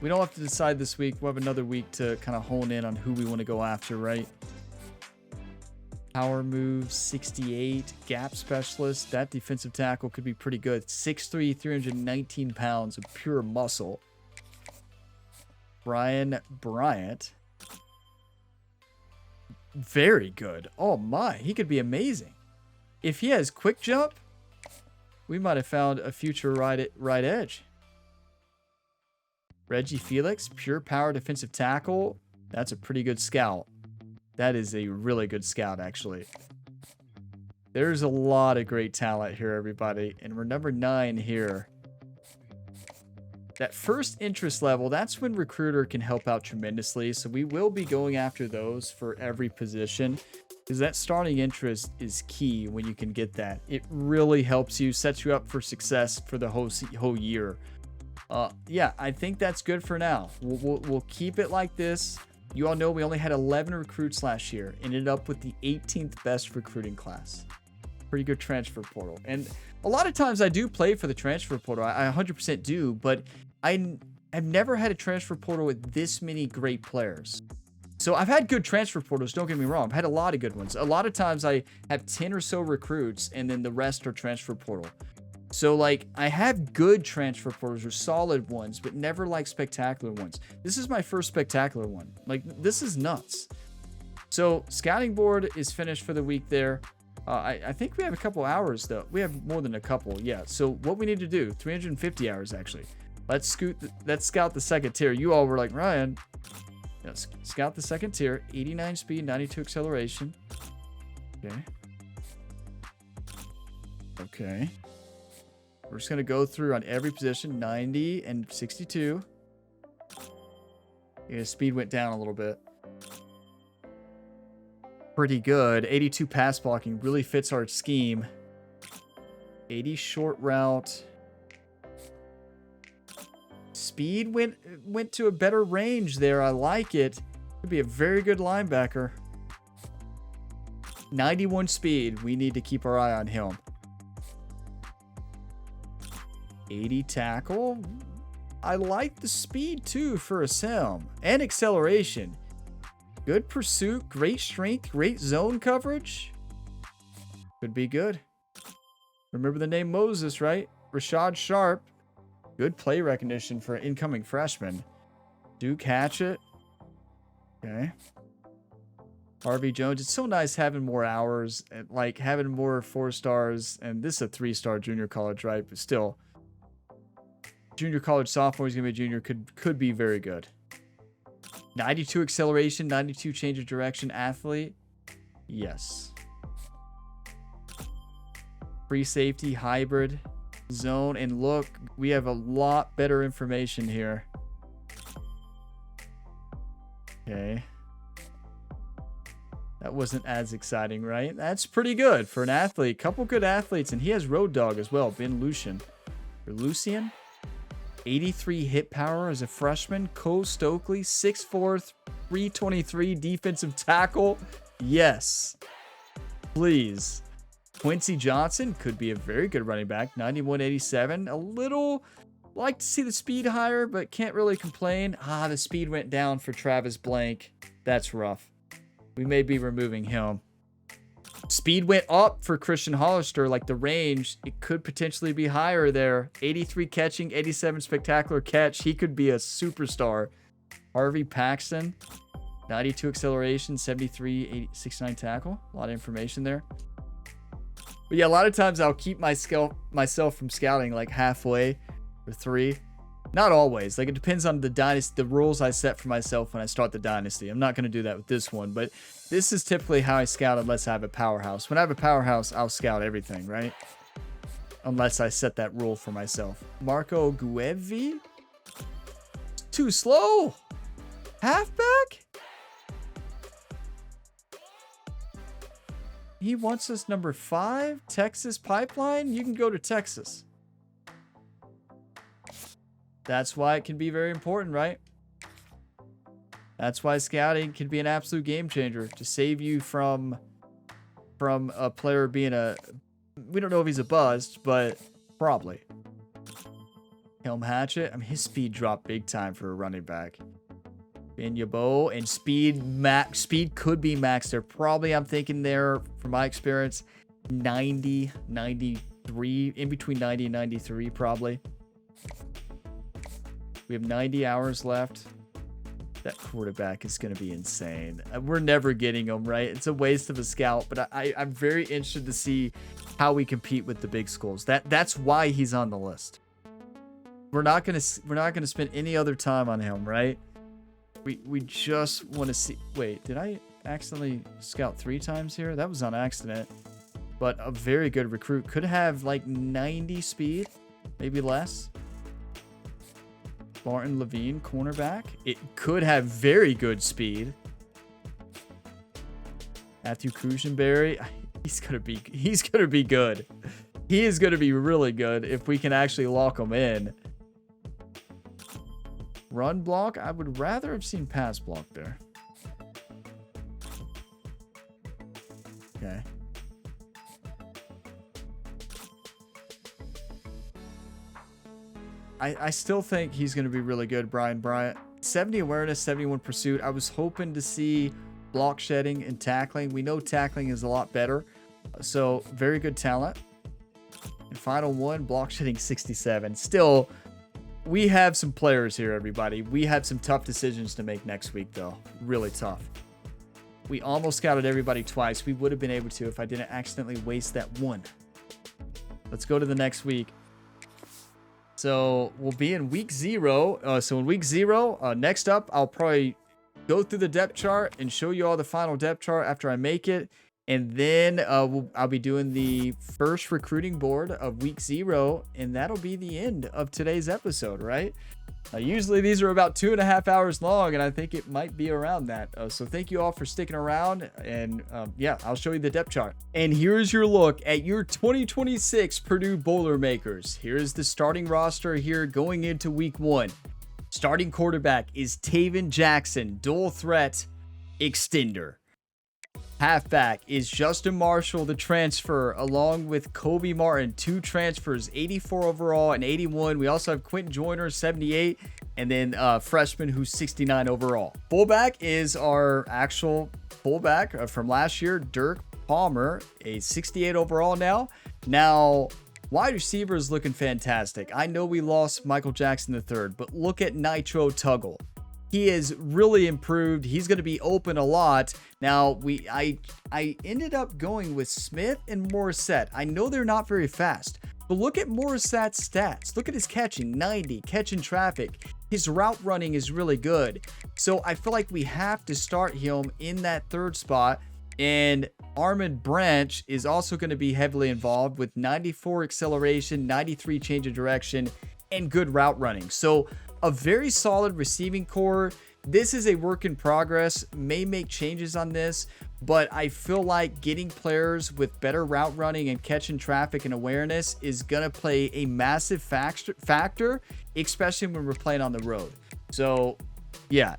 We don't have to decide this week. We'll have another week to kind of hone in on who we want to go after, right? Power move, 68. Gap specialist. That defensive tackle could be pretty good. 6'3", 319 pounds of pure muscle. Brian Bryant. Very good. Oh my, he could be amazing. If he has quick jump, we might have found a future right edge. Reggie Felix, pure power defensive tackle. That's a pretty good scout. That is a really good scout, actually. There's a lot of great talent here, everybody. And we're number 9 here. That first interest level, that's when Recruiter can help out tremendously. So we will be going after those for every position, because that starting interest is key when you can get that. It really helps you, sets you up for success for the whole year. Yeah, I think that's good for now. We'll keep it like this. You all know we only had 11 recruits last year. Ended up with the 18th best recruiting class. Pretty good transfer portal. And a lot of times I do play for the transfer portal. I 100% do, but I've never had a transfer portal with this many great players. So I've had good transfer portals, don't get me wrong. I've had a lot of good ones. A lot of times I have 10 or so recruits, and then the rest are transfer portal. So, like, I have good transfer portals or solid ones, but never, like, spectacular ones. This is my first spectacular one. Like, this is nuts. So, scouting board is finished for the week there. I think we have a couple hours, though. We have more than a couple, yeah. So, what we need to do, 350 hours, actually. Let's scout the second tier. You all were like, Ryan, let's scout the second tier. 89 speed, 92 acceleration. Okay. Okay. We're just going to go through on every position, 90 and 62. Yeah, speed went down a little bit. Pretty good. 82 pass blocking really fits our scheme. 80 short route. Speed went to a better range there. I like it. Could be a very good linebacker. 91 speed. We need to keep our eye on him. 80 tackle. I like the speed too for a sim. And acceleration. Good pursuit. Great strength. Great zone coverage. Could be good. Remember the name Moses, right? Rashad Sharp. Good play recognition for an incoming freshman. Duke Hatchet. Okay. Harvey Jones. It's so nice having more hours. And like having more 4 stars. And this is a 3-star junior college, right? But still. Junior college sophomore, he's going to be a junior, could be very good. 92 acceleration, 92 change of direction athlete. Yes. Free safety, hybrid, zone, and look, we have a lot better information here. Okay. That wasn't as exciting, right? That's pretty good for an athlete. Couple good athletes, and he has Road Dogg as well, Ben Lucian. Or Lucian? 83 hit power as a freshman. Cole Stokely, 6'4", 323 defensive tackle. Yes. Please. Quincy Johnson could be a very good running back. 9187. A little like to see the speed higher, but can't really complain. The speed went down for Travis Blank. That's rough. We may be removing him. Speed went up for Christian Hollister, like the range. It could potentially be higher there. 83 catching, 87 spectacular catch. He could be a superstar. Harvey Paxton, 92 acceleration, 73, 69 tackle. A lot of information there. But yeah, a lot of times I'll keep myself from scouting like halfway or 3. Not always. Like, it depends on the dynasty, the rules I set for myself when I start the dynasty. I'm not going to do that with this one, but this is typically how I scout unless I have a powerhouse. When I have a powerhouse, I'll scout everything, right? Unless I set that rule for myself. Marco Guevi? Too slow. Halfback? He wants us number 5, Texas Pipeline. You can go to Texas. That's why it can be very important, right? That's why scouting can be an absolute game changer to save you from a player being we don't know if he's a bust, but probably. Helm Hatchet. I mean, his speed dropped big time for a running back. Binyabo and speed could be max there. Probably, I'm thinking there, from my experience, 90, 93, in between 90 and 93 probably. We have 90 hours left. That quarterback is going to be insane. We're never getting him, right? It's a waste of a scout, but I'm very interested to see how we compete with the big schools. That's why he's on the list. We're not gonna spend any other time on him, right? We just want to see. Wait, did I accidentally scout 3 times here? That was on accident. But a very good recruit. Could have like 90 speed, maybe less. Martin Levine, cornerback. It could have very good speed. Matthew Kujenberry. He's gonna be good. He is gonna be really good if we can actually lock him in. Run block. I would rather have seen pass block there. Okay. I still think he's going to be really good, Brian Bryant. 70 awareness, 71 pursuit. I was hoping to see block shedding and tackling. We know tackling is a lot better. So, very good talent. And final one, block shedding 67. Still, we have some players here, everybody. We have some tough decisions to make next week, though. Really tough. We almost scouted everybody twice. We would have been able to if I didn't accidentally waste that one. Let's go to the next week. So we'll be in week 0. So in week 0, next up, I'll probably go through the depth chart and show you all the final depth chart after I make it. And then I'll be doing the first recruiting board of week 0. And that'll be the end of today's episode, right? Usually these are about 2.5 hours long, and I think it might be around that. So thank you all for sticking around, and yeah, I'll show you the depth chart. And here's your look at your 2026 Purdue Boilermakers. Here's the starting roster here going into week 1. Starting quarterback is Taven Jackson, dual threat extender. Halfback is Justin Marshall, the transfer, along with Kobe Martin, 2 transfers, 84 overall and 81. We also have Quentin Joyner, 78, and then freshman who's 69 overall. Fullback is our actual fullback from last year, Dirk Palmer, a 68 overall now. Now, wide receiver is looking fantastic. I know we lost Michael Jackson III, but look at Nitro Tuggle. He has really improved. He's going to be open a lot. Now, I ended up going with Smith and Morissette. I know they're not very fast, but look at Morissette's stats. Look at his catching, 90, catching traffic. His route running is really good. So I feel like we have to start him in that 3rd spot. And Armand Branch is also going to be heavily involved with 94 acceleration, 93 change of direction, and good route running. So a very solid receiving core. This is a work in progress. May make changes on this, but I feel like getting players with better route running and catching traffic and awareness is going to play a massive factor, especially when we're playing on the road. So yeah,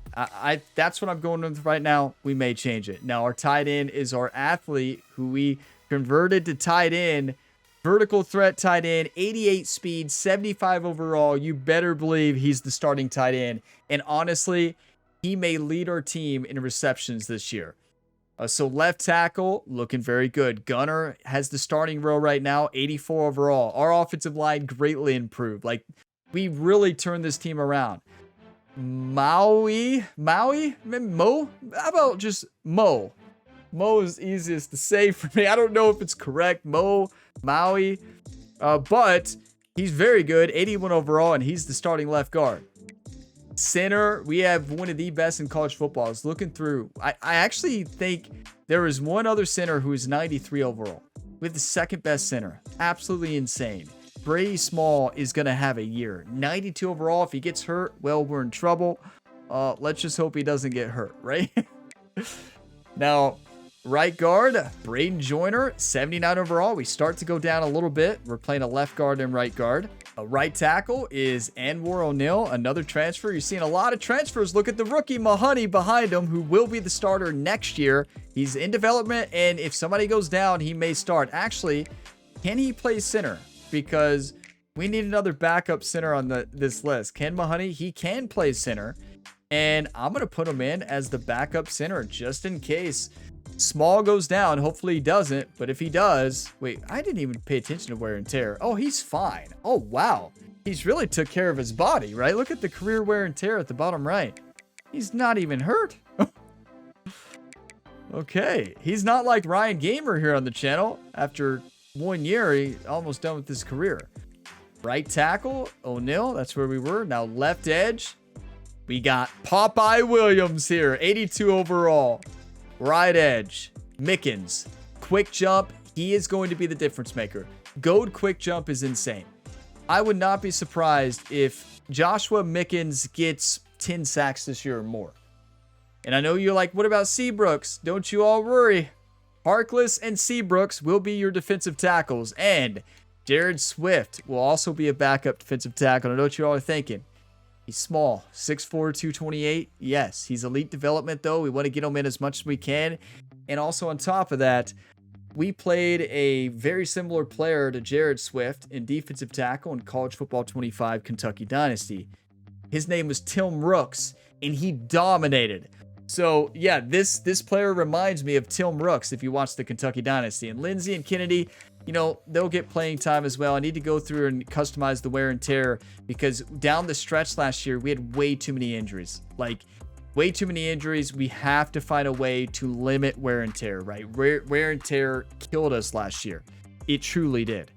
that's what I'm going with right now. We may change it. Now, our tight end is our athlete who we converted to tight end. Vertical threat tight end, 88 speed, 75 overall. You better believe he's the starting tight end. And honestly, he may lead our team in receptions this year. So left tackle, looking very good. Gunner has the starting role right now, 84 overall. Our offensive line greatly improved. Like, we really turned this team around. Mo? How about just Mo? Mo is easiest to say for me. I don't know if it's correct. Maui. But he's very good. 81 overall, and he's the starting left guard. Center, we have one of the best in college football. I was looking through. I actually think there is one other center who is 93 overall. We have the 2nd best center. Absolutely insane. Brady Small is going to have a year. 92 overall. If he gets hurt, well, we're in trouble. Let's just hope he doesn't get hurt, right? Now, right guard, Braden Joyner, 79 overall. We start to go down a little bit. We're playing a left guard and right guard. A right tackle is Anwar O'Neal, another transfer. You're seeing a lot of transfers. Look at the rookie Mahoney behind him, who will be the starter next year. He's in development, and if somebody goes down, he may start. Actually, can he play center? Because we need another backup center on this list. Ken Mahoney, he can play center, and I'm going to put him in as the backup center just in case Small goes down. Hopefully he doesn't, but if he does, wait, I didn't even pay attention to wear and tear. Oh, he's fine. Oh, wow. He's really took care of his body, right? Look at the career wear and tear at the bottom right. He's not even hurt. Okay. He's not like Ryan Gamer here on the channel. After 1 year, he's almost done with his career. Right tackle, O'Neal. That's where we were. Now left edge, we got Popeye Williams here, 82 overall. Right edge, Mickens. Quick jump, he is going to be the difference maker. Goad quick jump is insane. I would not be surprised if Joshua Mickens gets 10 sacks this year or more. And I know you're like, what about Seabrooks? Don't you all worry. Harkless and Seabrooks will be your defensive tackles. And Jared Swift will also be a backup defensive tackle. I know what you all are thinking. He's small, 6'4", 228. Yes, he's elite development, though. We want to get him in as much as we can. And also on top of that, we played a very similar player to Jared Swift in defensive tackle in College Football 25 Kentucky Dynasty. His name was Tim Rooks, and he dominated. So, yeah, this player reminds me of Tim Rooks if you watch the Kentucky Dynasty. And Lindsey and Kennedy, you know, they'll get playing time as well. I need to go through and customize the wear and tear because down the stretch last year, we had way too many injuries. Like, way too many injuries. We have to find a way to limit wear and tear, right? Wear and tear killed us last year. It truly did.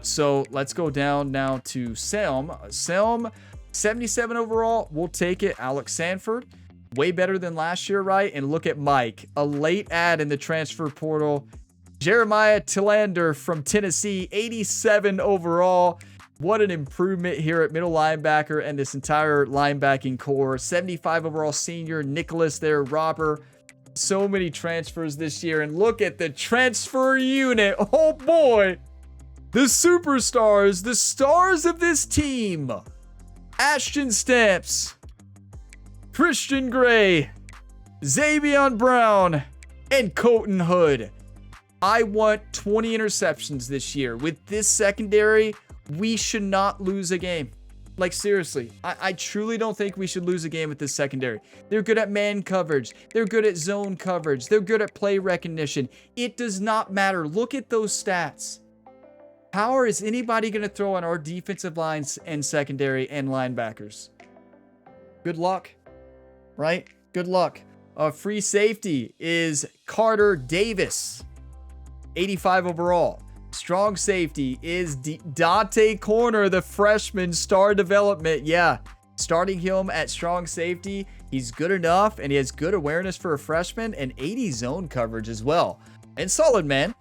So let's go down now to Selm. Selm, 77 overall. We'll take it. Alex Sanford, way better than last year, right? And look at Mike, a late add in the transfer portal. Jeremiah Tillander from Tennessee, 87 overall. What an improvement here at middle linebacker and this entire linebacking core. 75 overall senior, Nicholas there, Robber. So many transfers this year. And look at the transfer unit. Oh boy. The superstars, the stars of this team. Ashton Stamps, Christian Gray, Xavion Brown, and Colton Hood. I want 20 interceptions this year. With this secondary, we should not lose a game. Like, seriously, I truly don't think we should lose a game with this secondary. They're good at man coverage. They're good at zone coverage. They're good at play recognition. It does not matter. Look at those stats. How is anybody going to throw on our defensive lines and secondary and linebackers? Good luck, right? Good luck. Free safety is Carter Davis, 85 overall. Strong safety is Dante Corner, the freshman, star development. Yeah, starting him at strong safety, he's good enough, and he has good awareness for a freshman and 80 zone coverage as well. And solid, man.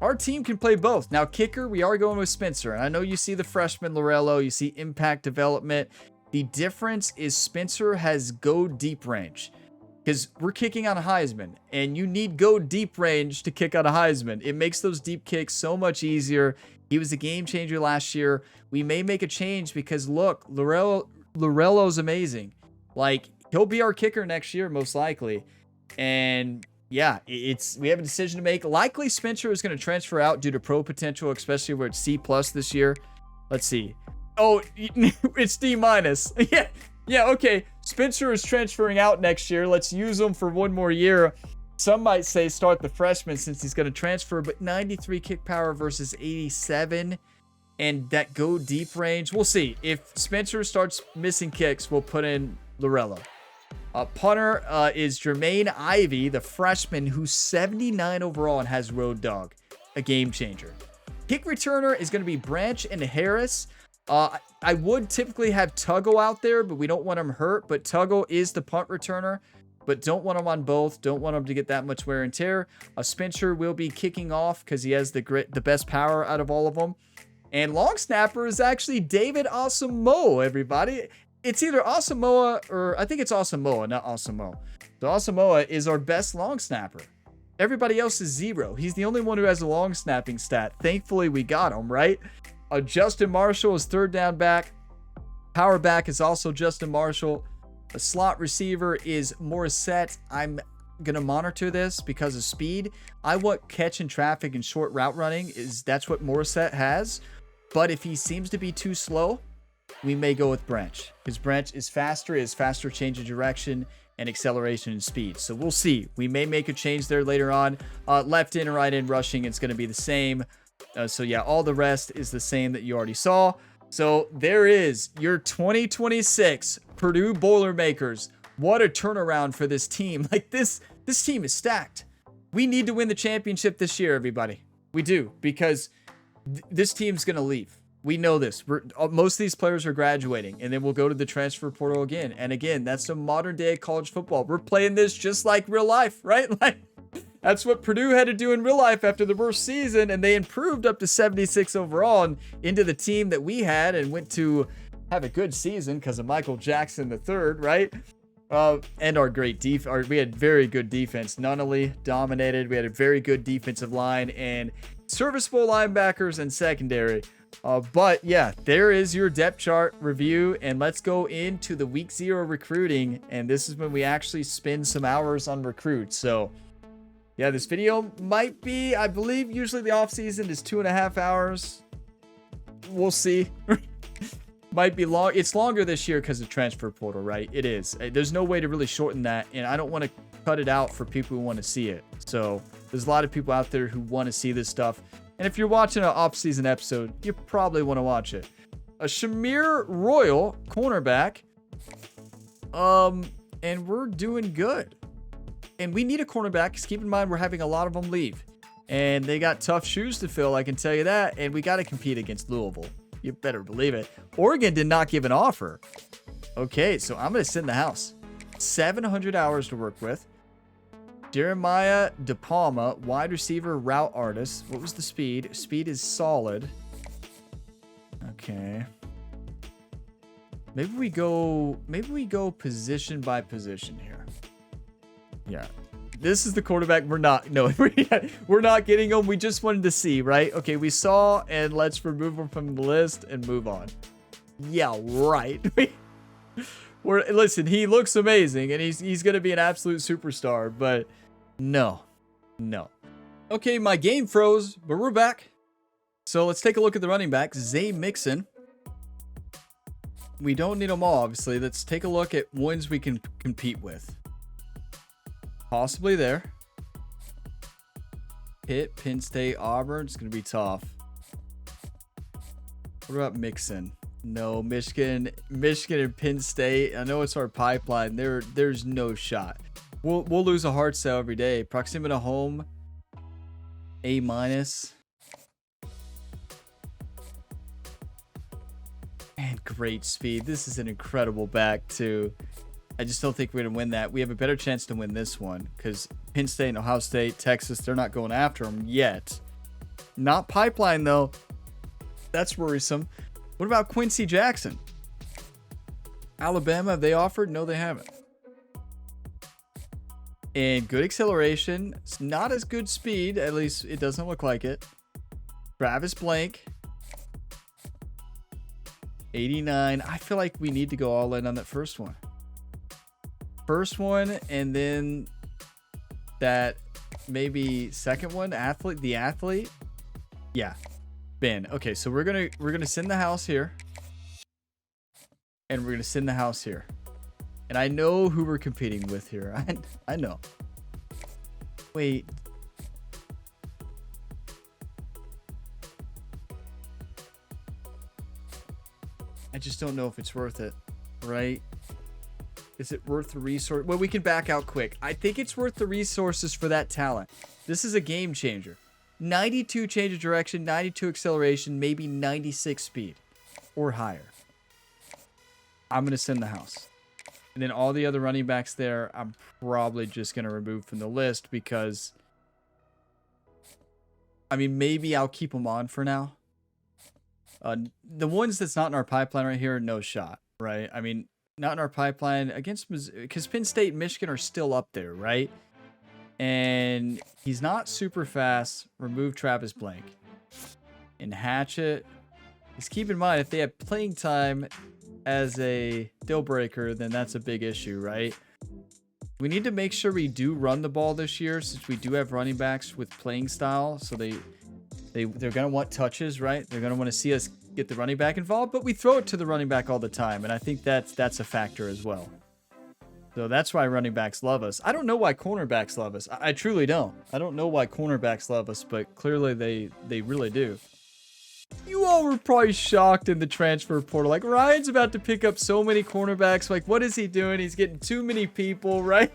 Our team can play both. Now, kicker, we are going with Spencer. And I know you see the freshman Lorello, you see impact development. The difference is Spencer has go deep range. Because we're kicking on a Heisman, and you need go deep range to kick on a Heisman. It makes those deep kicks so much easier. He was a game changer last year. We may make a change because, look, Lorello's amazing. Like, he'll be our kicker next year, most likely. And, yeah, we have a decision to make. Likely, Spencer is going to transfer out due to pro potential, especially where it's C+ this year. Let's see. Oh, it's D-. Yeah, okay. Spencer is transferring out next year. Let's use him for one more year. Some might say start the freshman since he's going to transfer, but 93 kick power versus 87 and that go deep range. We'll see. If Spencer starts missing kicks, we'll put in Lorello. Punter is Jermaine Ivy, the freshman who's 79 overall and has road dog, a game changer. Kick returner is going to be Branch and Harris. I would typically have Tuggle out there, but we don't want him hurt. But Tuggle is the punt returner, but don't want him on both. Don't want him to get that much wear and tear. Spencer will be kicking off because he has the best power out of all of them. And long snapper is actually David Awesome Mo, everybody. it's either Asamoah or I think it's Asamoah, not Asamo. So Asamoah is our best long snapper. Everybody else is 0. He's the only one who has a long snapping stat. Thankfully, we got him, right? Justin Marshall is third down back. Power back is also Justin Marshall. A slot receiver is Morissette. I'm going to monitor this because of speed. I want catch and traffic and short route running. That's what Morissette has. But if he seems to be too slow, we may go with Branch. Because Branch is faster, is faster change of direction and acceleration and speed. So we'll see. We may make a change there later on. Left in and right in rushing, it's going to be the same. So yeah, all the rest is the same that you already saw. So there is your 2026 Purdue Boilermakers. What a turnaround for this team. Like this team is stacked. We need to win the championship this year, everybody. We do, because this team's going to leave. We know this. Most of these players are graduating, and then we'll go to the transfer portal again. And again, that's the modern day college football. We're playing this just like real life, right? Like that's what Purdue had to do in real life after the first season, and they improved up to 76 overall and into the team that we had and went to have a good season because of Michael Jackson III, right? And our great defense. We had very good defense. Nunnally dominated. We had a very good defensive line and serviceable linebackers and secondary. But yeah, there is your depth chart review, and let's go into the week 0 recruiting. And this is when we actually spend some hours on recruits. So yeah, this video might be, I believe usually the off season is 2.5 hours. We'll see. Might be long. It's longer this year because of transfer portal, right? It is. There's no way to really shorten that, and I don't want to cut it out for people who want to see it. So there's a lot of people out there who want to see this stuff. And if you're watching an off-season episode, you probably want to watch it. A Shamir Royal cornerback. And we're doing good. And we need a cornerback, because keep in mind we're having a lot of them leave. And they got tough shoes to fill, I can tell you that. And we got to compete against Louisville. You better believe it. Oregon did not give an offer. Okay, so I'm going to sit in the house. 700 hours to work with. Jeremiah DePalma, wide receiver, route artist. What was the speed? Speed is solid. Okay. Maybe we go position by position here. Yeah. This is the quarterback we're not getting him. We just wanted to see, right? Okay, we saw, and let's remove him from the list and move on. Yeah, right. Listen, he looks amazing, and he's going to be an absolute superstar, but no. Okay, my game froze, but we're back. So let's take a look at the running backs. Zay Mixon. We don't need them all, obviously. Let's take a look at ones we can compete with. Possibly there. Pitt, Penn State, Auburn. It's going to be tough. What about Mixon? No, Michigan and Penn State. I know it's our pipeline. There's no shot. We'll lose a hard sell every day. Proximity to home, A-. And great speed. This is an incredible back too. I just don't think we're going to win that. We have a better chance to win this one because Penn State and Ohio State, Texas, they're not going after them yet. Not pipeline, though. That's worrisome. What about Quincy Jackson? Alabama, have they offered? No, they haven't. And good acceleration. It's not as good speed. At least it doesn't look like it. Travis Blank. 89. I feel like we need to go all in on that first one. And then that maybe second one, the athlete. Yeah. Ben. Okay, so we're gonna send the house here. And we're gonna send the house here. And I know who we're competing with here. I know. Wait. I just don't know if it's worth it, right? Is it worth the resource? Well, we can back out quick. I think it's worth the resources for that talent. This is a game changer. 92 change of direction, 92 acceleration, maybe 96 speed or higher. I'm going to send the house. And then all the other running backs there, I'm probably just going to remove from the list because, I mean, maybe I'll keep them on for now. The ones that's not in our pipeline right here, no shot, right? I mean, not in our pipeline against because Penn State and Michigan are still up there, right? And he's not super fast. Remove Travis Blank. And Hatchet. Just keep in mind, if they have playing time as a deal breaker, then that's a big issue, right? We need to make sure we do run the ball this year, since we do have running backs with playing style. So they're going to want touches, right? They're going to want to see us get the running back involved, but we throw it to the running back all the time. And I think that's a factor as well. So that's why running backs love us. I don't know why cornerbacks love us. I truly don't. I don't know why cornerbacks love us, but clearly they really do. You all were probably shocked in the transfer portal. Like, Ryan's about to pick up so many cornerbacks. Like, what is he doing? He's getting too many people, right?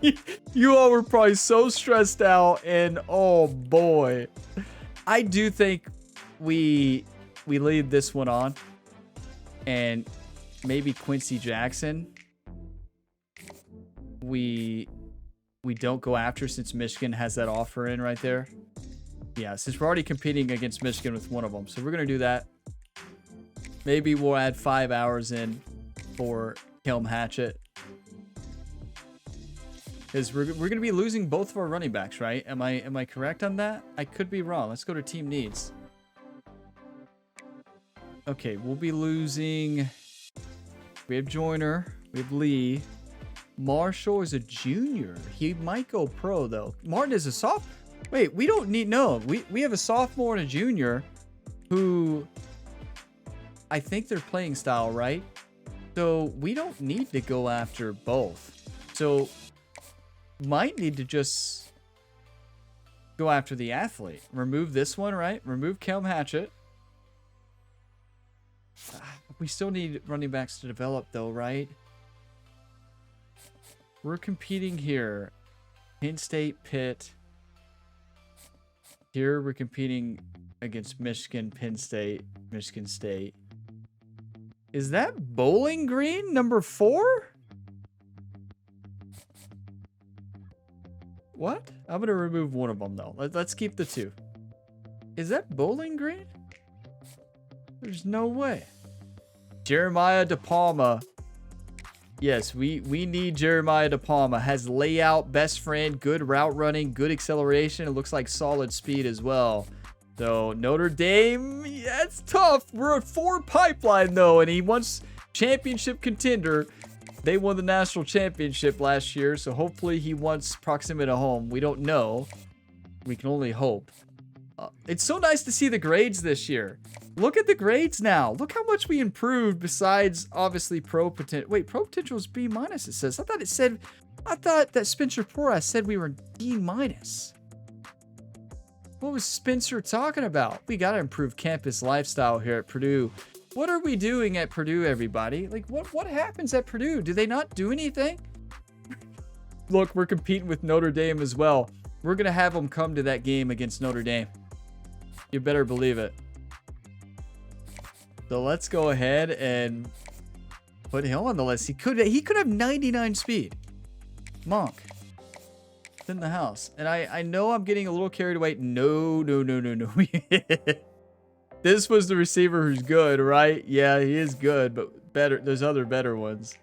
You all were probably so stressed out. And oh boy, I do think we lead this one on. And maybe Quincy Jackson we don't go after, since Michigan has that offer in right there. Yeah, since we're already competing against Michigan with one of them. So we're going to do that. Maybe we'll add 5 hours in for Kelm Hatchet. Because we're going to be losing both of our running backs, right? Am I correct on that? I could be wrong. Let's go to team needs. Okay, we'll be losing. We have Joyner. We have Lee. Marshall is a junior. He might go pro, though. Martin is a sophomore. Wait, we don't need... No, we have a sophomore and a junior who... I think they're playing style, right? So we don't need to go after both. So might need to just go after the athlete. Remove this one, right? Remove Kelm Hatchet. We still need running backs to develop, though, right? We're competing here. Penn State, Pitt. Here we're competing against Michigan, Penn State, Michigan State. Is that Bowling Green number 4? What? I'm going to remove one of them, though. Let's keep the 2. Is that Bowling Green? There's no way. Jeremiah DePalma. Yes, we need Jeremiah DePalma. Has layout, best friend, good route running, good acceleration. It looks like solid speed as well. So Notre Dame, yeah, it's tough. We're a 4 pipeline, though, and he wants championship contender. They won the national championship last year, so hopefully he wants proximity to home. We don't know. We can only hope. It's so nice to see the grades this year. Look at the grades now. Look how much we improved besides, obviously, pro potential. Wait, pro potential is B-, it says. I thought that Spencer Porras said we were D-. What was Spencer talking about? We got to improve campus lifestyle here at Purdue. What are we doing at Purdue, everybody? Like, what happens at Purdue? Do they not do anything? Look, we're competing with Notre Dame as well. We're going to have them come to that game against Notre Dame. You better believe it. So let's go ahead and put him on the list. He could have 99 speed. Monk. It's in the house. And I know I'm getting a little carried away. No. This was the receiver who's good, right? Yeah, he is good, but better. There's other better ones.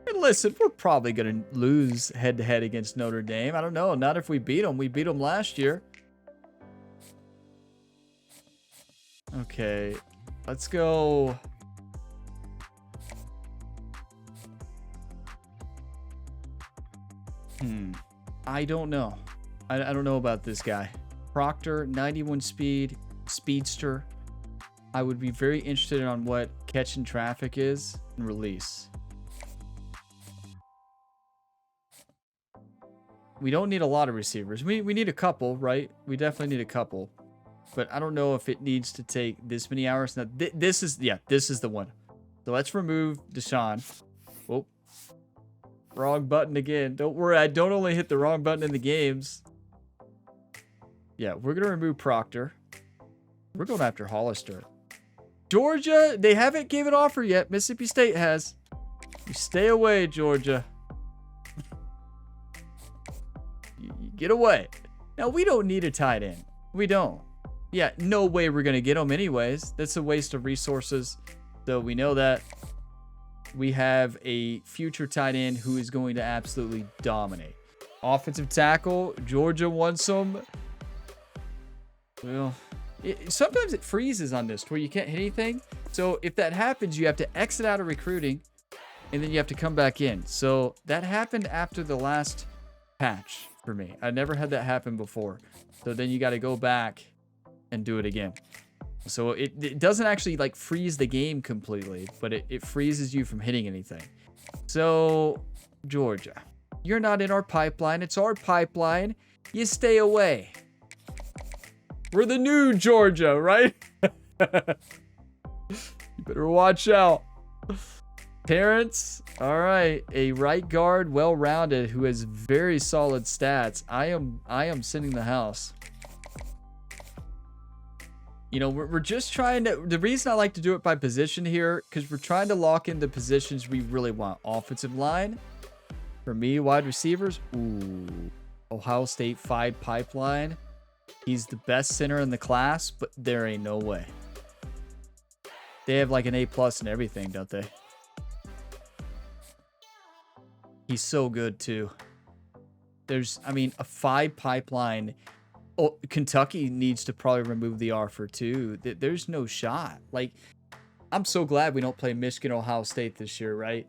And listen, we're probably going to lose head-to-head against Notre Dame. I don't know. Not if we beat them. We beat them last year. Okay. Let's go. I don't know. I don't know about this guy. Proctor, 91 speed, speedster. I would be very interested on what catch and traffic is and release. We don't need a lot of receivers. We need a couple, right? We definitely need a couple. But I don't know if it needs to take this many hours. Now, this is the one. So let's remove Deshaun. Oh, wrong button again. Don't worry, I don't only hit the wrong button in the games. Yeah, we're going to remove Proctor. We're going after Hollister. Georgia, they haven't given an offer yet. Mississippi State has. You stay away, Georgia. you get away. Now, we don't need a tight end. We don't. Yeah, no way we're going to get them anyways. That's a waste of resources. So we know that. we have a future tight end who is going to absolutely dominate. Offensive tackle, Georgia wants some. Well, sometimes it freezes on this where you can't hit anything. So if that happens, you have to exit out of recruiting and then you have to come back in. So that happened after the last patch for me. I never had that happen before. So then you got to go back and do it again. So it doesn't actually like freeze the game completely, but it freezes you from hitting anything. So Georgia, you're not in our pipeline. It's our pipeline. You stay away. We're the new Georgia, right? You better watch out. Terrence, all right, a right guard, well-rounded, who has very solid stats. I am sending the house. You know, we're just trying to. The reason I like to do it by position here, because we're trying to lock in the positions we really want. Offensive line, for me, wide receivers. Ooh, Ohio State 5 pipeline. He's the best center in the class, but there ain't no way. They have like an A+ and everything, don't they? He's so good too. There's, I mean, a 5 pipeline. Oh, Kentucky needs to probably remove the offer too. There's no shot. Like, I'm so glad we don't play Michigan, Ohio State this year, right?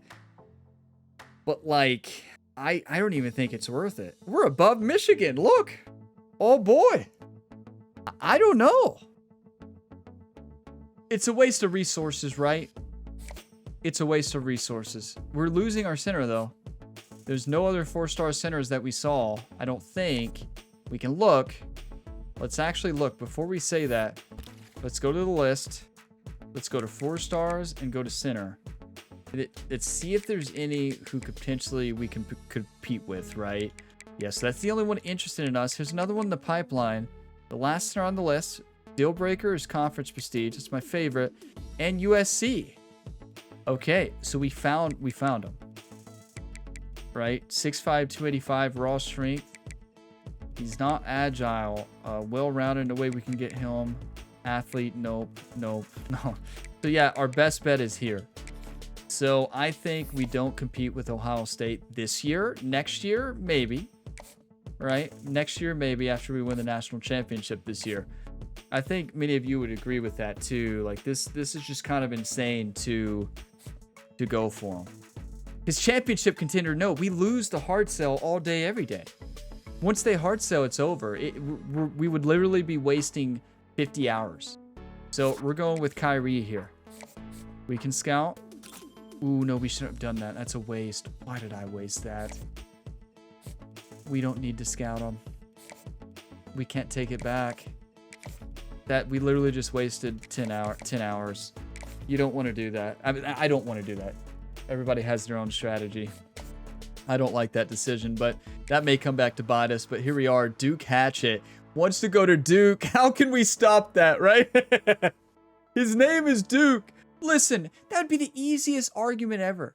But like, I don't even think it's worth it. We're above Michigan. Look. Oh boy. I don't know. It's a waste of resources, right? It's a waste of resources. We're losing our center though. There's no other 4-star centers that we saw. I don't think. We can look. Let's actually look. Before we say that, let's go to the list. Let's go to 4 stars and go to center. Let's see if there's any who could potentially we can compete with, right? Yes, that's the only one interested in us. Here's another one in the pipeline. The last center on the list. Deal breaker is conference prestige. It's my favorite. And USC. Okay, so we found him. Right? 6'5", 285 raw strength. He's not agile. Well-rounded in the way we can get him. Athlete, nope. No. So yeah, our best bet is here. So I think we don't compete with Ohio State this year. Next year, maybe. Right? Next year, maybe, after we win the national championship this year. I think many of you would agree with that too. Like this is just kind of insane to go for him. His championship contender, no, we lose the hard sell all day, every day. Once they hard sell, it's over. We would literally be wasting 50 hours. So we're going with Kyrie here. We can scout. Ooh, no, we shouldn't have done that. That's a waste. Why did I waste that? We don't need to scout him. We can't take it back. That we literally just wasted 10 hours. You don't want to do that. I mean, I don't want to do that. Everybody has their own strategy. I don't like that decision, but that may come back to bite us. But here we are. Duke Hatchet wants to go to Duke. How can we stop that, right? His name is Duke. Listen, that would be the easiest argument ever.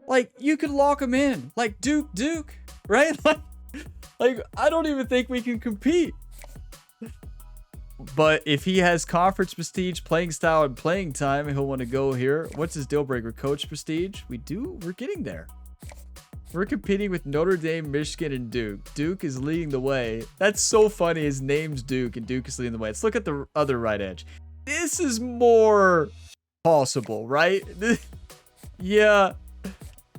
Like, you could lock him in. Like, Duke, right? Like, I don't even think we can compete. But if he has conference prestige, playing style, and playing time, he'll want to go here. What's his deal breaker? Coach prestige? We're getting there. We're competing with Notre Dame, Michigan, and Duke. Duke is leading the way. That's so funny. His name's Duke, and Duke is leading the way. Let's look at the other right edge. This is more possible, right? Yeah.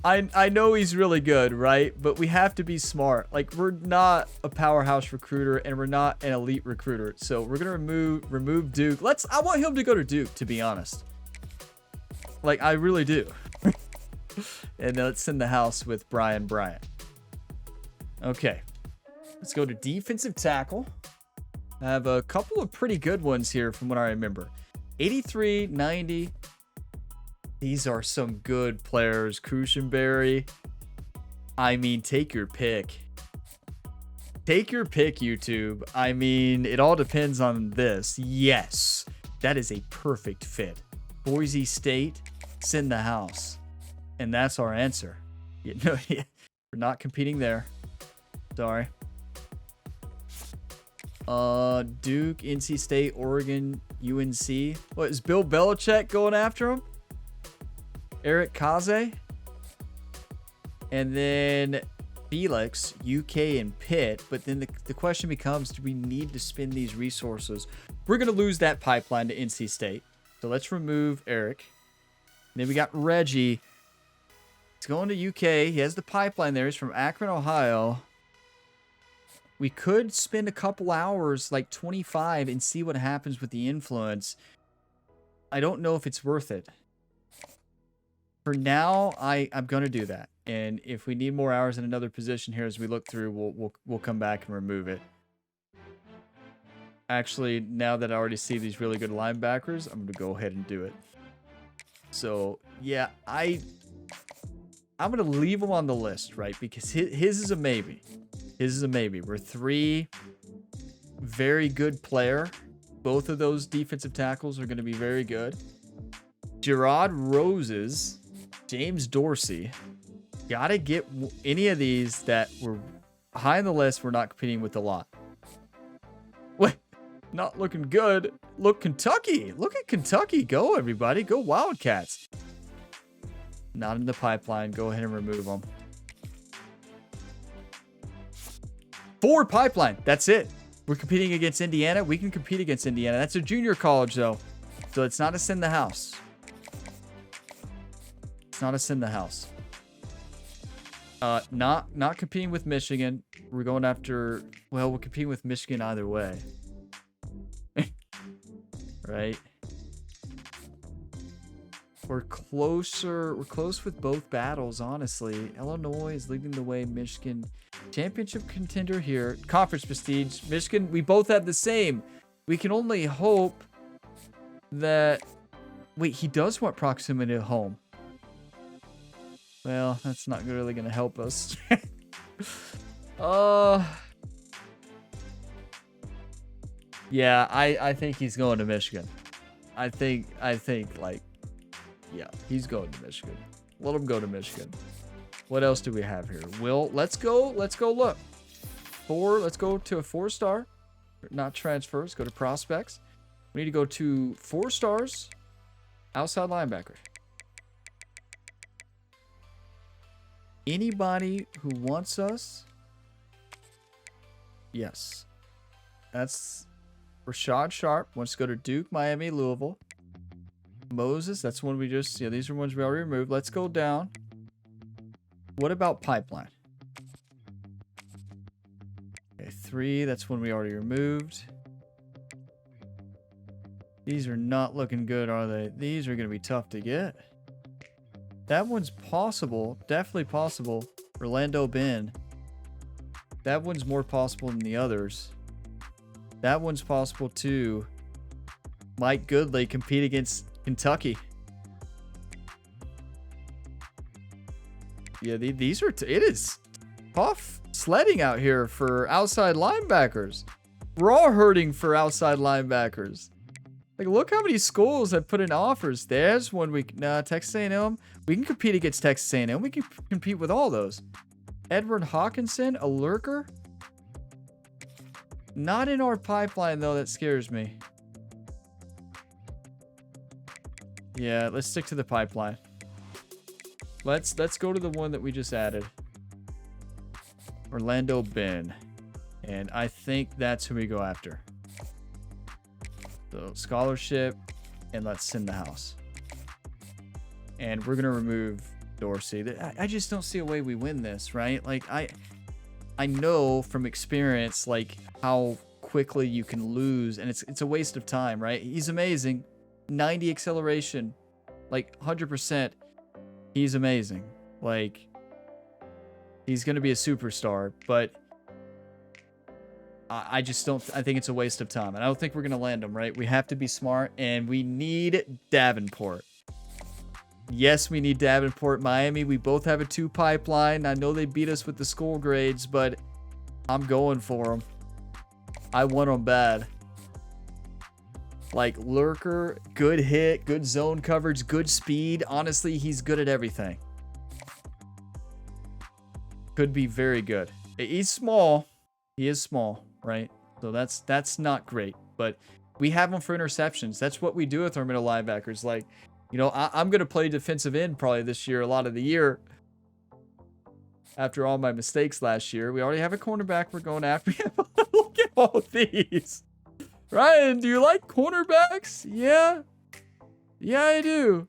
I know he's really good, right? But we have to be smart. Like, we're not a powerhouse recruiter, and we're not an elite recruiter. So we're gonna remove Duke. I want him to go to Duke, to be honest. Like, I really do. And let's send the house with Brian Bryant. Okay. Let's go to defensive tackle. I have a couple of pretty good ones here from what I remember. 83, 90. These are some good players. Cushenberry. I mean, take your pick. Take your pick, YouTube. I mean, it all depends on this. Yes, that is a perfect fit. Boise State, send the house. And that's our answer. We're not competing there. Sorry. Duke, NC State, Oregon, UNC. What, is Bill Belichick going after him? Eric Kaze. And then Felix, UK, and Pitt. But then the question becomes, do we need to spend these resources? We're going to lose that pipeline to NC State. So let's remove Eric. And then we got Reggie. He's going to UK. He has the pipeline there. He's from Akron, Ohio. We could spend a couple hours, like 25, and see what happens with the influence. I don't know if it's worth it. For now, I'm going to do that. And if we need more hours in another position here as we look through, we'll come back and remove it. Actually, now that I already see these really good linebackers, I'm going to go ahead and do it. So, yeah, I'm going to leave them on the list, right? Because his is a maybe. His is a maybe. We're 3 very good player. Both of those defensive tackles are going to be very good. Gerard Roses, James Dorsey. Got to get any of these that were high on the list. We're not competing with a lot. Wait, not looking good. Look, Kentucky. Look at Kentucky. Go, everybody. Go Wildcats. Not in the pipeline. Go ahead and remove them. 4 pipeline. That's it. We're competing against Indiana. We can compete against Indiana. That's a junior college, though. So it's not a send the house. It's not a send the house. Not competing with Michigan. We're going after... Well, we're competing with Michigan either way. Right? We're closer. We're close with both battles, honestly. Illinois is leading the way. Michigan... Championship contender here. Conference prestige. Michigan, we both have the same. We can only hope that... Wait, he does want proximity to home. Well, that's not really going to help us. Yeah, I think he's going to Michigan. I think, like, yeah, he's going to Michigan. Let him go to Michigan. What else do we have here? Let's go look. Let's go to a 4-star. Not transfers, go to prospects. We need to go to 4 stars. Outside linebacker. Anybody who wants us? Yes. That's Rashad Sharp. Wants to go to Duke, Miami, Louisville. Moses, that's one we just... Yeah, these are ones we already removed. Let's go down. What about pipeline? Okay, 3. That's one we already removed. These are not looking good, are they? These are going to be tough to get. That one's possible. Definitely possible. Orlando Ben. That one's more possible than the others. That one's possible too. Mike Goodley compete against Kentucky. Yeah, these are... it is tough sledding out here for outside linebackers. We're all hurting for outside linebackers. Like, look how many schools have put in offers. There's one we... Nah, Texas A&M. We can compete against Texas A&M. We can compete with all those. Edward Hawkinson, a lurker. Not in our pipeline, though. That scares me. Yeah, let's stick to the pipeline. Let's go to the one that we just added. Orlando Ben. And I think that's who we go after. So, scholarship. And let's send the house. And we're going to remove Dorsey. I just don't see a way we win this, right? Like, I know from experience, like, how quickly you can lose. And it's a waste of time, right? He's amazing. 90 acceleration. Like, 100%. He's amazing. Like, he's going to be a superstar, but I just don't... I think it's a waste of time, and I don't think we're going to land him, right? We have to be smart, and we need Davenport. Yes, we need Davenport. Miami, we both have a 2 pipeline. I know they beat us with the school grades, but I'm going for them. I want them bad. Like, lurker, good hit, good zone coverage, good speed. Honestly, he's good at everything. Could be very good. He's small. He is small, right? So that's not great. But we have him for interceptions. That's what we do with our middle linebackers. Like, You know, I'm going to play defensive end probably this year, a lot of the year. After all my mistakes last year, we already have a cornerback we're going after. Look at all these. Ryan, do you like cornerbacks? Yeah. Yeah, I do.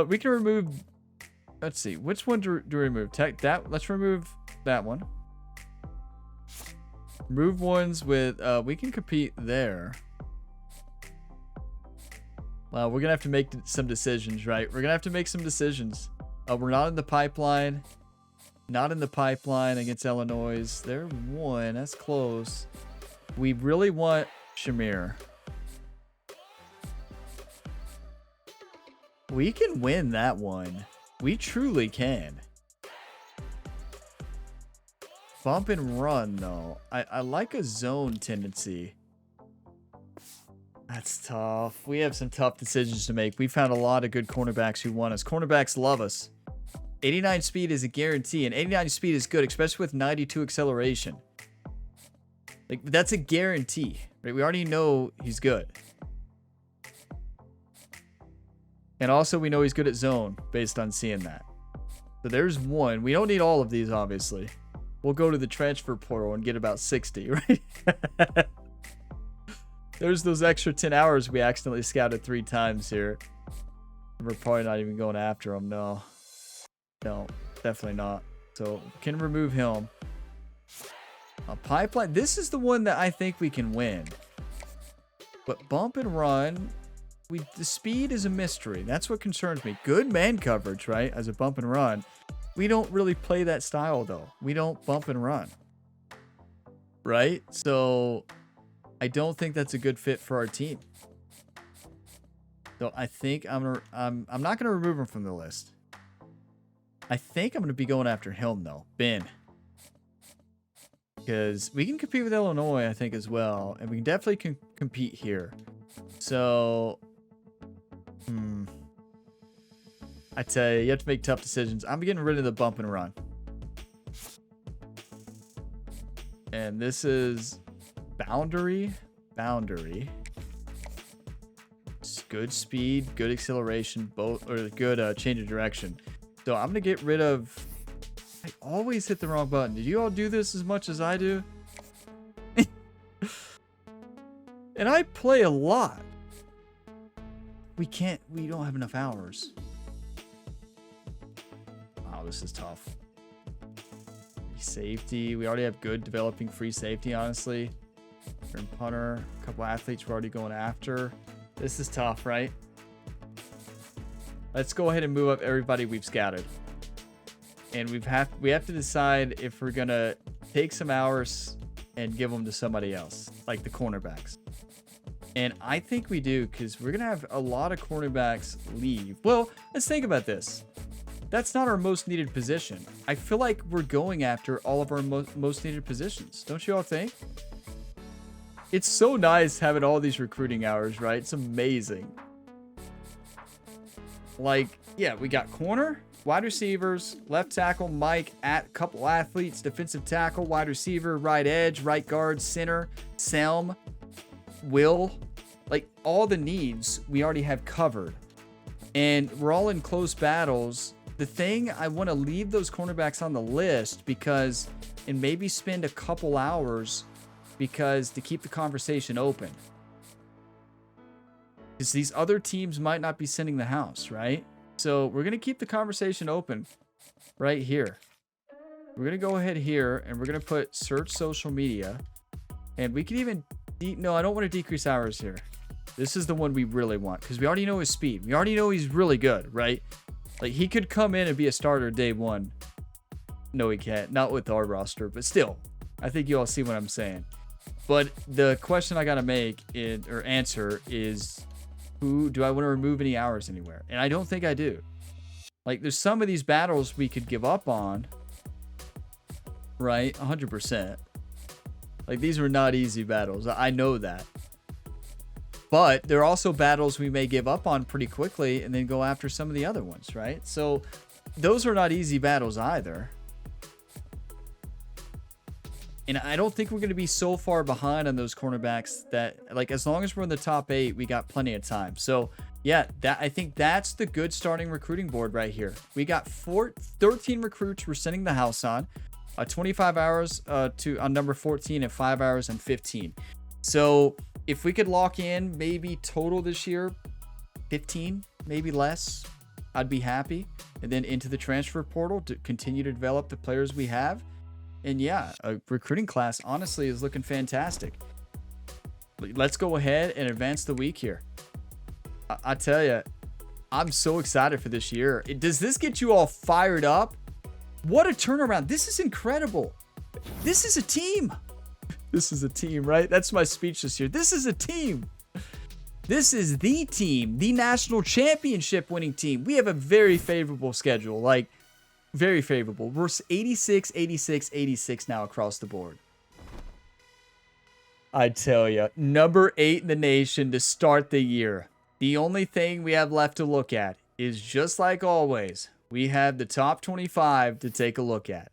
We can remove... Let's see. Which one do we remove? Let's remove that one. Remove ones with... we can compete there. Well, we're going to have to make some decisions, right? We're going to have to make some decisions. We're not in the pipeline. Not in the pipeline against Illinois. They're one. That's close. We really want Shamir. We can win that one. We truly can. Bump and run, though. I like a zone tendency. That's tough. We have some tough decisions to make. We found a lot of good cornerbacks who want us. Cornerbacks love us. 89 speed is a guarantee, and 89 speed is good, especially with 92 acceleration. Like, that's a guarantee, right? We already know he's good. And also, we know he's good at zone based on seeing that. So there's one. We don't need all of these, obviously. We'll go to the transfer portal and get about 60, right? There's those extra 10 hours we accidentally scouted 3 times here. We're probably not even going after him, no. No, definitely not. So, can remove him. A pipeline. This is the one that I think we can win. But bump and run, the speed is a mystery. That's what concerns me. Good man coverage, right? As a bump and run. We don't really play that style, though. We don't bump and run. Right? So, I don't think that's a good fit for our team. So, I think I'm not going to remove him from the list. I think I'm going to be going after him, though. Ben. Because we can compete with Illinois, I think, as well. And we can definitely compete here. So, I tell you, you have to make tough decisions. I'm getting rid of the bump and run. And this is boundary. Good speed, good acceleration, both, or good change of direction. So I'm going to get rid of... I always hit the wrong button. Did you all do this as much as I do? And I play a lot. We don't have enough hours. Wow, this is tough. Safety. We already have good developing free safety, honestly. Return punter. A couple athletes we're already going after. This is tough, right? Let's go ahead and move up everybody we've scouted. And we have to decide if we're going to take some hours and give them to somebody else, like the cornerbacks. And I think we do, because we're going to have a lot of cornerbacks leave. Well, let's think about this. That's not our most needed position. I feel like we're going after all of our most needed positions. Don't you all think? It's so nice having all these recruiting hours, right? It's amazing. Like, yeah, we got corner, wide receivers, left tackle, Mike, couple athletes, defensive tackle, wide receiver, right edge, right guard, center, Selm, Will. Like, all the needs we already have covered. And we're all in close battles. The thing, I want to leave those cornerbacks on the list because, and maybe spend a couple hours because to keep the conversation open. Because these other teams might not be sending the house, right? So we're going to keep the conversation open right here. We're going to go ahead here and we're going to put search social media. And we can even, no, I don't want to decrease hours here. This is the one we really want because we already know his speed. We already know he's really good, right? Like, he could come in and be a starter day one. No, he can't. Not with our roster, but still. I think you all see what I'm saying. But the question I got to make or answer is, who do I want to remove any hours anywhere? And I don't think I do. Like, there's some of these battles we could give up on. Right? 100%. Like, these were not easy battles. I know that. But there are also battles we may give up on pretty quickly and then go after some of the other ones, right? So those are not easy battles either. And I don't think we're going to be so far behind on those cornerbacks that, like, as long as we're in the top 8, we got plenty of time. So Yeah, I think that's the good starting recruiting board right here. We got 13 recruits we're sending the house on, 25 hours on number 14 and 5 hours on 15. So if we could lock in maybe total this year, 15, maybe less, I'd be happy. And then into the transfer portal to continue to develop the players we have. And yeah, a recruiting class honestly is looking fantastic. Let's go ahead and advance the week here. I tell you, I'm so excited for this year. Does this get you all fired up? What a turnaround. This is incredible. This is a team. This is a team, right? That's my speech this year. This is a team. This is the team, the national championship winning team. We have a very favorable schedule, like very favorable. We're 86, 86, 86 now across the board. I tell you, number 8 in the nation to start the year. The only thing we have left to look at is, just like always, we have the top 25 to take a look at.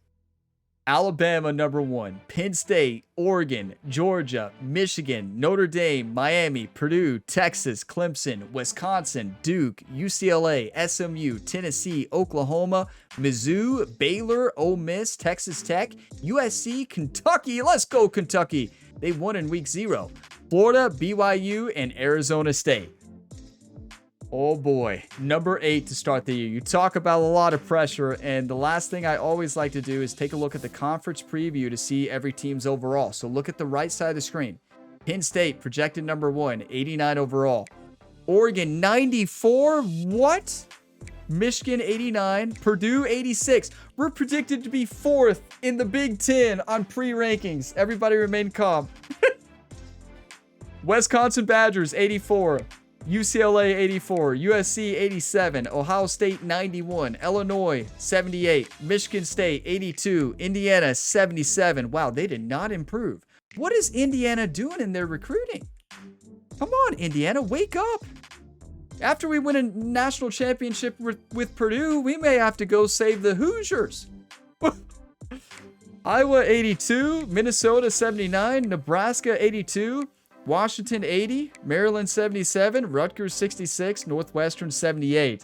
Alabama, number 1. Penn State, Oregon, Georgia, Michigan, Notre Dame, Miami, Purdue, Texas, Clemson, Wisconsin, Duke, UCLA, SMU, Tennessee, Oklahoma, Mizzou, Baylor, Ole Miss, Texas Tech, USC, Kentucky. Let's go, Kentucky. They won in week 0. Florida, BYU, and Arizona State. Oh boy, number 8 to start the year. You talk about a lot of pressure, and the last thing I always like to do is take a look at the conference preview to see every team's overall. So look at the right side of the screen. Penn State projected number 1, 89 overall. Oregon 94, what? Michigan 89, Purdue 86. We're predicted to be 4th in the Big Ten on pre-rankings. Everybody remain calm. Wisconsin Badgers 84. UCLA 84, USC 87, Ohio State 91, Illinois 78, Michigan State 82, Indiana 77. Wow, they did not improve. What is Indiana doing in their recruiting? Come on, Indiana, wake up. After we win a national championship with Purdue, we may have to go save the Hoosiers. Iowa 82, Minnesota 79, Nebraska 82, Washington 80, Maryland 77, Rutgers 66, Northwestern 78.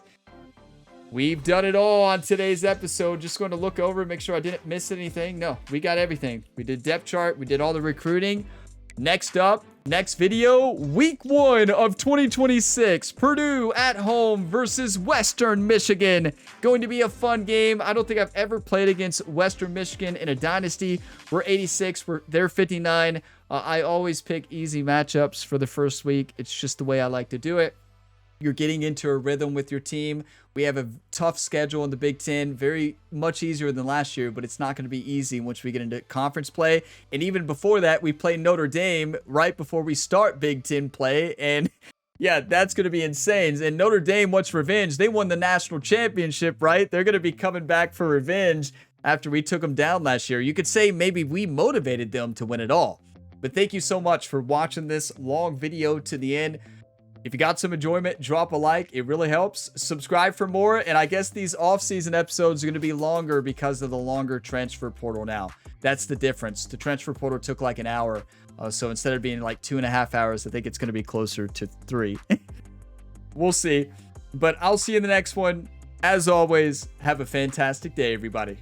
We've done it all on today's episode. Just going to look over and make sure I didn't miss anything. No, we got everything. We did depth chart. We did all the recruiting. Next up, next video, week 1 of 2026. Purdue at home versus Western Michigan. Going to be a fun game. I don't think I've ever played against Western Michigan in a dynasty. We're 86. They're 59. I always pick easy matchups for the first week. It's just the way I like to do it. You're getting into a rhythm with your team. We have a tough schedule in the Big Ten, very much easier than last year, but it's not going to be easy once we get into conference play. And even before that, we play Notre Dame right before we start Big Ten play. And yeah, that's going to be insane. And Notre Dame wants revenge. They won the national championship, right? They're going to be coming back for revenge after we took them down last year. You could say maybe we motivated them to win it all. But thank you so much for watching this long video to the end. If you got some enjoyment, drop a like. It really helps. Subscribe for more. And I guess these off-season episodes are going to be longer because of the longer transfer portal now. That's the difference. The transfer portal took like an hour. So instead of being like 2.5 hours, I think it's going to be closer to 3. We'll see. But I'll see you in the next one. As always, have a fantastic day, everybody.